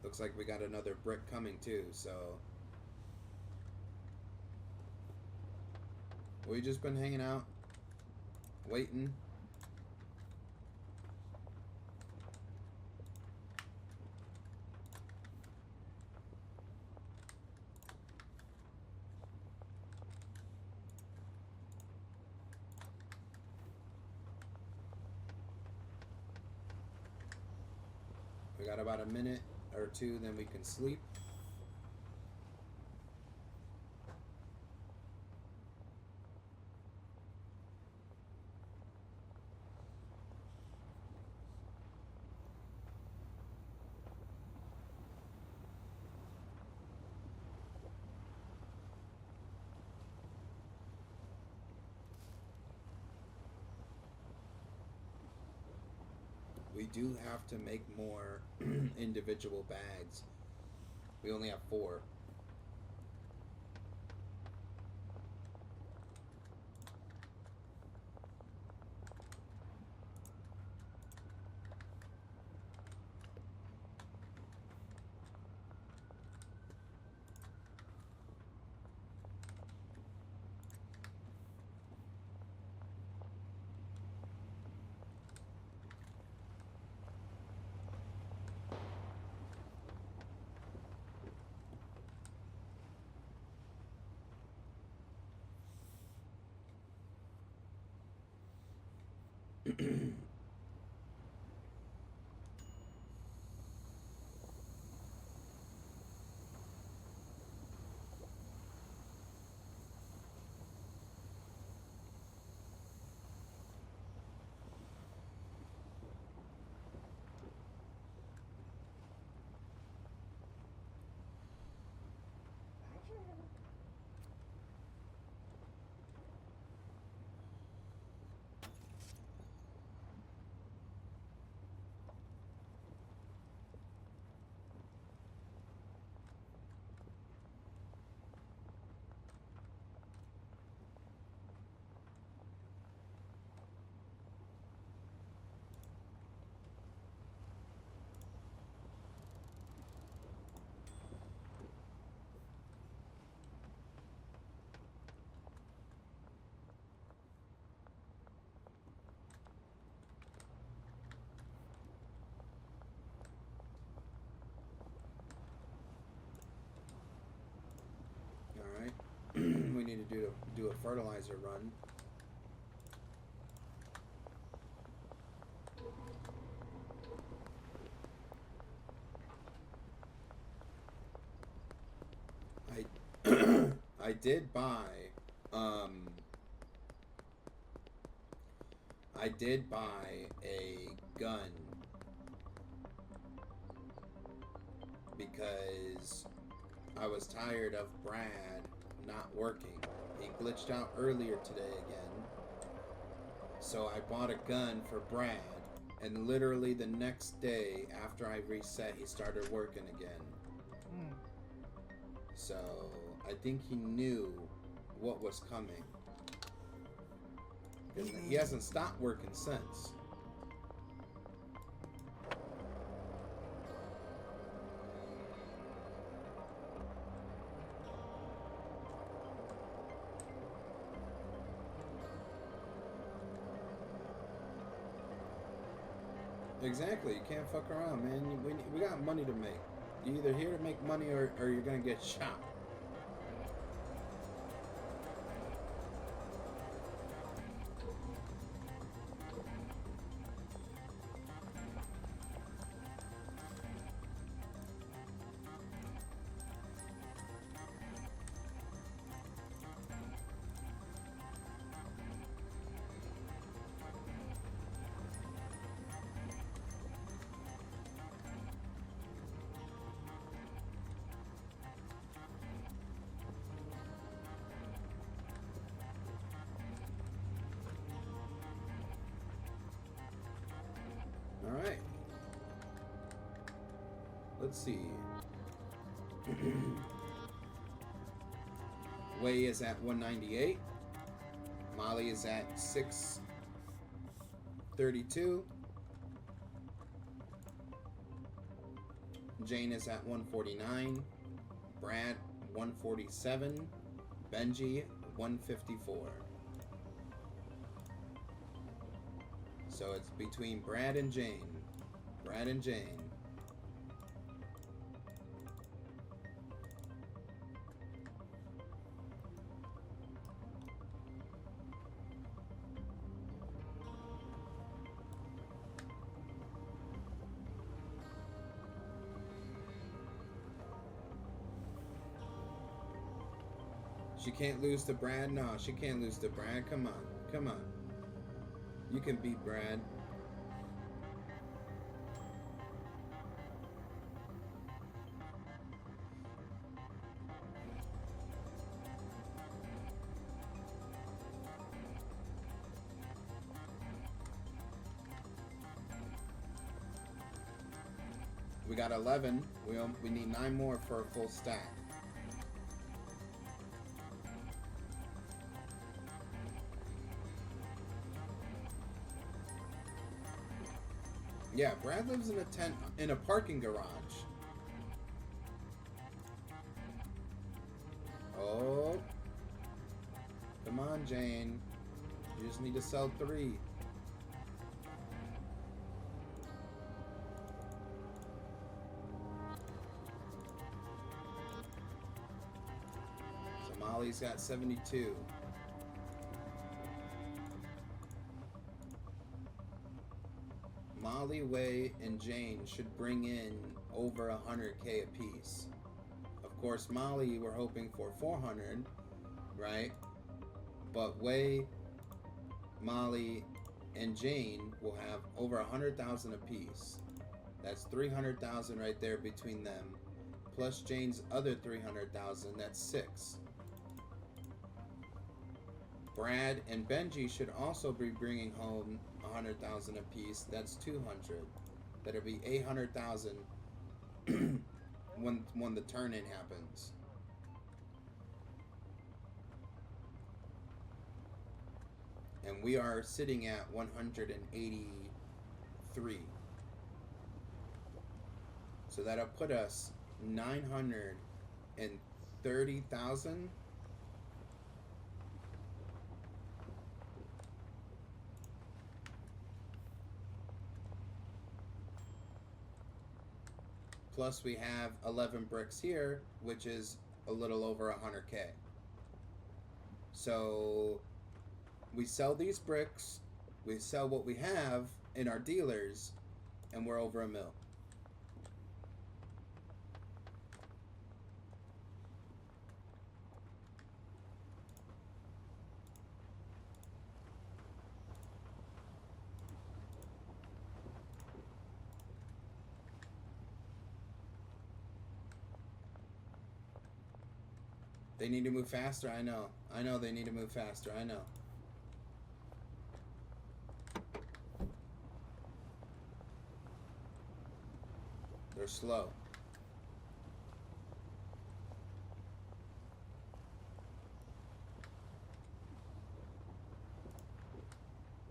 Looks like we got another brick coming too, so we just been hanging out, waiting. We got about a minute or two, then we can sleep. We do have to make more individual bags. We only have 4. We need to do a fertilizer run. I did buy a gun because I was tired of Brad not working. He glitched out earlier today again. So I bought a gun for Brad, and literally the next day after I reset, he started working again. So I think he knew what was coming. He hasn't stopped working since. Exactly, you can't fuck around, man. We got money to make. You're either here to make money or you're gonna get shot. let's see. Wei is at 198. Molly is at 632. Jane is at 149. Brad 147. Benji 154. So it's between Brad and Jane. Brad and Jane. She can't lose to Brad? No, she can't lose to Brad. Come on. Come on. You can beat Brad. We got 11. We need 9 more for a full stack. Yeah, Brad lives in a tent in a parking garage. Oh. Come on, Jane. You just need to sell 3. So Molly's got 72. Molly, Wei, and Jane should bring in over 100K apiece. Of course, Molly, we're hoping for 400, right? But Wei, Molly, and Jane will have over 100,000 apiece. That's 300,000 right there between them. Plus Jane's other 300,000, that's 6. Brad and Benji should also be bringing home 100,000 apiece. That's 200. That'll be 800,000 when the turn-in happens. And we are sitting at 183. So that'll put us 930,000. Plus we have 11 bricks here, which is a little over 100K. So we sell these bricks, we sell what we have in our dealers, and we're over $1 million. They need to move faster, I know. I know they need to move faster, I know. They're slow.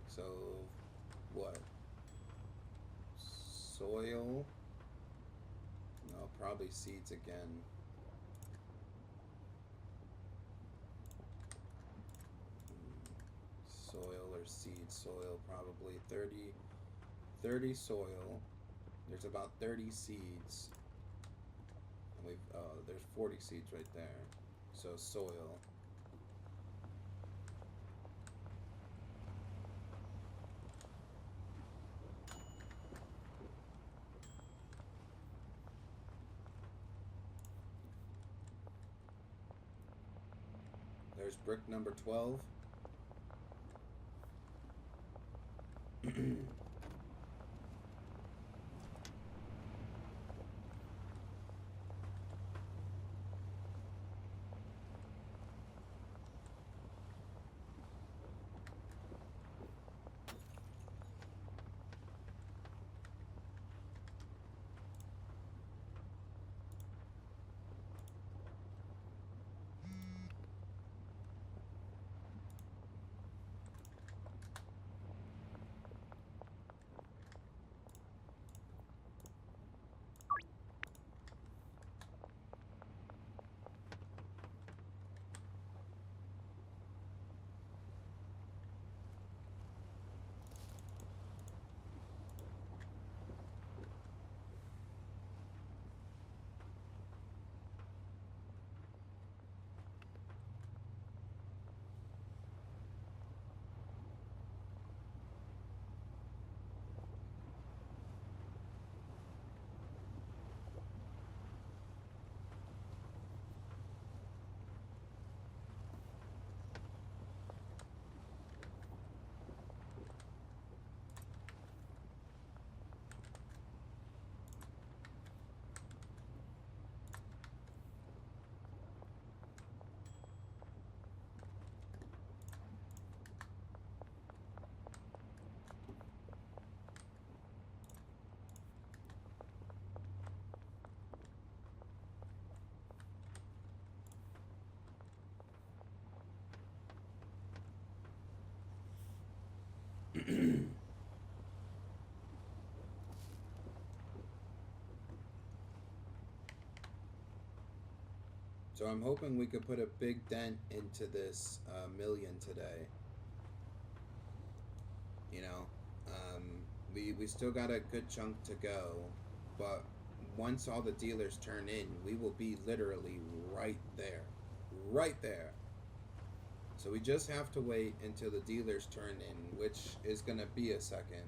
So, what? Soil? No, probably seeds again. Soil or seed, soil probably 30 soil. There's about 30 seeds. And there's 40 seeds right there. So soil. There's brick number 12. I'm hoping we could put a big dent into this million today. You know, we still got a good chunk to go, but once all the dealers turn in, we will be literally right there. Right there. So we just have to wait until the dealers turn in, which is going to be a second.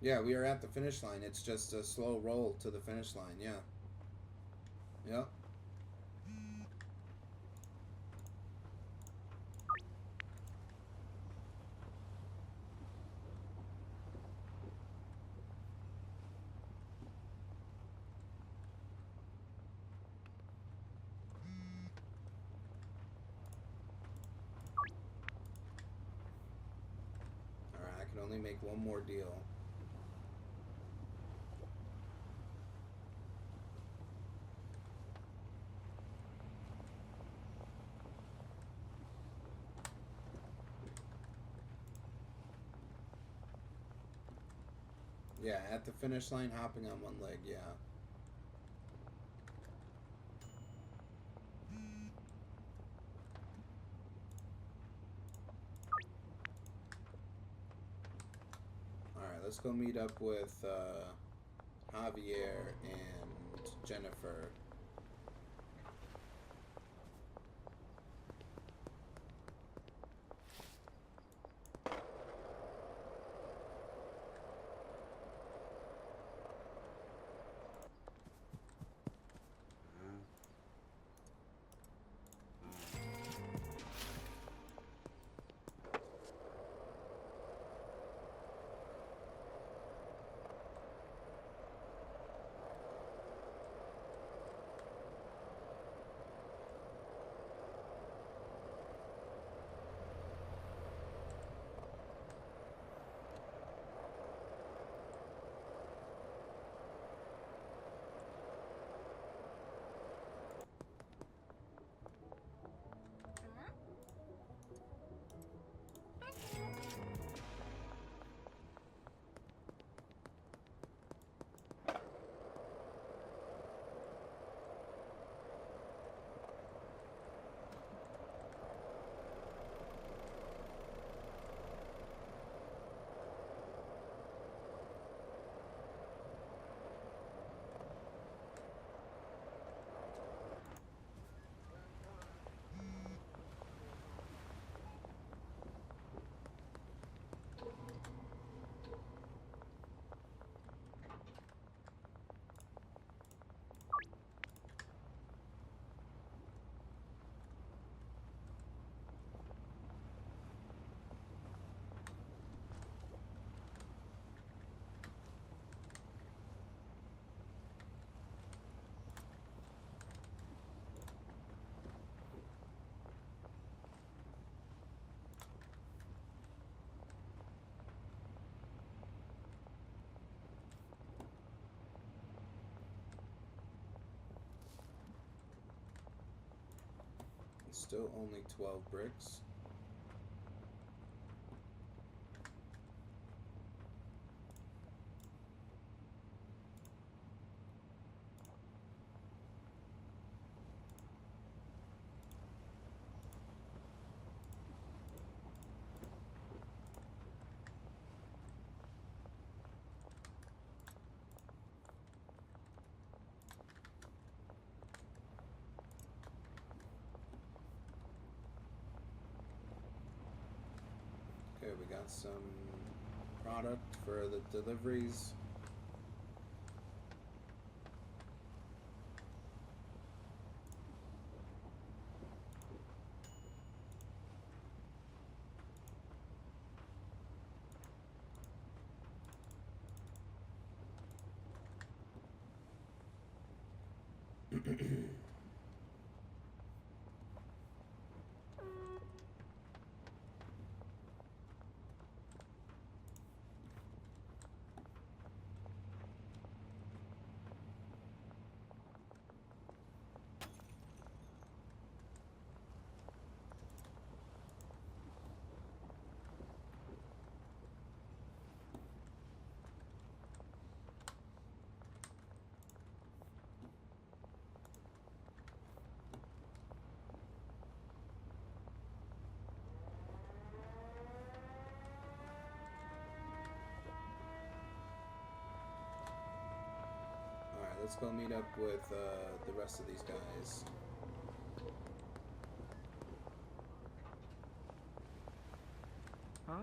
Yeah, we are at the finish line. It's just a slow roll to the finish line. Yeah. Yep. Alright, I can only make one more deal. Yeah, at the finish line, hopping on one leg, yeah. Alright, let's go meet up with Javier and Jennifer. Still only 12 bricks. Okay, we got some product for the deliveries. let's go meet up with the rest of these guys. Huh?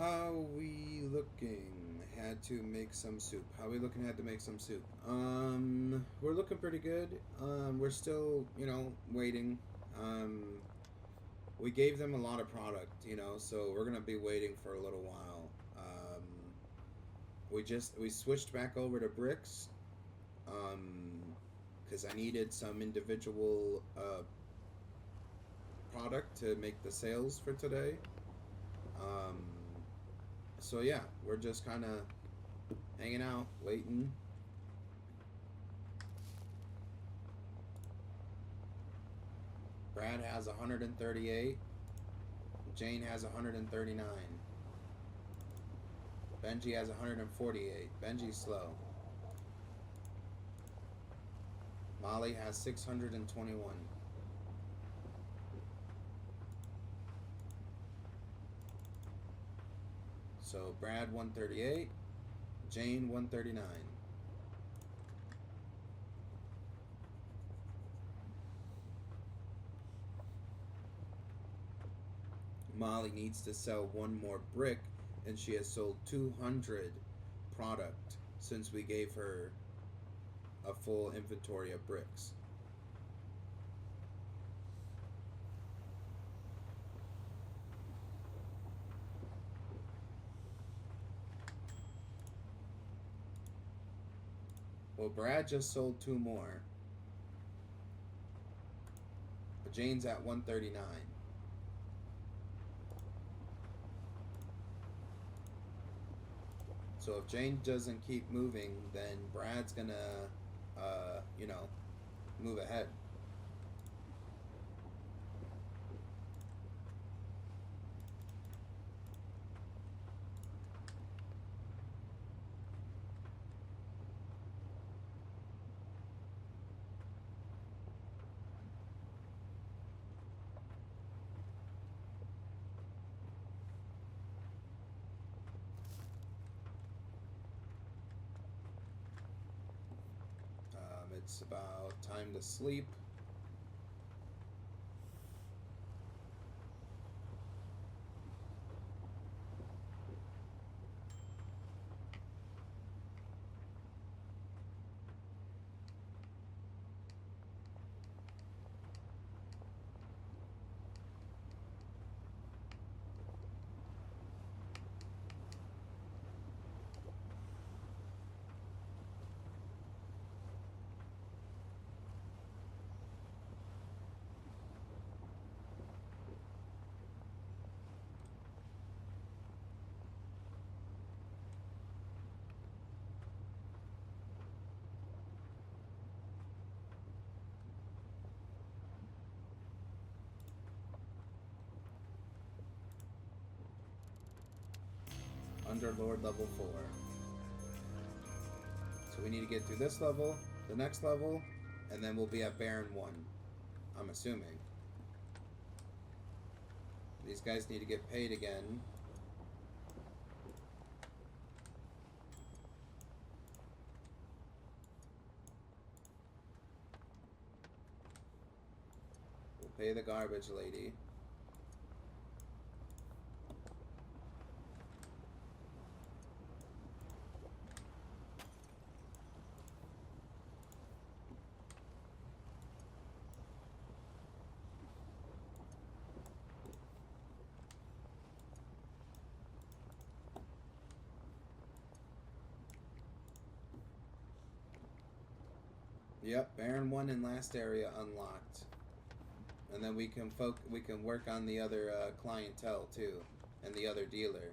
How we looking? Had to make some soup. How we looking? Had to make some soup. We're looking pretty good. We're still, waiting. Um, we gave them a lot of product, so we're gonna be waiting for a little while. We switched back over to bricks, because I needed some individual product to make the sales for today. Um, so yeah, we're just kind of hanging out, waiting. Brad has 138. Jane has 139. Benji has 148. Benji's slow. Molly has 621. So Brad 138, Jane 139. Molly needs to sell one more brick and she has sold 200 product since we gave her a full inventory of bricks. Well, Brad just sold 2 more. Jane's at 139. So if Jane doesn't keep moving, then Brad's gonna, move ahead. It's about time to sleep. Underlord level 4. So we need to get through this level, the next level, and then we'll be at Baron 1. I'm assuming. These guys need to get paid again. We'll pay the garbage lady. Yep, Baron 1 and last area unlocked. And then we can work on the other clientele too, and the other dealer.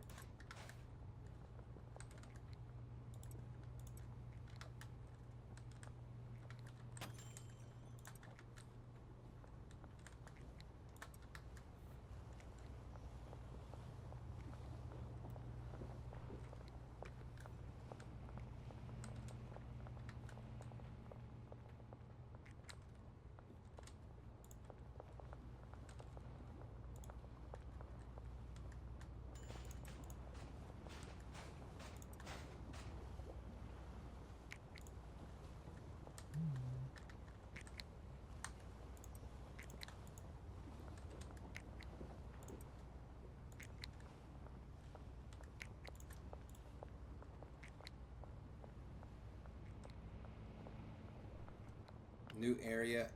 New area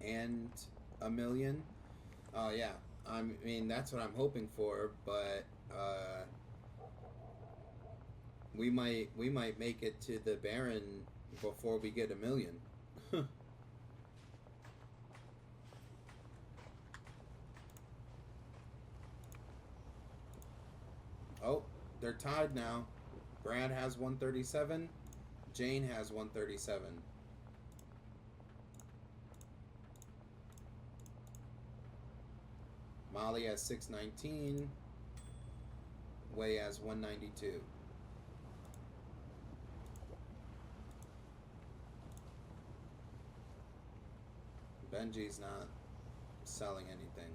and a million. Oh yeah, I mean that's what I'm hoping for, but we might make it to the Baron before we get a million. Oh, they're tied now. Brad has 137. Jane has 137. Molly has 619. Wei has 192. Benji's not selling anything.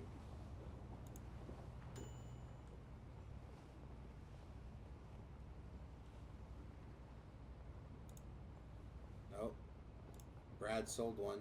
Nope. Brad sold one.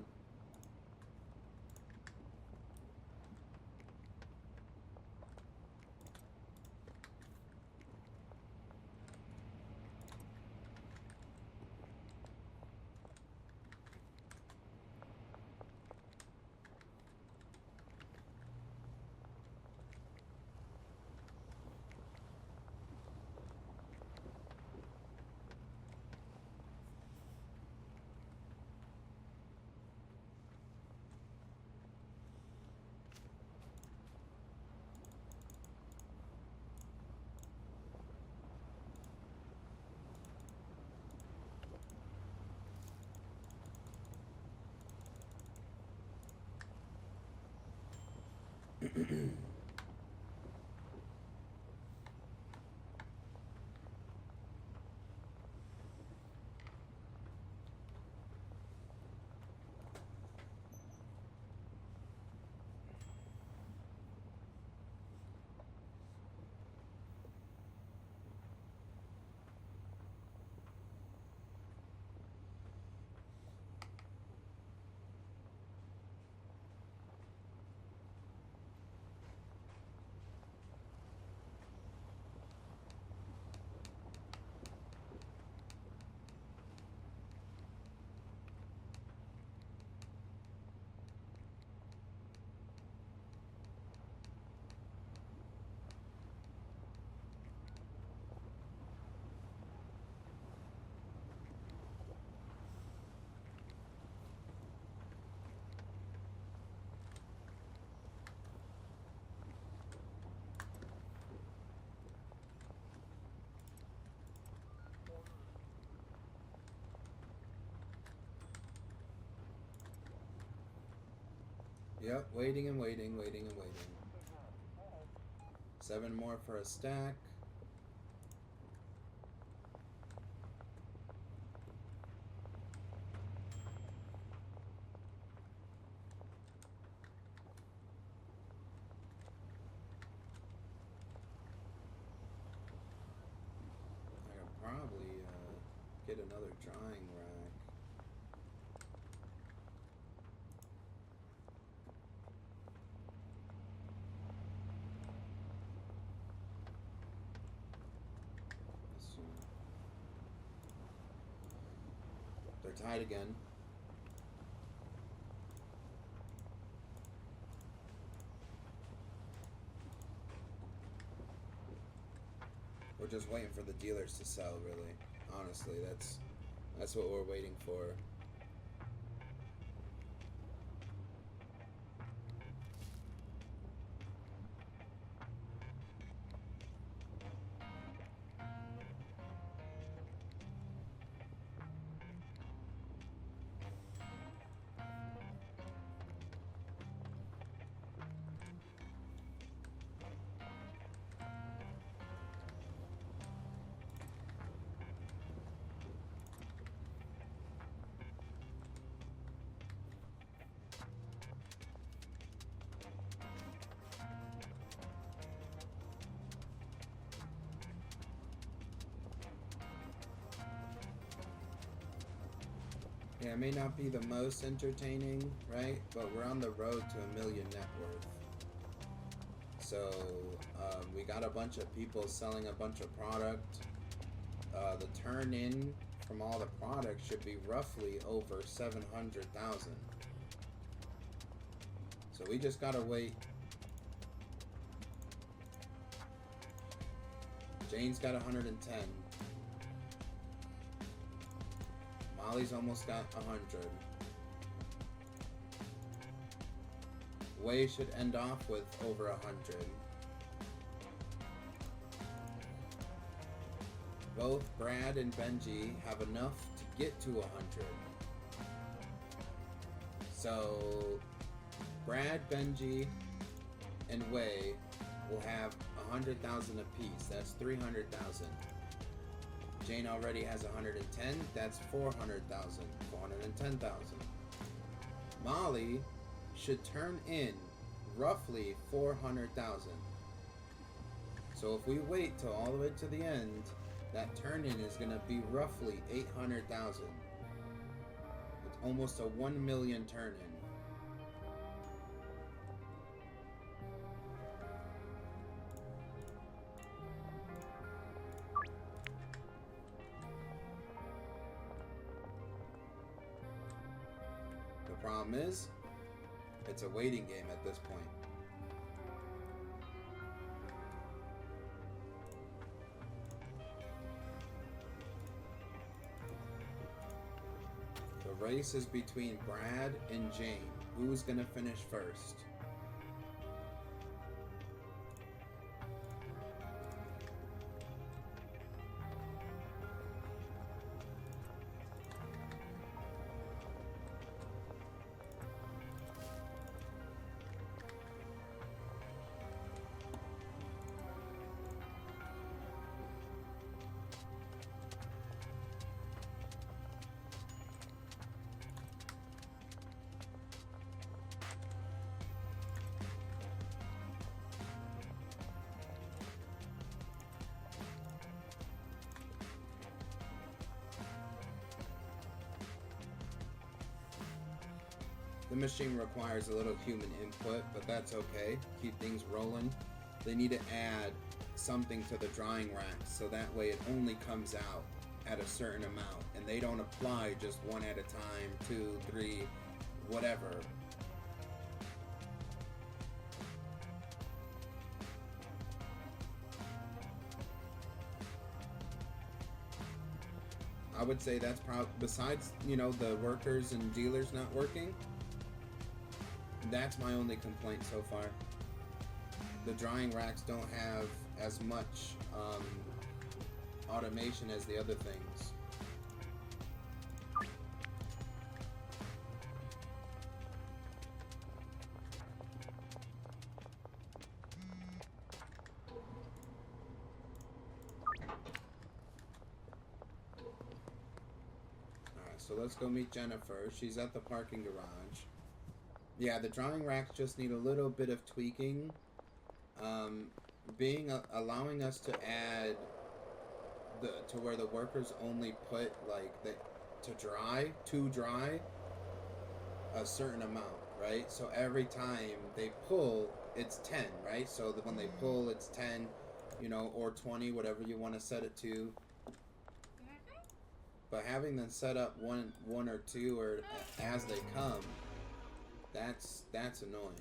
Yep, waiting and waiting, waiting and waiting. 7 more for a stack. I could probably get another drawing rack. They're tied again. We're just waiting for the dealers to sell, really. Honestly, that's what we're waiting for. Yeah, it may not be the most entertaining, right? But we're on the road to 1 million net worth. So we got a bunch of people selling a bunch of product. The turn in from all the products should be roughly over 700,000. So we just gotta wait. Jane's got 110. Molly's almost got 100. Way should end off with over 100. Both Brad and Benji have enough to get to 100. So Brad, Benji, and Way will have 100,000 apiece. That's 300,000. Jane already has 110. That's 400,000. 410,000. Molly should turn in roughly 400,000. So if we wait till all the way to the end, that turn in is going to be roughly 800,000. It's almost a 1 million turn in. The problem is, it's a waiting game at this point. The race is between Brad and Jane. Who's gonna finish first? The machine requires a little human input, but that's okay. Keep things rolling. They need to add something to the drying rack so that way it only comes out at a certain amount and they don't apply just one at a time, 2, 3, whatever. I would say that's probably, besides, the workers and dealers not working, that's my only complaint so far. The drying racks don't have as much automation as the other things. Alright, so let's go meet Jennifer. She's at the parking garage. Yeah, the drying racks just need a little bit of tweaking. Allowing us to add to where the workers only put to dry a certain amount, right? So every time they pull, it's 10, right? So that when they pull, it's 10, or 20, whatever you want to set it to. But having them set up one or two or as they come, that's annoying.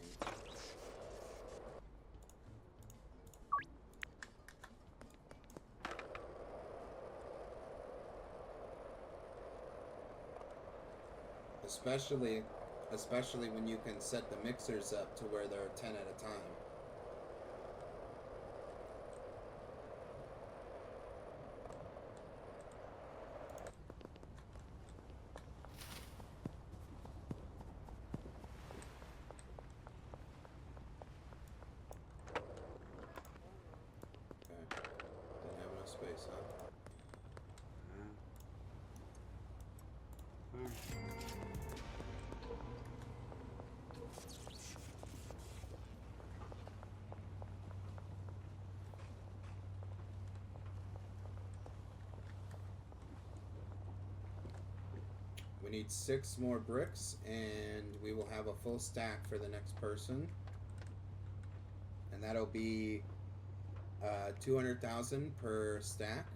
Especially when you can set the mixers up to where they're 10 at a time. Okay. Didn't have enough space, huh? We need 6 more bricks, and we will have a full stack for the next person. And that'll be 200,000 per stack.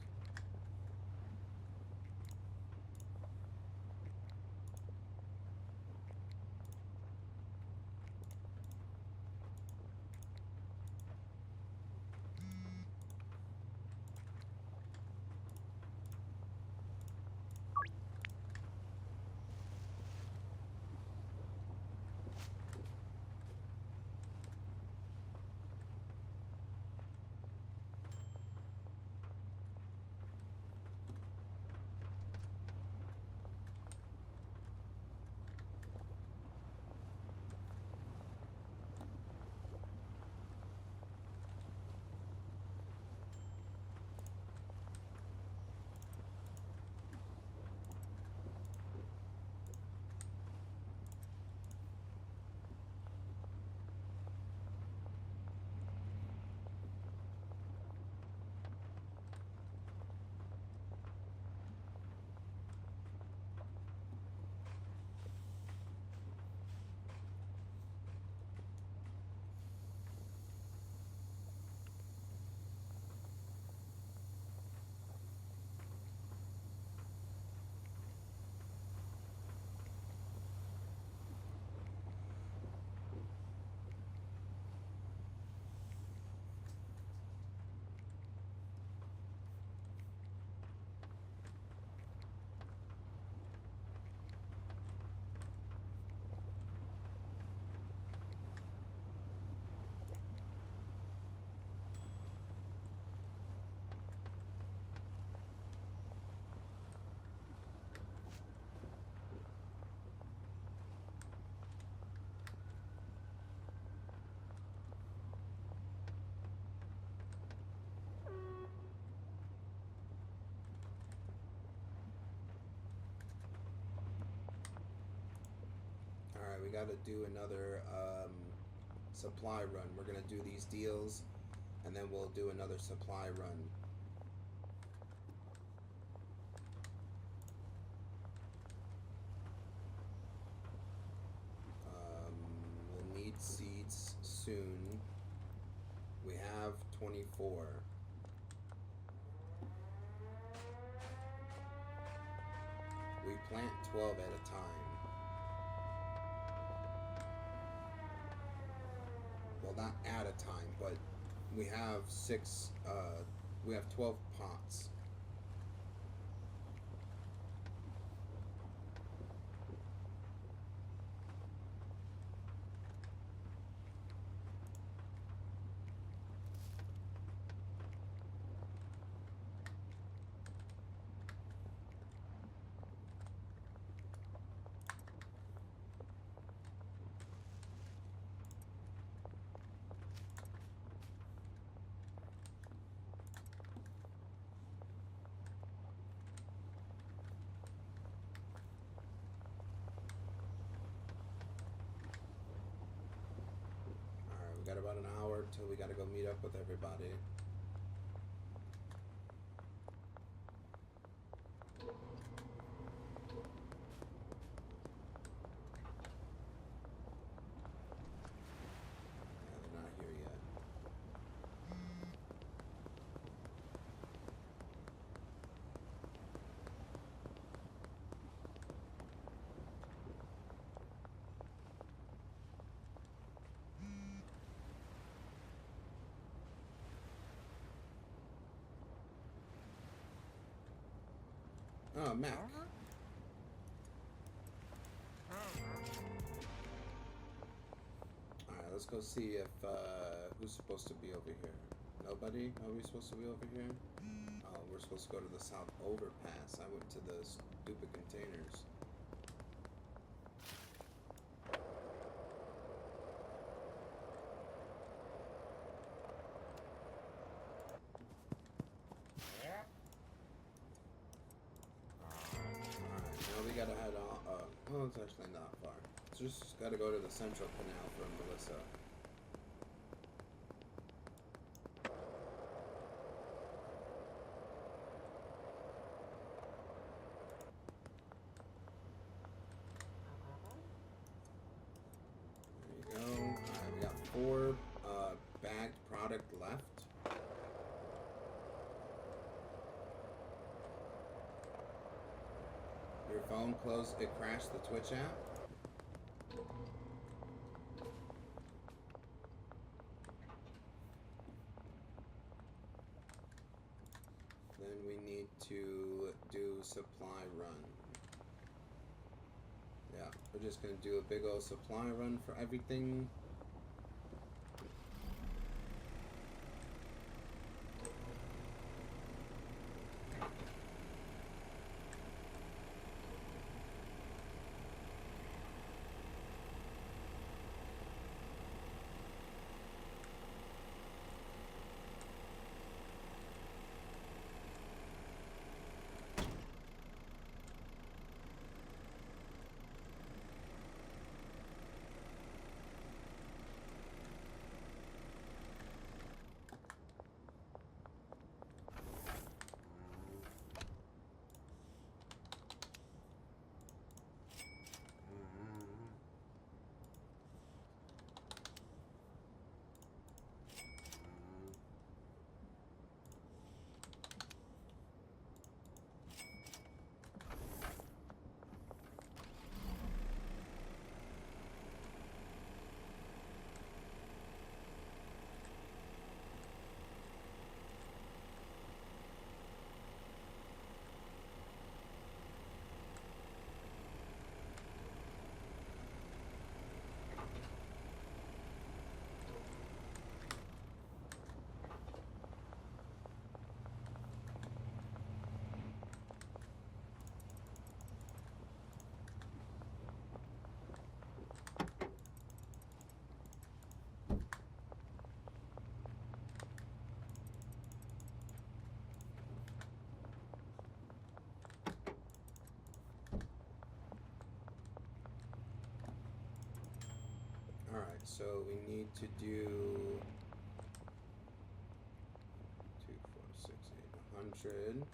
Alright, we gotta do another supply run. We're gonna do these deals, and then we'll do another supply run. soon. We have 24. We plant 12 at a time. Well, not at a time, but we have we have 12 pots. We got about an hour till we gotta go meet up with everybody. Yeah, they're not here yet. Oh, Mac. Alright, let's go see if, who's supposed to be over here? Nobody? Are we supposed to be over here? Oh, we're supposed to go to the South Overpass. I went to the stupid containers. We gotta head on. Well, it's actually not far. Just gotta go to the Central Canal for Melissa. There you go. Alright, we got 4 bagged product left. Your phone closed, it crashed the Twitch app. Then we need to do supply run. Yeah, we're just gonna do a big old supply run for everything. Alright, so we need to do 2, 4, 6, 8, 100. And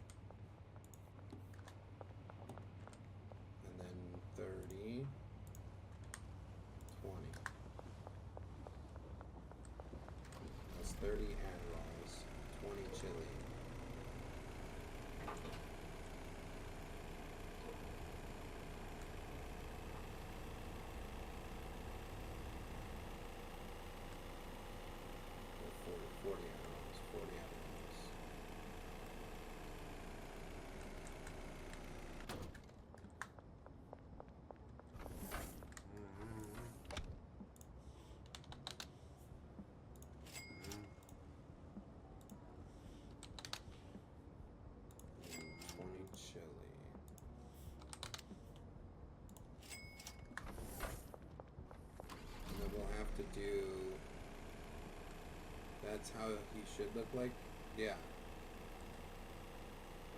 then 30, 20. 30 Adderalls, 20 chili. Or 40 Adderalls, 40 Adderalls. Chili. And then we'll have to do. That's how he should look like? Yeah.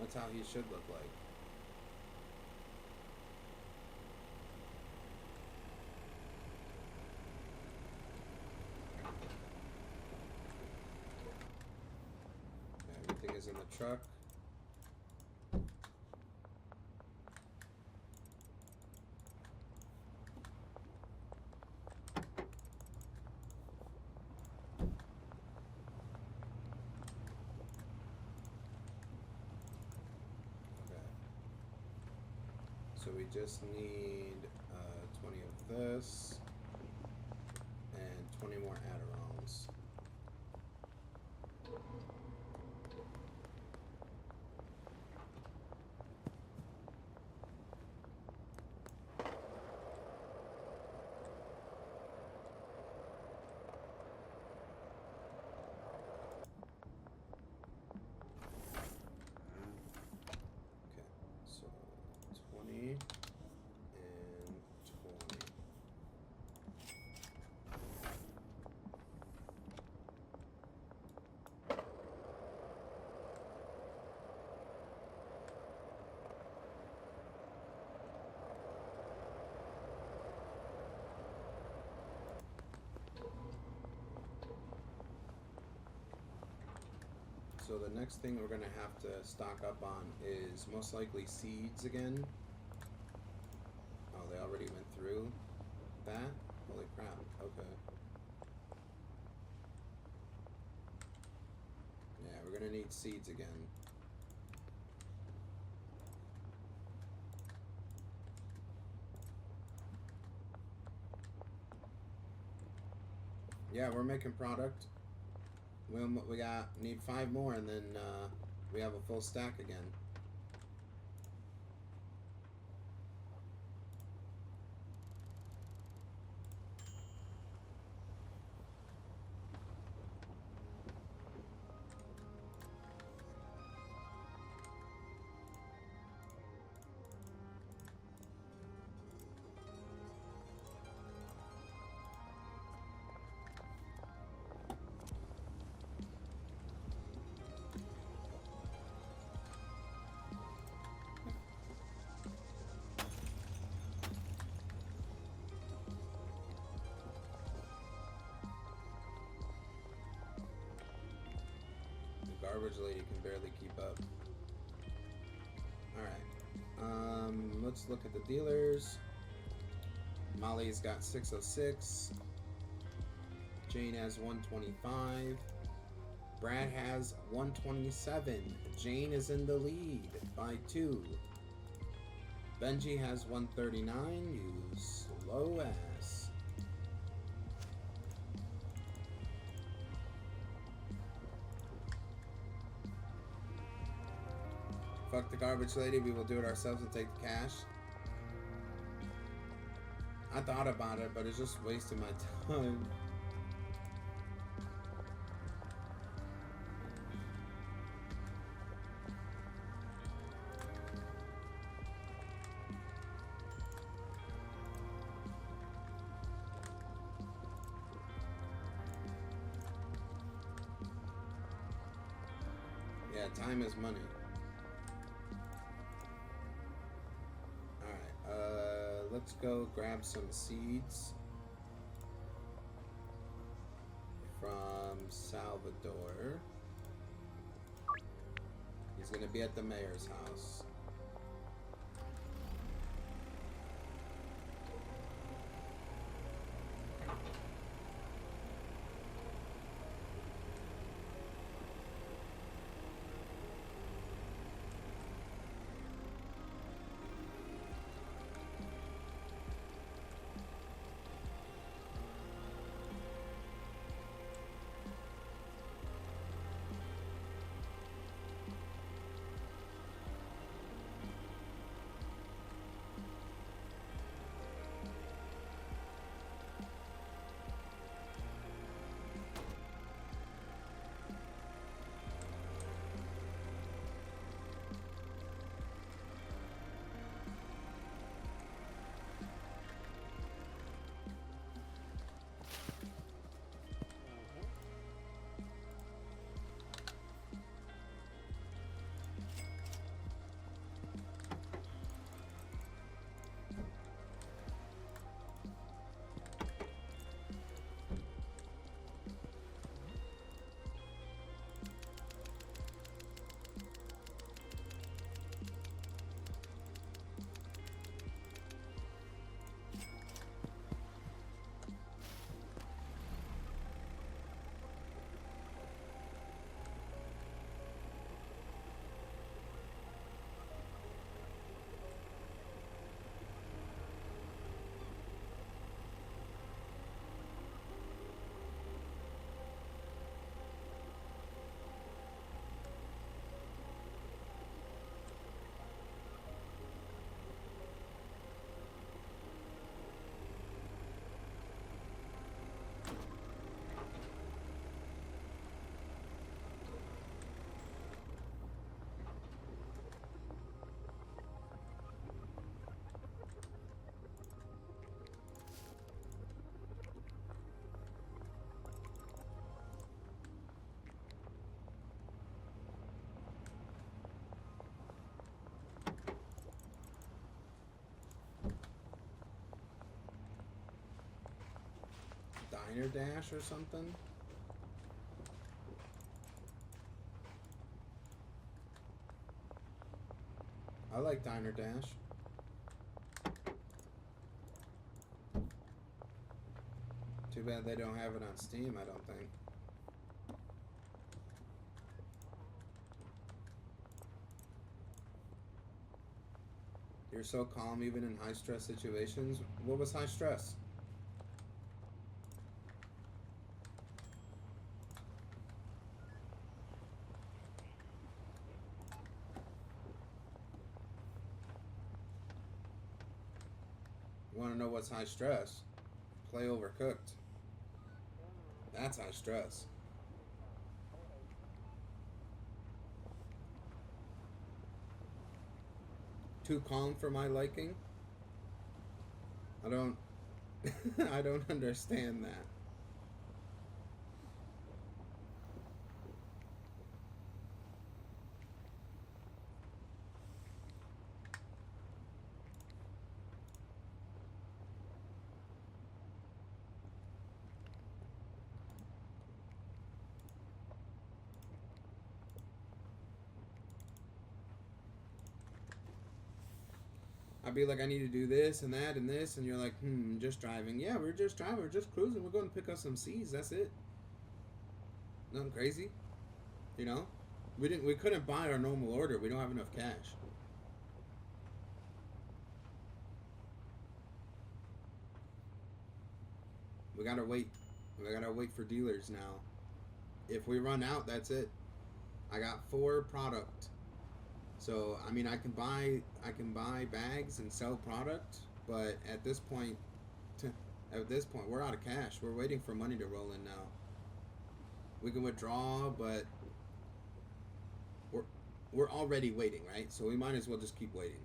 That's how he should look like. Everything is in the truck. So we just need 20 of this and 20 more Adderalls. Okay, so 20 and 20. So the next thing we're gonna have to stock up on is most likely seeds again. Oh, they already went through that? Holy crap, okay. Yeah, we're gonna need seeds again. Yeah, we're making product. We need 5 more, and then we have a full stack again. Garbage lady can barely keep up. Alright. Let's look at the dealers. Molly's got 606. Jane has 125. Brad has 127. Jane is in the lead by 2. Benji has 139. You slow ass. Fuck the garbage lady, we will do it ourselves and take the cash. I thought about it, but it's just wasting my time. Yeah, time is money. Let's go grab some seeds from Salvador. He's gonna be at the mayor's house. Diner Dash or something. I like Diner Dash. Too bad they don't have it on Steam, I don't think. You're so calm even in high stress situations. What was high stress? You want to know what's high stress? Play Overcooked. That's high stress. Too calm for my liking? I don't I don't understand that. I'd be like, I need to do this and that and this, and you're like, just driving. Yeah, we're just driving, we're just cruising, we're going to pick up some C's, that's it. Nothing crazy. You know? We couldn't buy our normal order, we don't have enough cash. We gotta wait. We gotta wait for dealers now. If we run out, that's it. I got 4 product. So I mean, I can buy bags and sell product, but at this point, we're out of cash. We're waiting for money to roll in now. We can withdraw, but we're already waiting, right? So we might as well just keep waiting.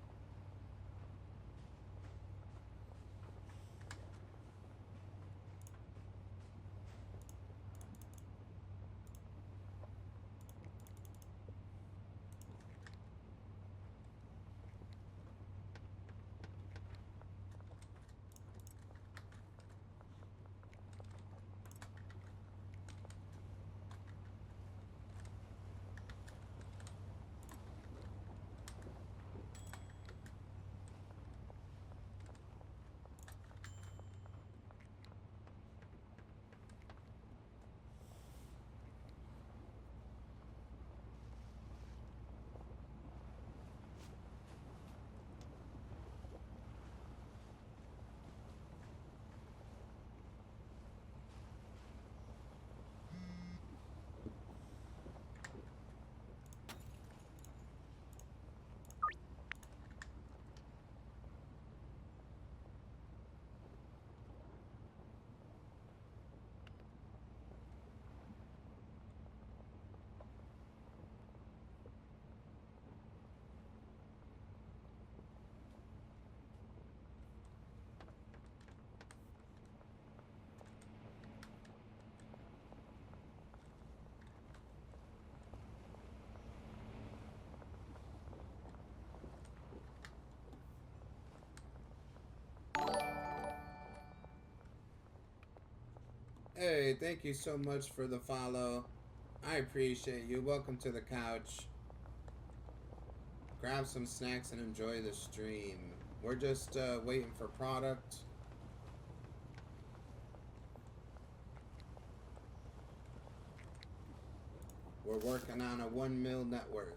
Hey, thank you so much for the follow. I appreciate you. Welcome to the couch. Grab some snacks and enjoy the stream. We're just waiting for product. We're working on a 1 mil net worth.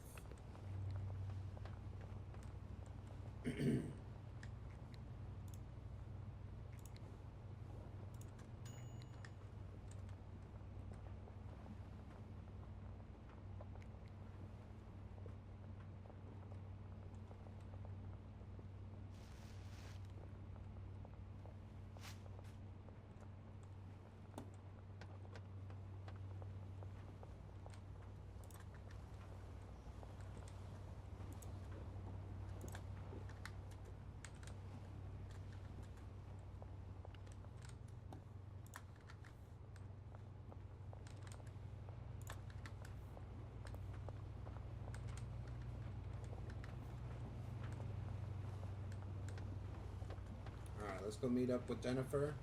Alright, let's go meet up with Jennifer.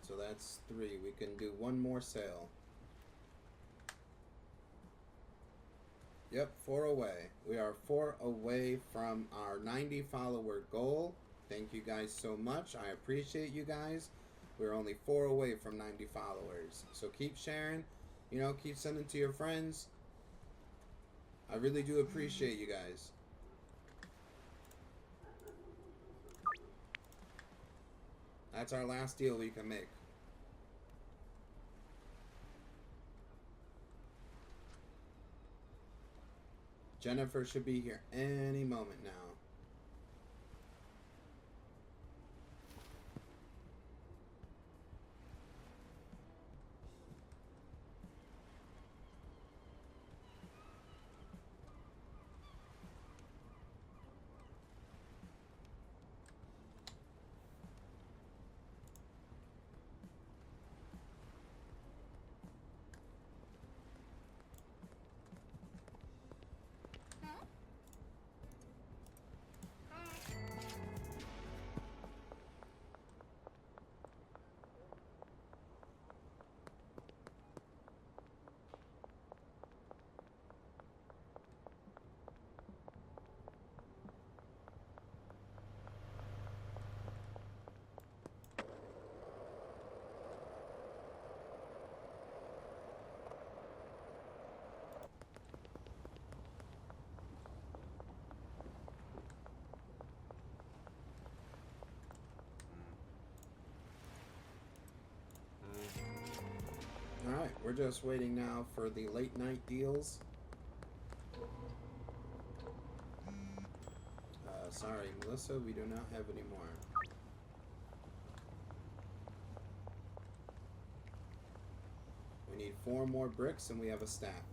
So that's 3. We can do one more sale. Yep, 4 away. We are 4 away from our 90 follower goal. Thank you guys so much. I appreciate you guys. We're only 4 away from 90 followers. So keep sharing. You know, keep sending to your friends. I really do appreciate you guys. That's our last deal we can make. Jennifer should be here any moment now. Alright, we're just waiting now for the late night deals. Sorry, Melissa, we do not have any more. We need 4 more bricks and we have a stack.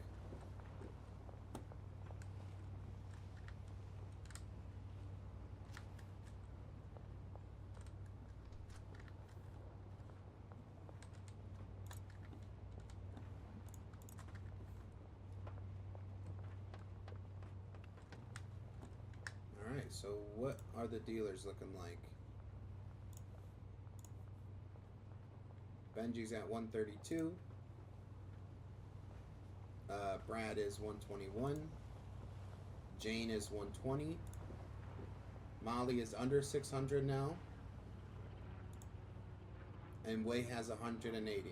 So what are the dealers looking like? Benji's at 132. Brad is 121. Jane is 120. Molly is under 600 now. And Wei has 180.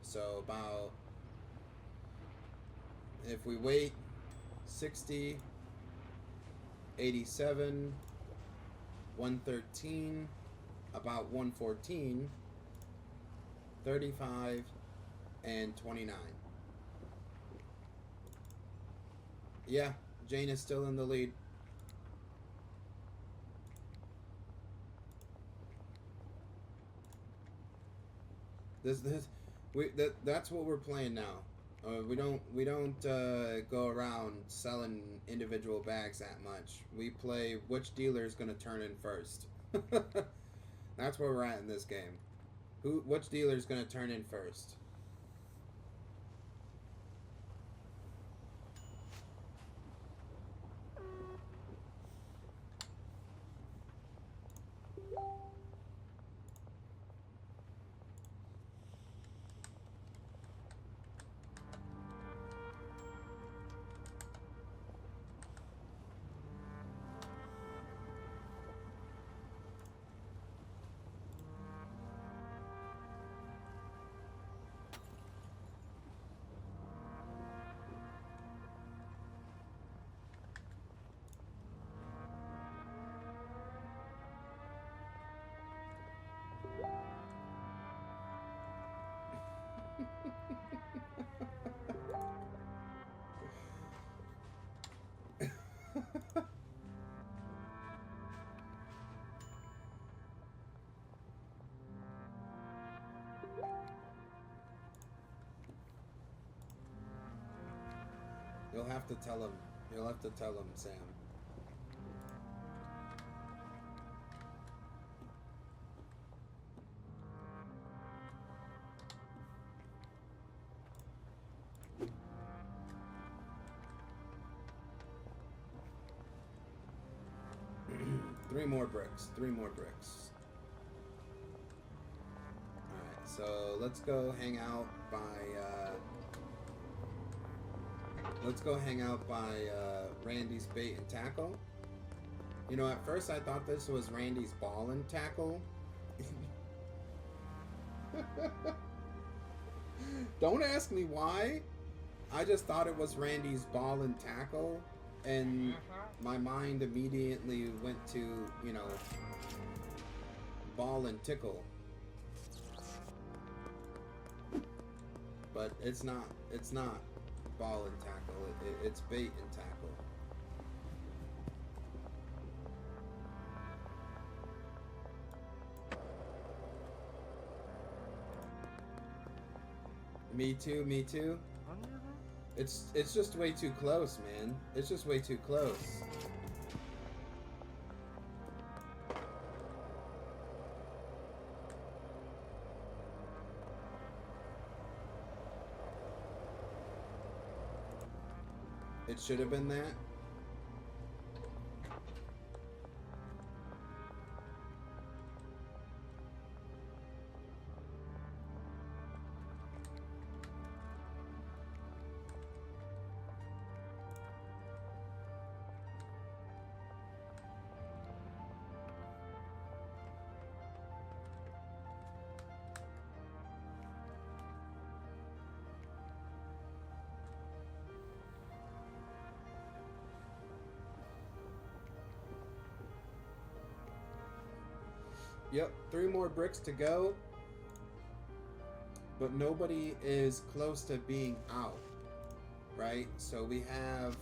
So about, if we wait 60, 87, 113, about 114, 35, and 29. Yeah, Jane is still in the lead. That's what we're playing now. We don't go around selling individual bags that much. We play which dealer is going to turn in first. That's where we're at in this game. Which dealer is going to turn in first? You'll have to tell him. You'll have to tell him, Sam. Three more bricks. So let's go hang out by. Let's go hang out by Randy's bait and tackle. You know, at first I thought this was Randy's ball and tackle. Don't ask me why. I just thought it was Randy's ball and tackle, and my mind immediately went to, you know, ball and tickle. But it's not ball and tackle. It's bait and tackle. Me too, me too. It's just way too close, man. It's just way too close. It should have been that. Yep, 3 more bricks to go. But nobody is close to being out, right? So we have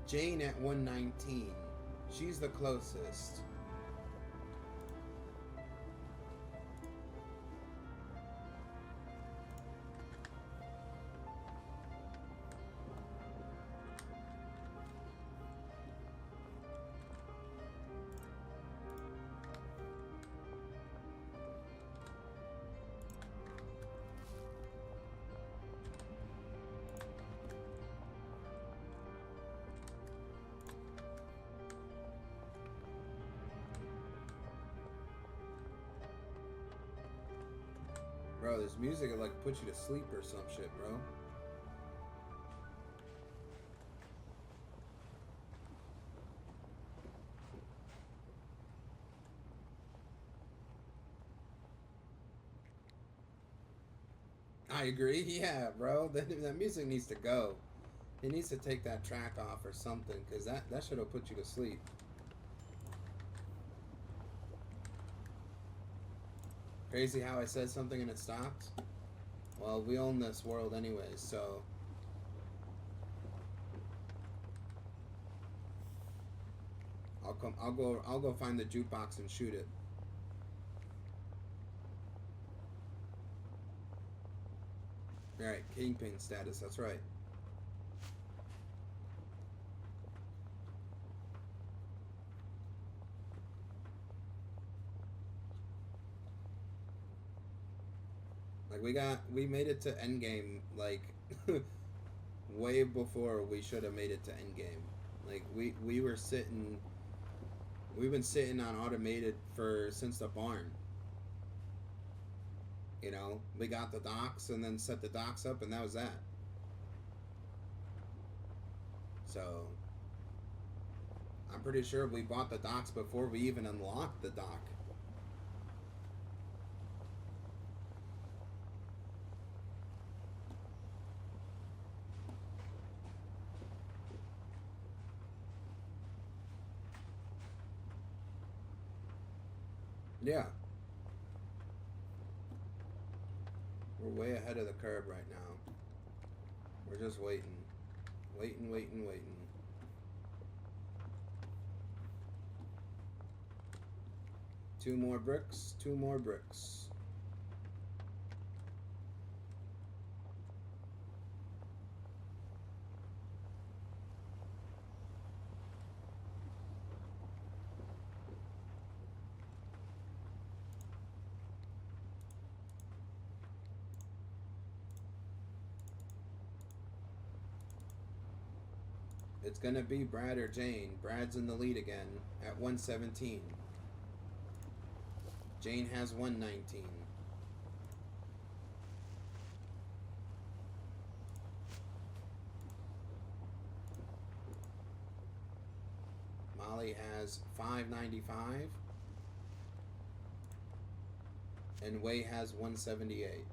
Jane at 119. She's the closest. Bro, this music will like put you to sleep or some shit, bro. I agree. Yeah, bro. That music needs to go. It needs to take that track off or something, because that should have put you to sleep. Crazy how I said something and it stopped? Well, we own this world anyways, so... I'll go find the jukebox and shoot it. Alright, kingpin status, that's right. Like we made it to endgame like way before we should have made it to endgame. Like we've been sitting on automated since the barn. You know, we got the docks and then set the docks up and that was that. So I'm pretty sure we bought the docks before we even unlocked the dock. Yeah. We're way ahead of the curve right now. We're just waiting. Waiting. 2 more bricks, 2 more bricks. It's gonna be Brad or Jane. Brad's in the lead again at 117. Jane has 119. only has 595, and Wei has 178.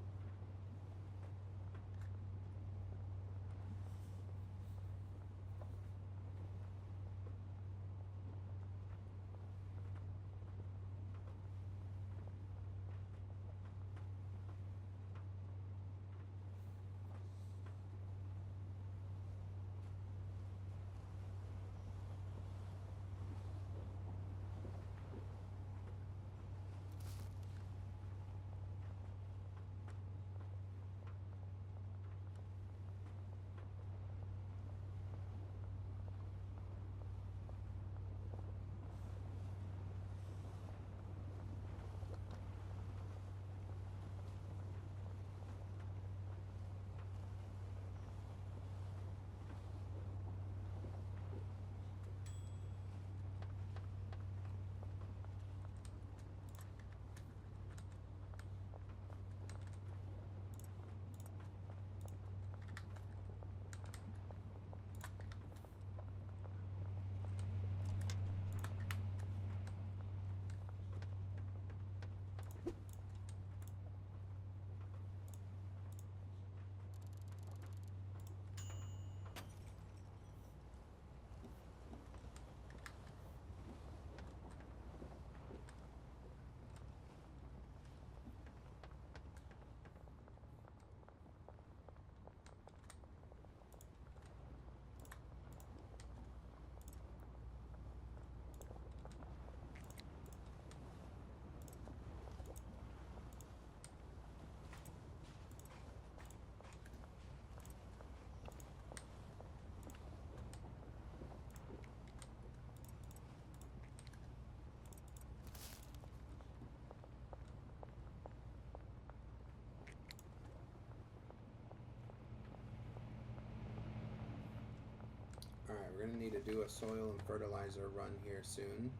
Alright, we're going to need to do a soil and fertilizer run here soon.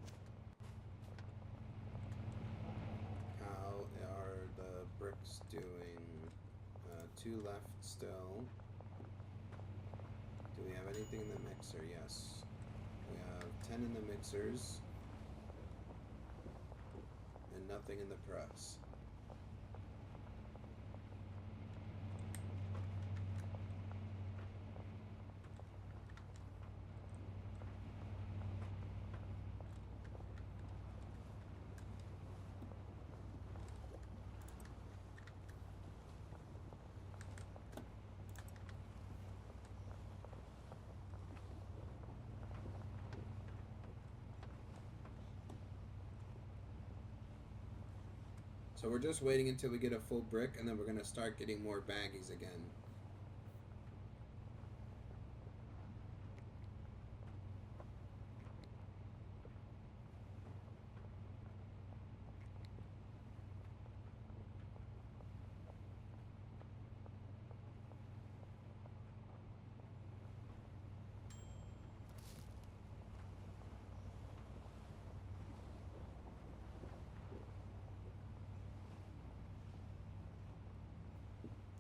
How are the bricks doing? 2 left still. Do we have anything in the mixer? Yes. We have 10 in the mixers. And nothing in the press. So we're just waiting until we get a full brick, and then we're going to start getting more baggies again.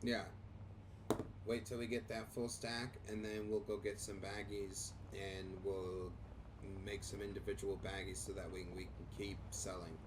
Yeah. Wait till we get that full stack, and then we'll go get some baggies, and we'll make some individual baggies so that we can keep selling.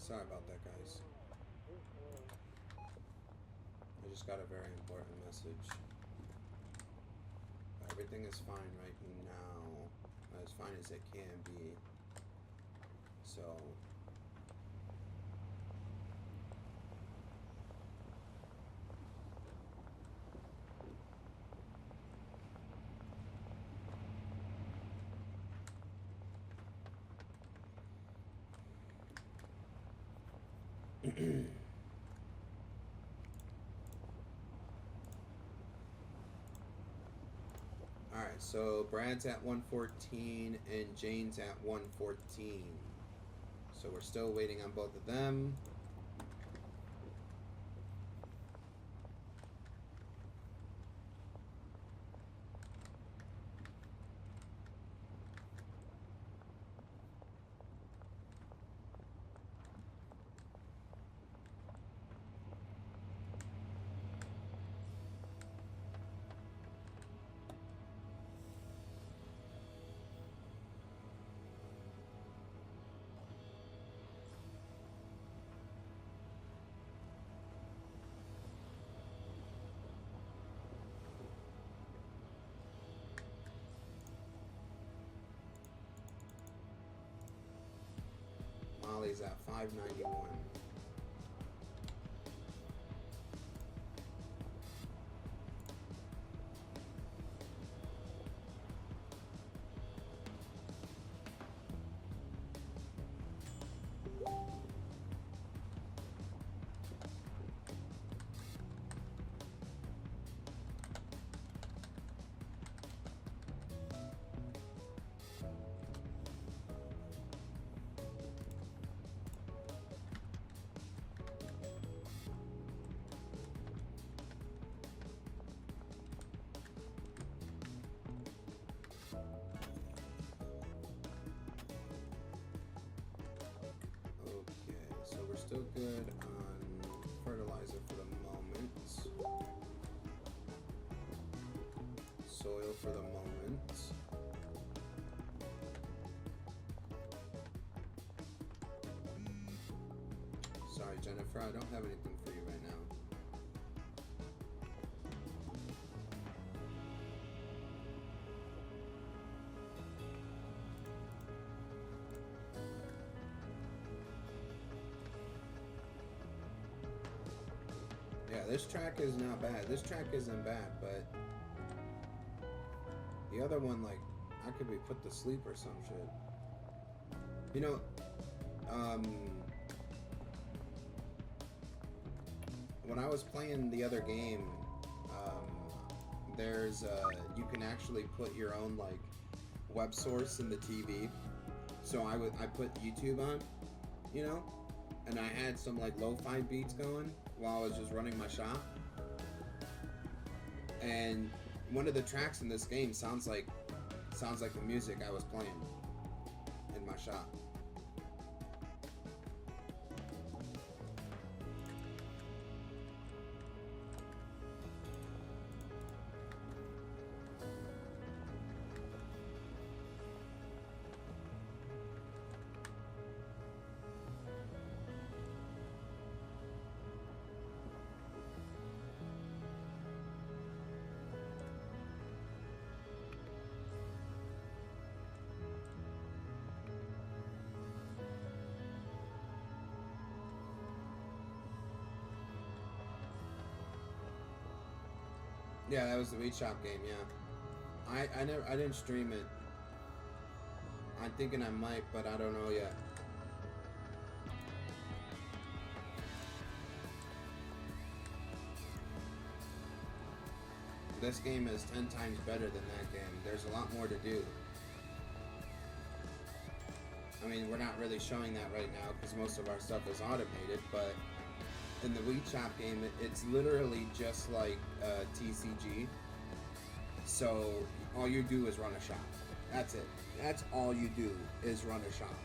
Sorry about that, guys. I just got a very important message. Everything is fine right now. As fine as it can be. So... Alright, so Brad's at 114 and Jane's at 114. So we're still waiting on both of them. Molly's at 591. Still good on fertilizer for the moment. Soil for the moment. Sorry, Jennifer, I don't have anything for you right now. Yeah, this track is not bad. This track isn't bad, but the other one, like, I could be put to sleep or some shit. You know, when I was playing the other game, there's, you can actually put your own, like, web source in the TV. So I put YouTube on, you know, and I had some, like, lo-fi beats going while I was just running my shop. And one of the tracks in this game sounds like the music I was playing in my shop. Yeah, that was the Wheat Shop game, yeah. I didn't stream it. I'm thinking I might, but I don't know yet. This game is 10 times better than that game. There's a lot more to do. I mean, we're not really showing that right now because most of our stuff is automated, but in the Wheat Shop game, it's literally just like TCG. So all you do is run a shop. That's it. That's all you do is run a shop.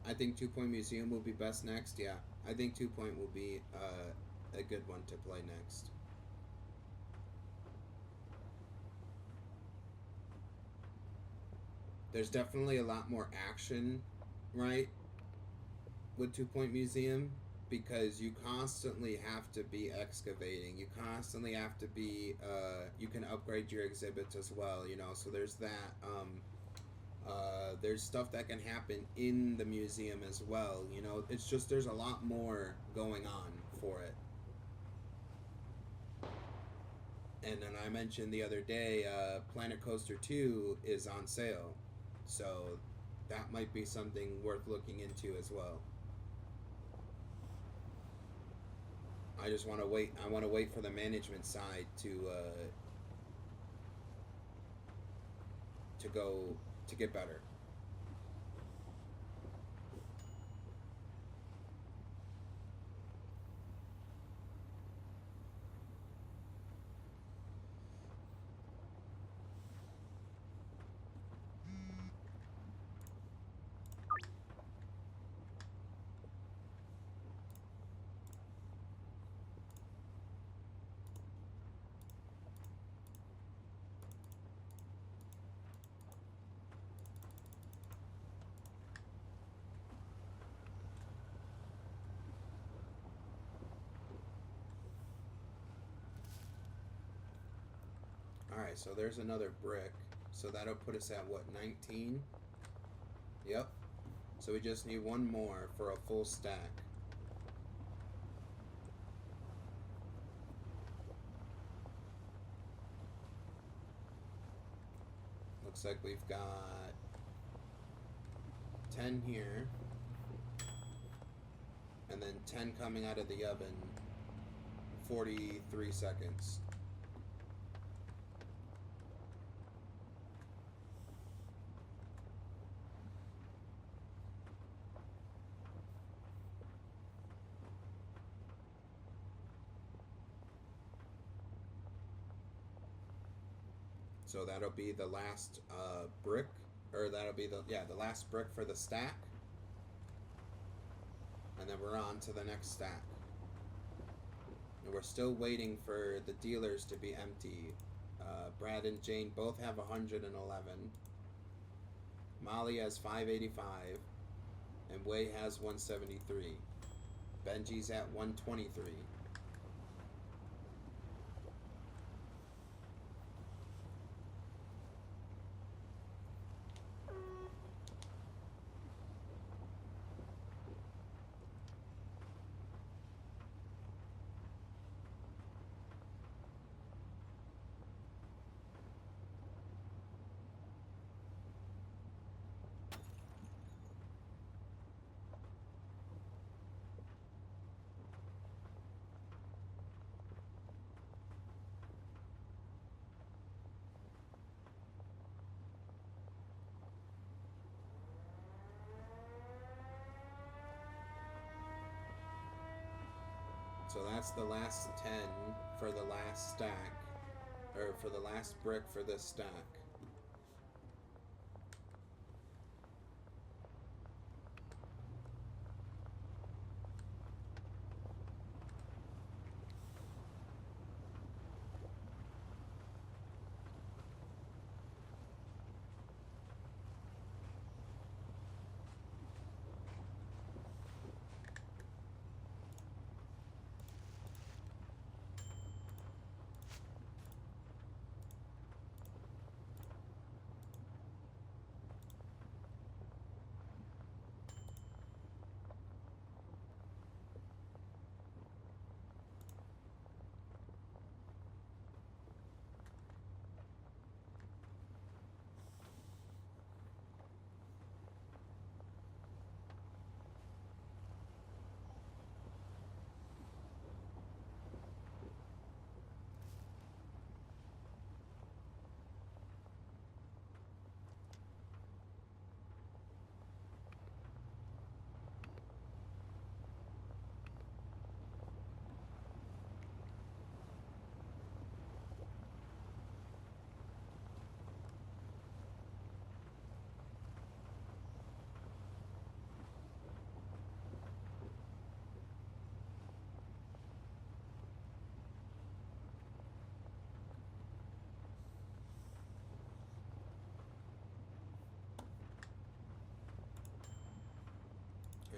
I think Two Point Museum will be best next. Yeah, I think Two Point will be a good one to play next. There's definitely a lot more action, right, with Two Point Museum because you constantly have to be excavating. You constantly have to be. You can upgrade your exhibits as well. You know, so there's that. There's stuff that can happen in the museum as well. You know, it's just there's a lot more going on for it. And then I mentioned the other day, Planet Coaster 2 is on sale. So that might be something worth looking into as well. I just want to wait. I want to wait for the management side to go to get better. Alright, so there's another brick. So that'll put us at what, 19? Yep. So we just need one more for a full stack. Looks like we've got 10 here. And then 10 coming out of the oven. 43 seconds. So that'll be the last brick, or that'll be the last brick for the stack, and then we're on to the next stack. And we're still waiting for the dealers to be empty. Brad and Jane both have 111. Molly has 585, and Wei has 173. Benji's at 123. So that's the last 10 for the last stack, or for the last brick for this stack.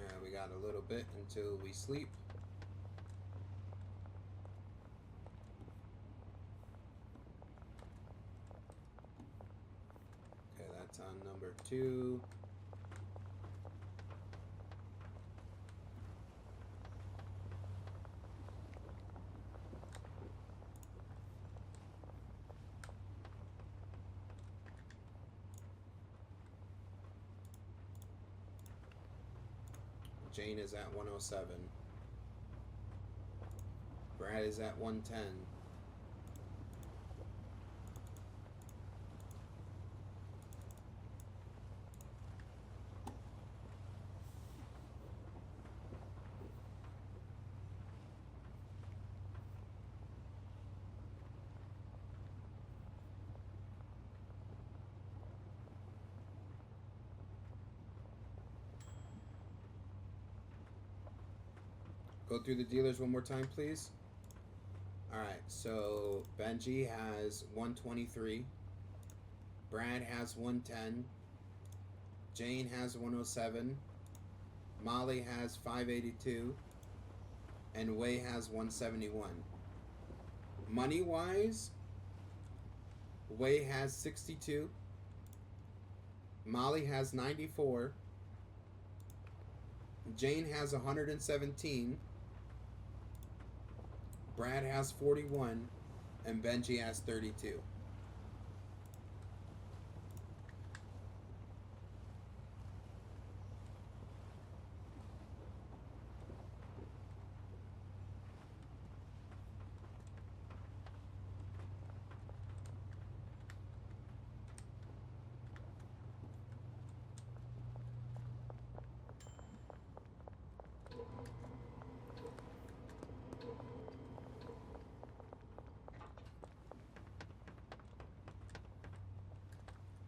Alright, we got a little bit until we sleep. Okay, that's on number 2. Jane is at 107. Brad is at 110. Go through the dealers one more time, please. Alright, so Benji has 123. Brad has 110. Jane has 107. Molly has 582. And Wei has 171. Money-wise, Wei has 62. Molly has 94. Jane has 117. Brad has 41, and Benji has 32.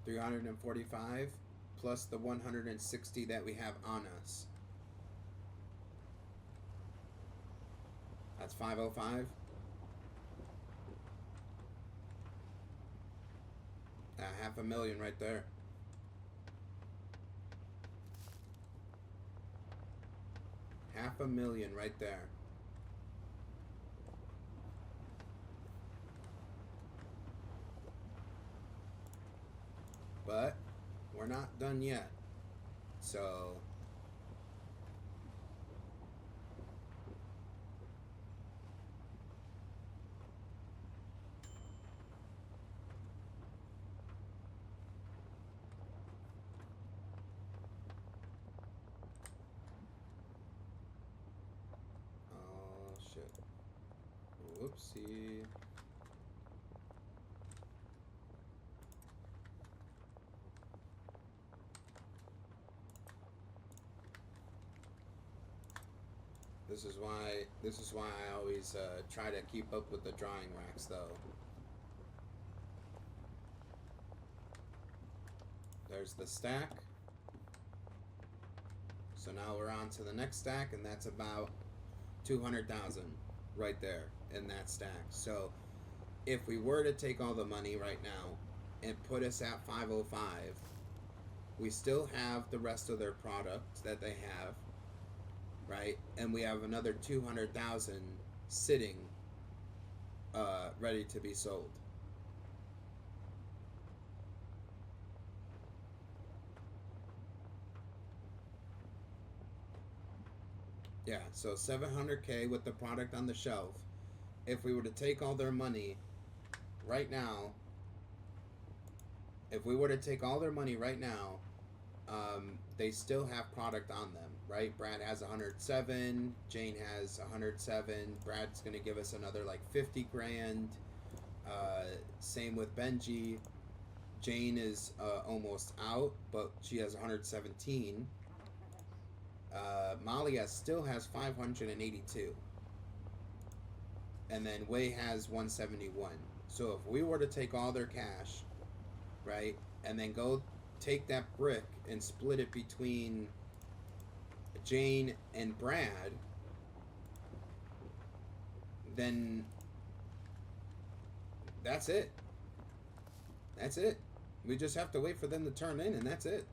$345 plus the 160 that we have on us. That's 505. $500,000 right there. $500,000 right there. But we're not done yet. So oh shit. Whoopsie. This is why I always try to keep up with the drawing racks, though. There's the stack. So now we're on to the next stack, and that's about 200,000 right there in that stack. So if we were to take all the money right now and put us at 505, we still have the rest of their products that they have. Right, and we have another 200,000 sitting, ready to be sold. Yeah, so 700K with the product on the shelf. If we were to take all their money right now, they still have product on them, right? Brad has 107, Jane has 107. Brad's gonna give us another like 50 grand. Same with Benji. Jane is almost out, but she has 117. Molly still has 582. And then Wei has 171. So if we were to take all their cash, right, and then go take that brick and split it between Jane and Brad, then that's it. That's it. We just have to wait for them to turn in, and that's it.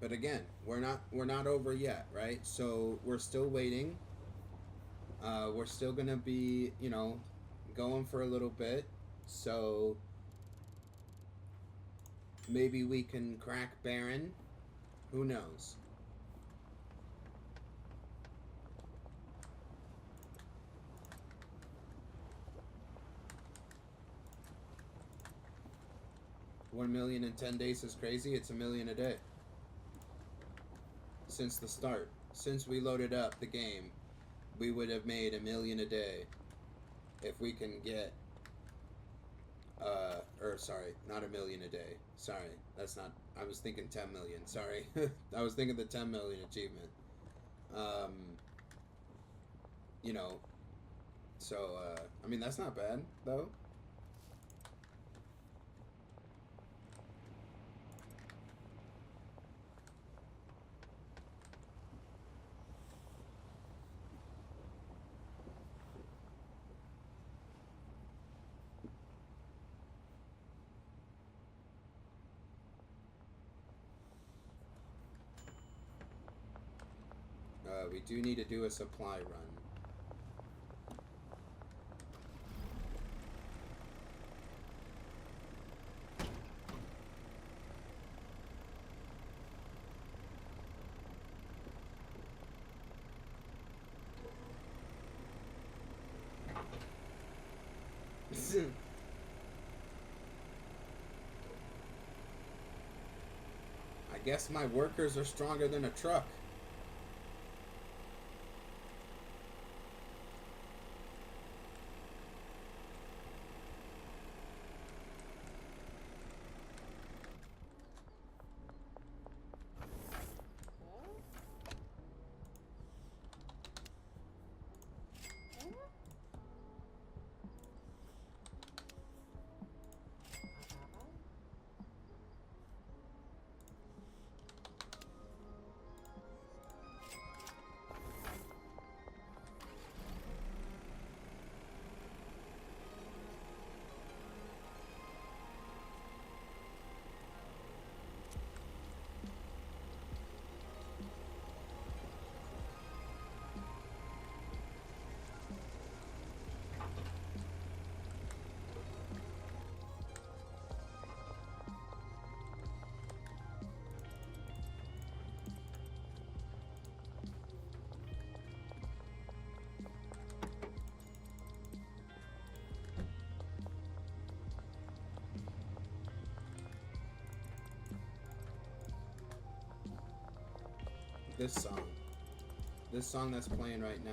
But again, we're not over yet, right? So we're still waiting. We're still gonna be, you know, going for a little bit. So maybe we can crack Baron. Who knows? $1 million in 10 days is crazy. It's $1 million a day. Since the start. Since we loaded up the game, we would have made $1 million a day if we can get or sorry, not $1 million a day. Sorry, that's not. I was thinking 10 million. Sorry, I was thinking the 10 million achievement. Um, you know, so I mean that's not bad though. We do need to do a supply run. I guess my workers are stronger than a truck. This song that's playing right now.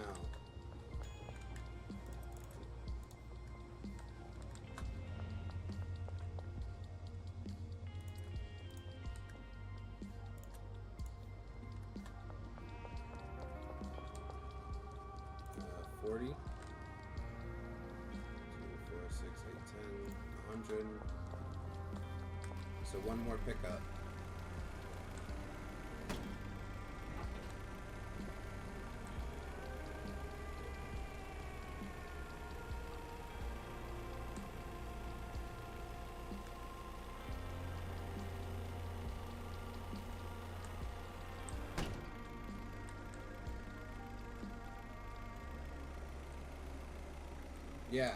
$40, 2, 4, 6, 8, 10, 100. So one more pickup. Yeah.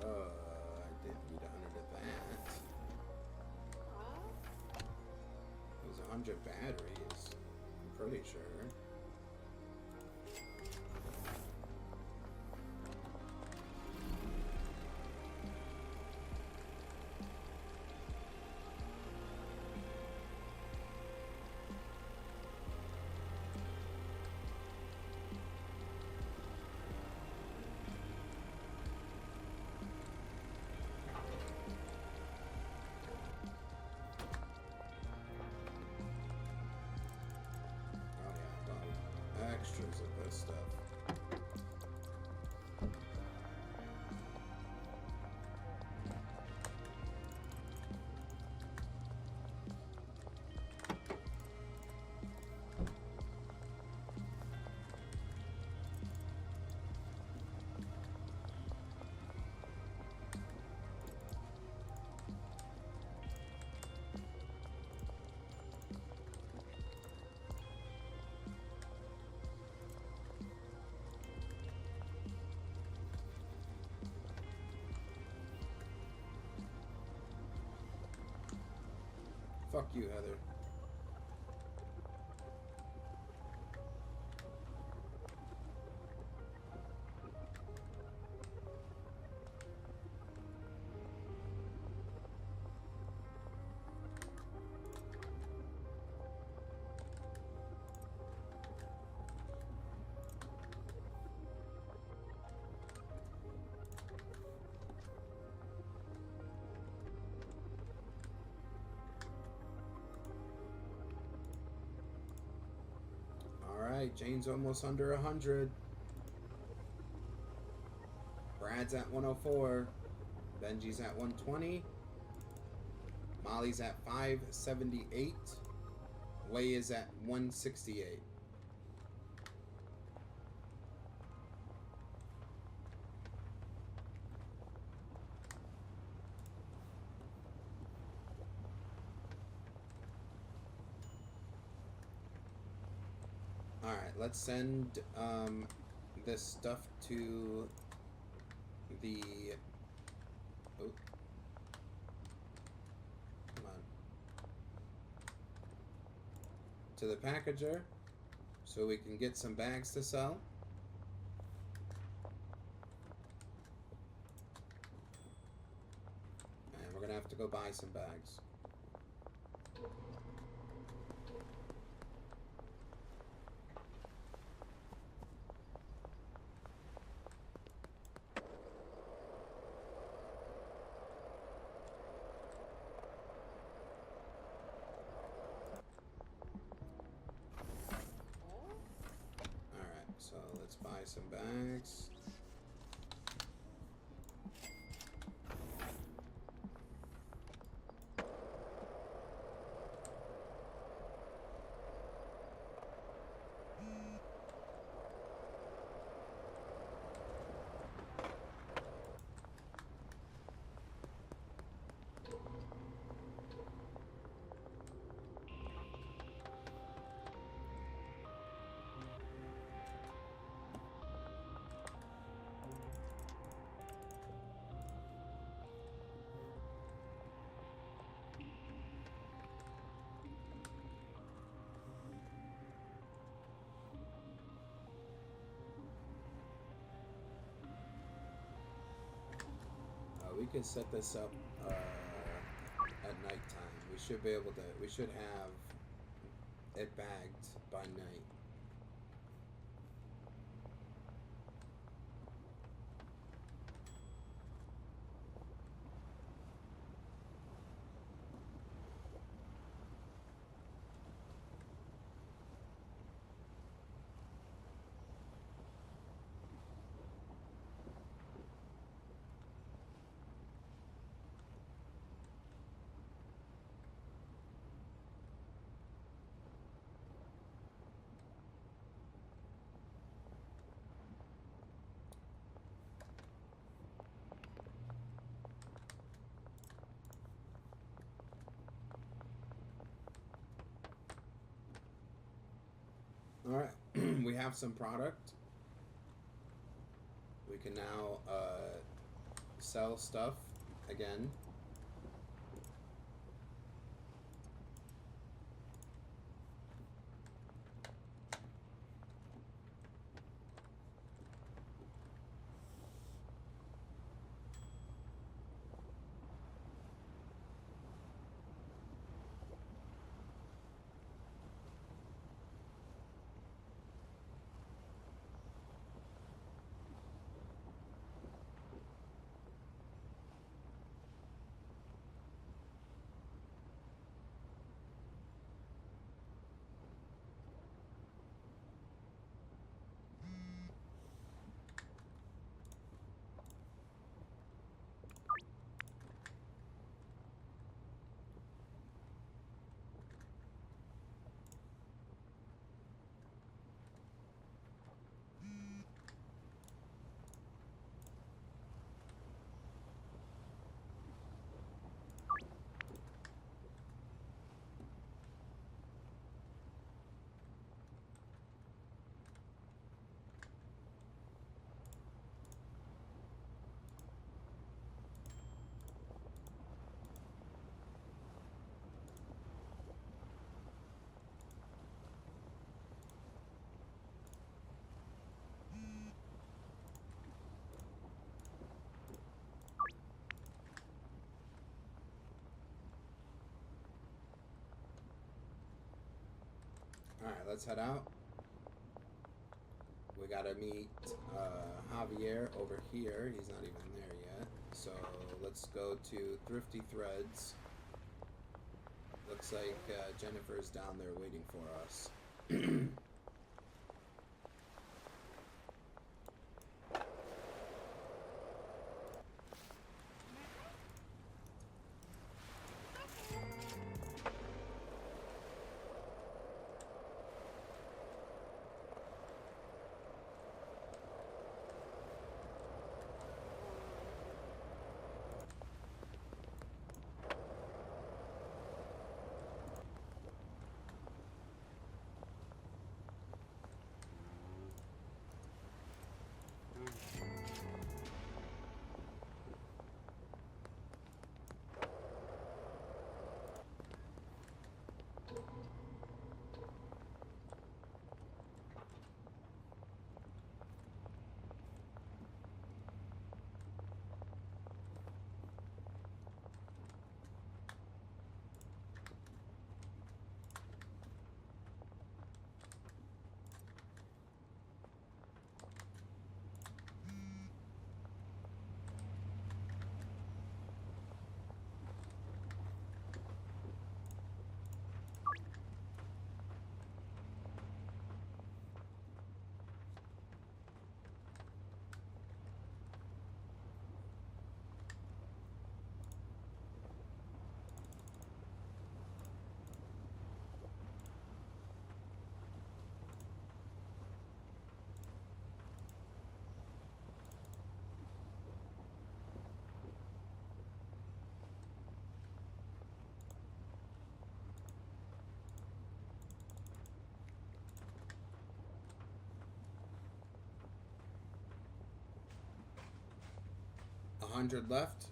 I didn't need 100 of that. It was 100 batteries. I'm pretty sure. Extras of this stuff. Fuck you, Heather. Alright, Jane's almost under 100. Brad's at 104. Benji's at 120. Molly's at 578. Way is at 168. Alright, let's send this stuff to the... Oh. Come on. To the packager so we can get some bags to sell. And we're going to have to go buy some bags. So let's buy some bags. We can set this up at nighttime. We should be able to. We should have it bagged by night. All right, we have some product. We can now sell stuff again. Alright, let's head out. We gotta meet Javier over here. He's not even there yet. So let's go to Thrifty Threads. Looks like Jennifer's down there waiting for us. 100 left.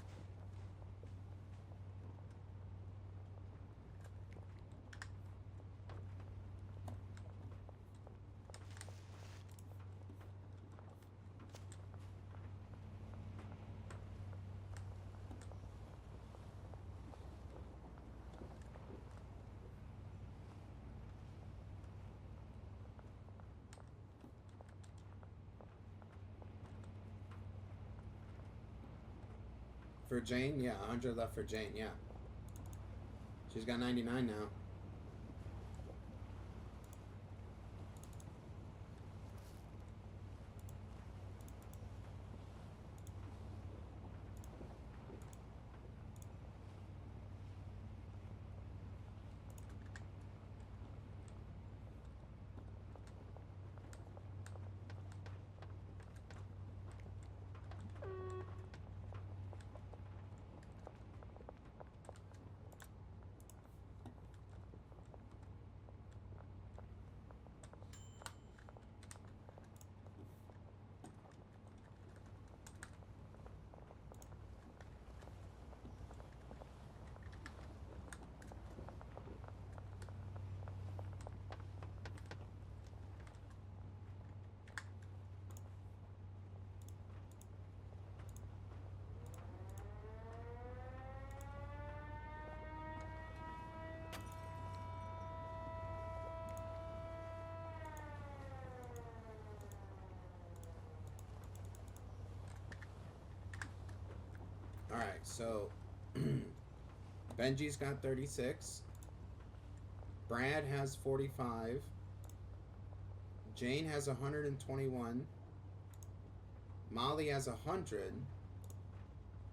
For Jane, yeah, 100 left for Jane, yeah. She's got 99 now. Alright, so Benji's got 36. Brad has 45. Jane has 121. Molly has 100.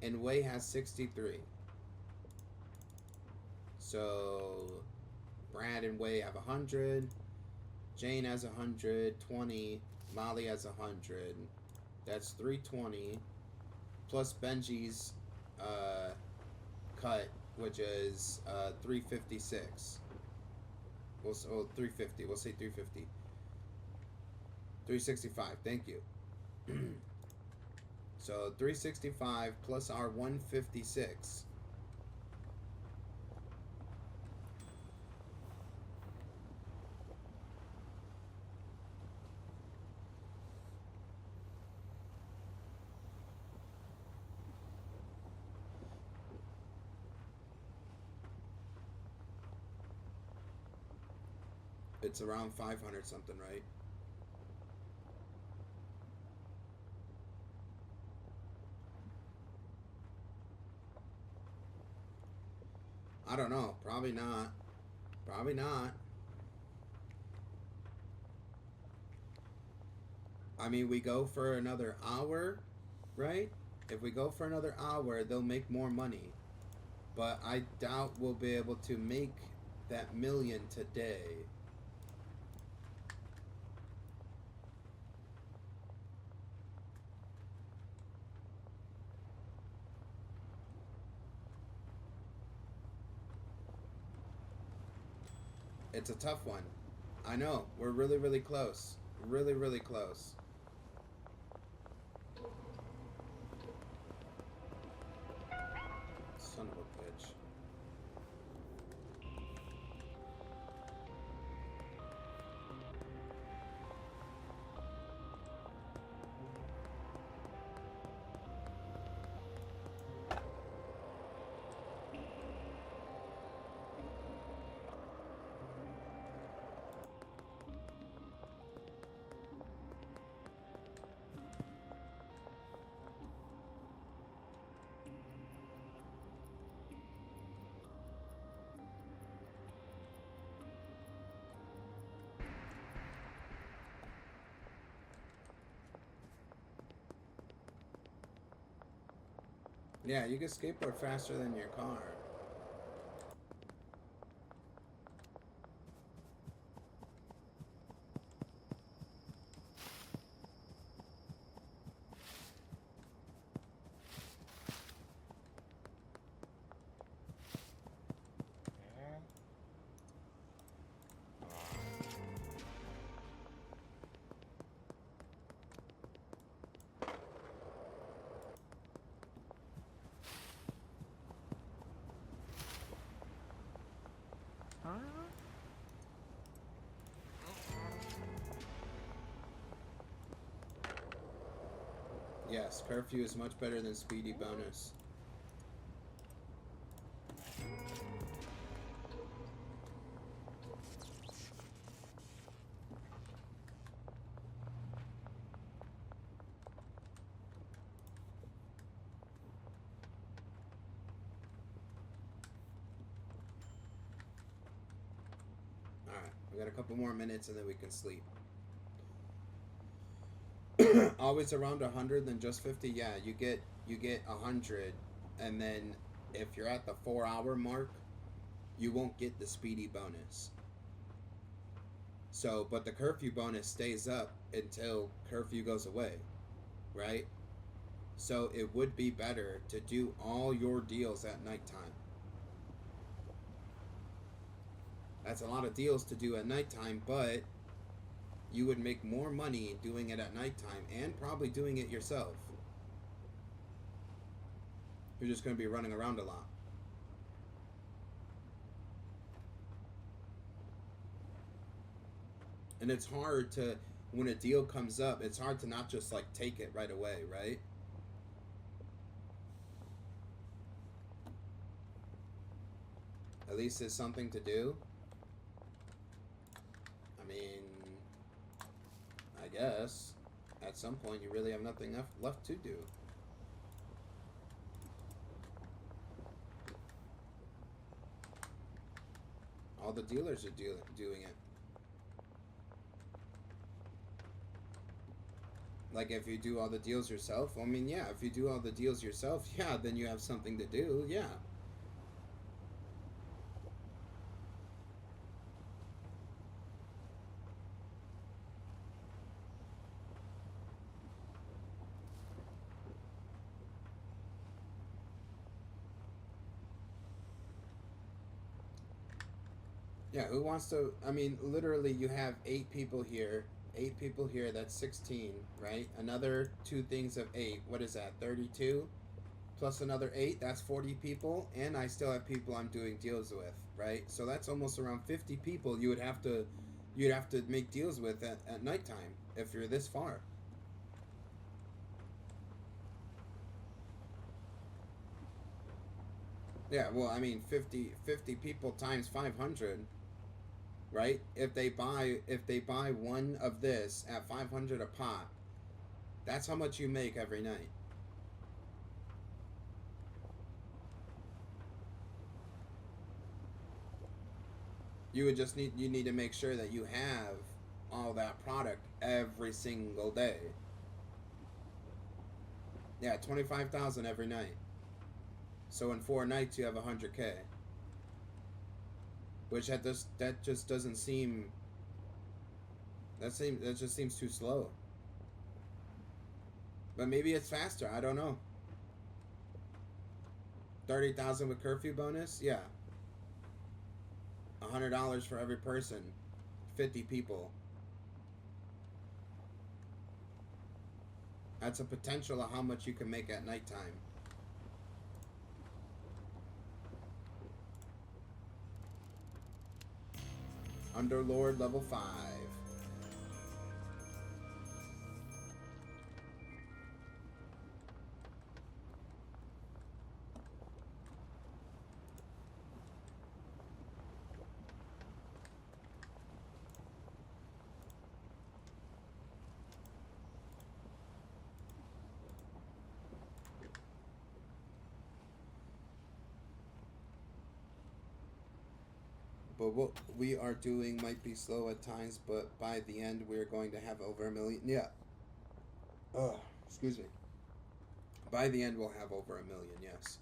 And Wei has 63. So Brad and Wei have 100. Jane has 120. Molly has 100. That's 320. Plus Benji's cut, which is 356. We'll 350. We'll say 350. 365. Thank you. So 365 plus our 156. It's around 500 something, right? I don't know. Probably not. Probably not. I mean, we go for another hour, right? If we go for another hour, they'll make more money. But I doubt we'll be able to make that million today. It's a tough one. I know. We're really, really close. Really, really close. Son of a bitch. Yeah, you can skateboard faster than your car. Huh? Yes, curfew is much better than speedy bonus. Alright, we got a couple more minutes and then we can sleep. Always around 100 than just 50. Yeah, you get 100, and then if you're at the 4-hour mark, you won't get the speedy bonus. So, but the curfew bonus stays up until curfew goes away, right? So it would be better to do all your deals at nighttime. That's a lot of deals to do at nighttime, but you would make more money doing it at nighttime and probably doing it yourself. You're just going to be running around a lot. And it's hard to, when a deal comes up, it's hard to not just like take it right away, right? At least it's something to do. I mean, I guess at some point you really have nothing left to do. All the dealers are doing it. Like if you do all the deals yourself, I mean, yeah, if you do all the deals yourself, yeah, then you have something to do, yeah. Yeah, who wants to? I mean, literally, you have 8 people here. 8 people here, that's 16, right? Another 2 things of 8. What is that, 32? Plus another 8, that's 40 people. And I still have people I'm doing deals with, right? So that's almost around 50 people you'd have to make deals with at nighttime if you're this far. Yeah, well, I mean, 50 people times 500. right? If they buy one of this at 500 a pop, that's how much you make every night. You need to make sure that you have all that product every single day. Yeah, 25,000 every night. So in 4 nights you have 100K. Which that just doesn't seem that just seems too slow. But maybe it's faster, I don't know. 30,000 with curfew bonus? Yeah. $100 for every person. 50 people. That's a potential of how much you can make at nighttime. Underlord level 5. But what we are doing might be slow at times, but by the end we're going to have over 1 million. Yeah. Oh, excuse me. By the end we'll have over 1 million, yes.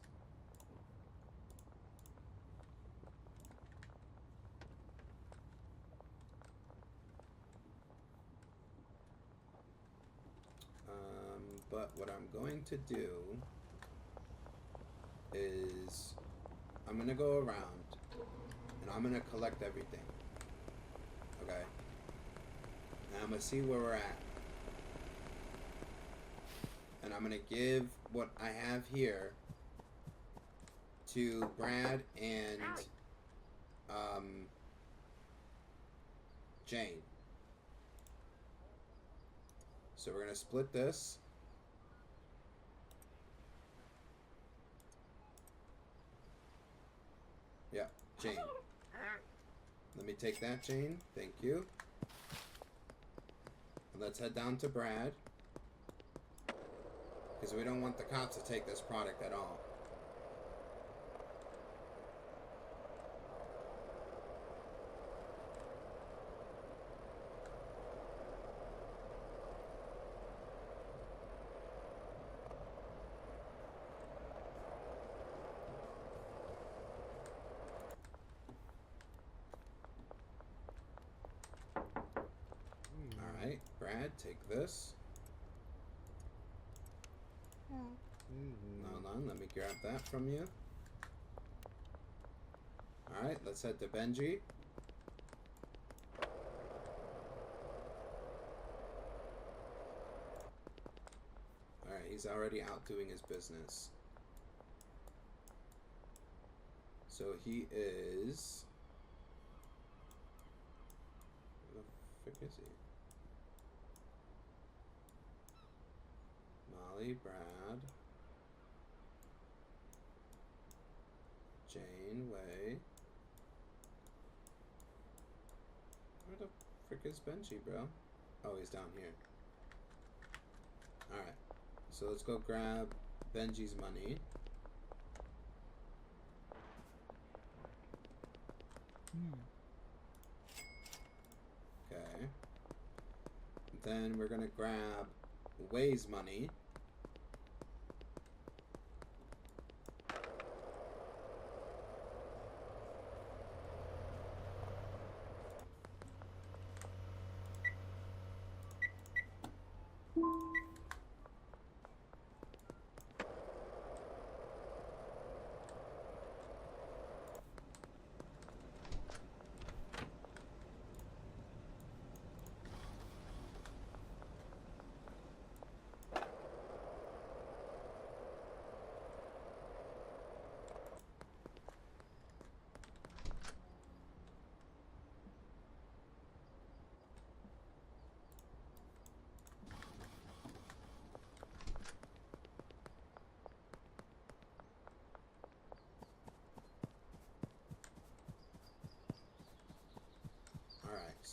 But what I'm going to do is I'm going to go around and I'm going to collect everything. Okay? And I'm going to see where we're at. And I'm going to give what I have here to Brad and Jane. So we're going to split this. Yeah, Jane. Let me take that, Jane. Thank you. Let's head down to Brad. Because we don't want the cops to take this product at all. Alright, Brad, take this. Hold on, let me grab that from you. Alright, let's head to Benji. Alright, he's already out doing his business. So he is... Where the frick is he? Molly, Brad, Jane, Way. Where the frick is Benji, bro? Oh, he's down here. Alright, so let's go grab Benji's money. Okay. Then we're gonna grab Way's money.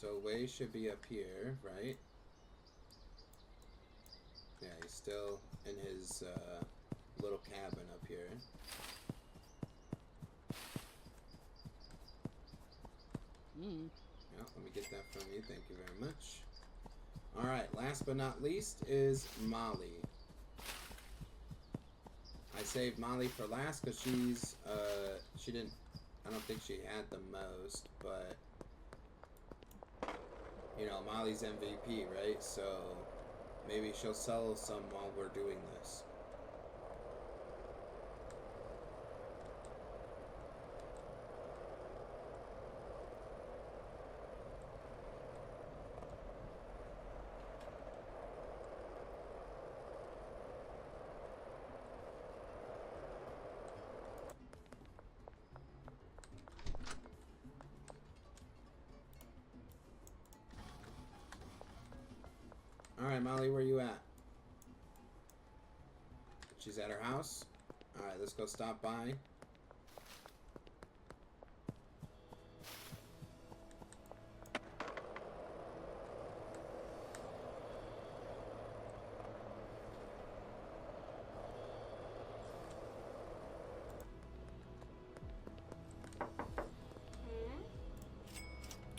So Wei should be up here, right? Yeah, he's still in his little cabin up here. Yeah, let me get that from you. Thank you very much. Alright, last but not least is Molly. I saved Molly for last because she didn't, I don't think she had the most, but, you know, Molly's MVP, right? So, maybe she'll sell some while we're doing this. Alright, Molly, where you at? She's at her house? Alright, let's go stop by.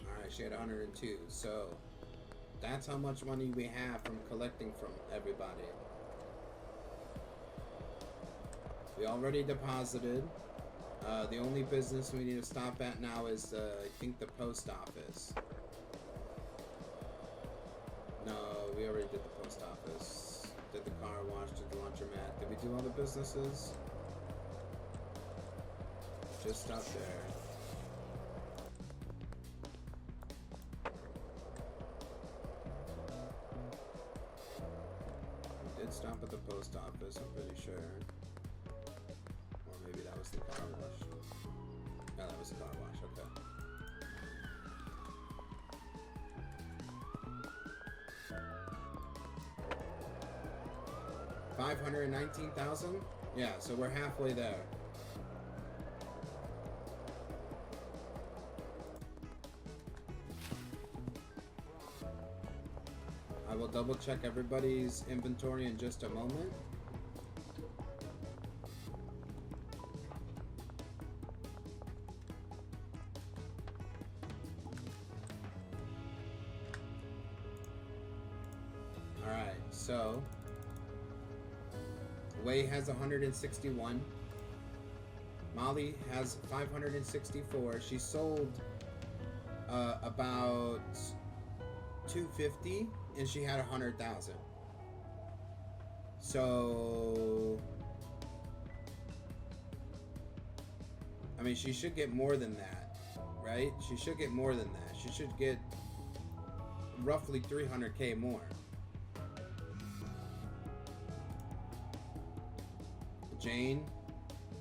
Alright, she had 102, so that's how much money we have from collecting from everybody. We already deposited. The only business we need to stop at now is, I think, the post office. No, we already did the post office. Did the car wash, did the laundromat. Did we do all the businesses? Just stop there. Stop at the post office, I'm pretty sure. Or maybe that was the car wash. No, that was the car wash, okay. $519,000? Yeah, so we're halfway there. I will double check everybody's inventory in just a moment. Alright, so Wei has 161. Molly has 564. She sold about 250 and she had 100,000. So I mean, she should get more than that, right? She should get more than that. She should get roughly 300k more. Jane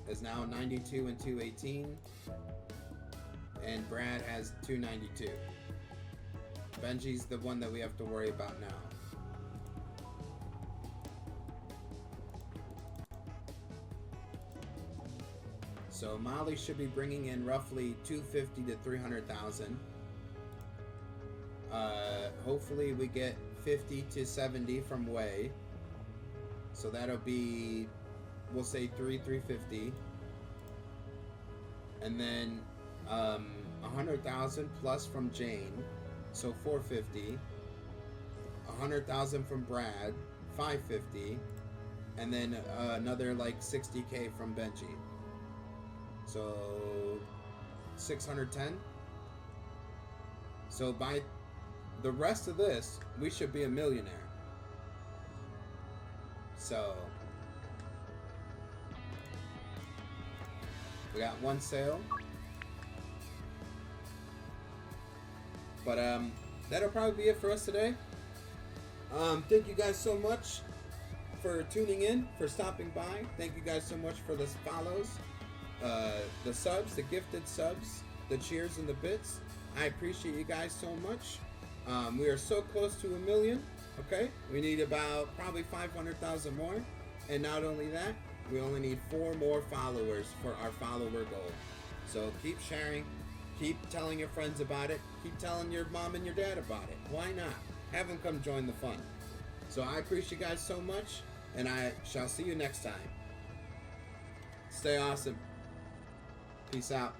is now 92 and 218, and Brad has 292. Benji's the one that we have to worry about now. So Molly should be bringing in roughly 250 to 300,000. Hopefully we get 50 to 70 from Wei. So that'll be, we'll say 350. And then 100,000 plus from Jane. So 450, 100,000 from Brad, 550, and then another like 60k from Benji. So 610. So by the rest of this, we should be a millionaire. So we got one sale. But that'll probably be it for us today. Thank you guys so much for tuning in, for stopping by. Thank you guys so much for the follows, the subs, the gifted subs, the cheers and the bits. I appreciate you guys so much. We are so close to 1 million. Okay, we need about probably 500,000 more. And not only that, we only need 4 more followers for our follower goal. So keep sharing, Keep telling your friends about it. Keep telling your mom and your dad about it. Why not? Have them come join the fun. So I appreciate you guys so much, and I shall see you next time. Stay awesome. Peace out.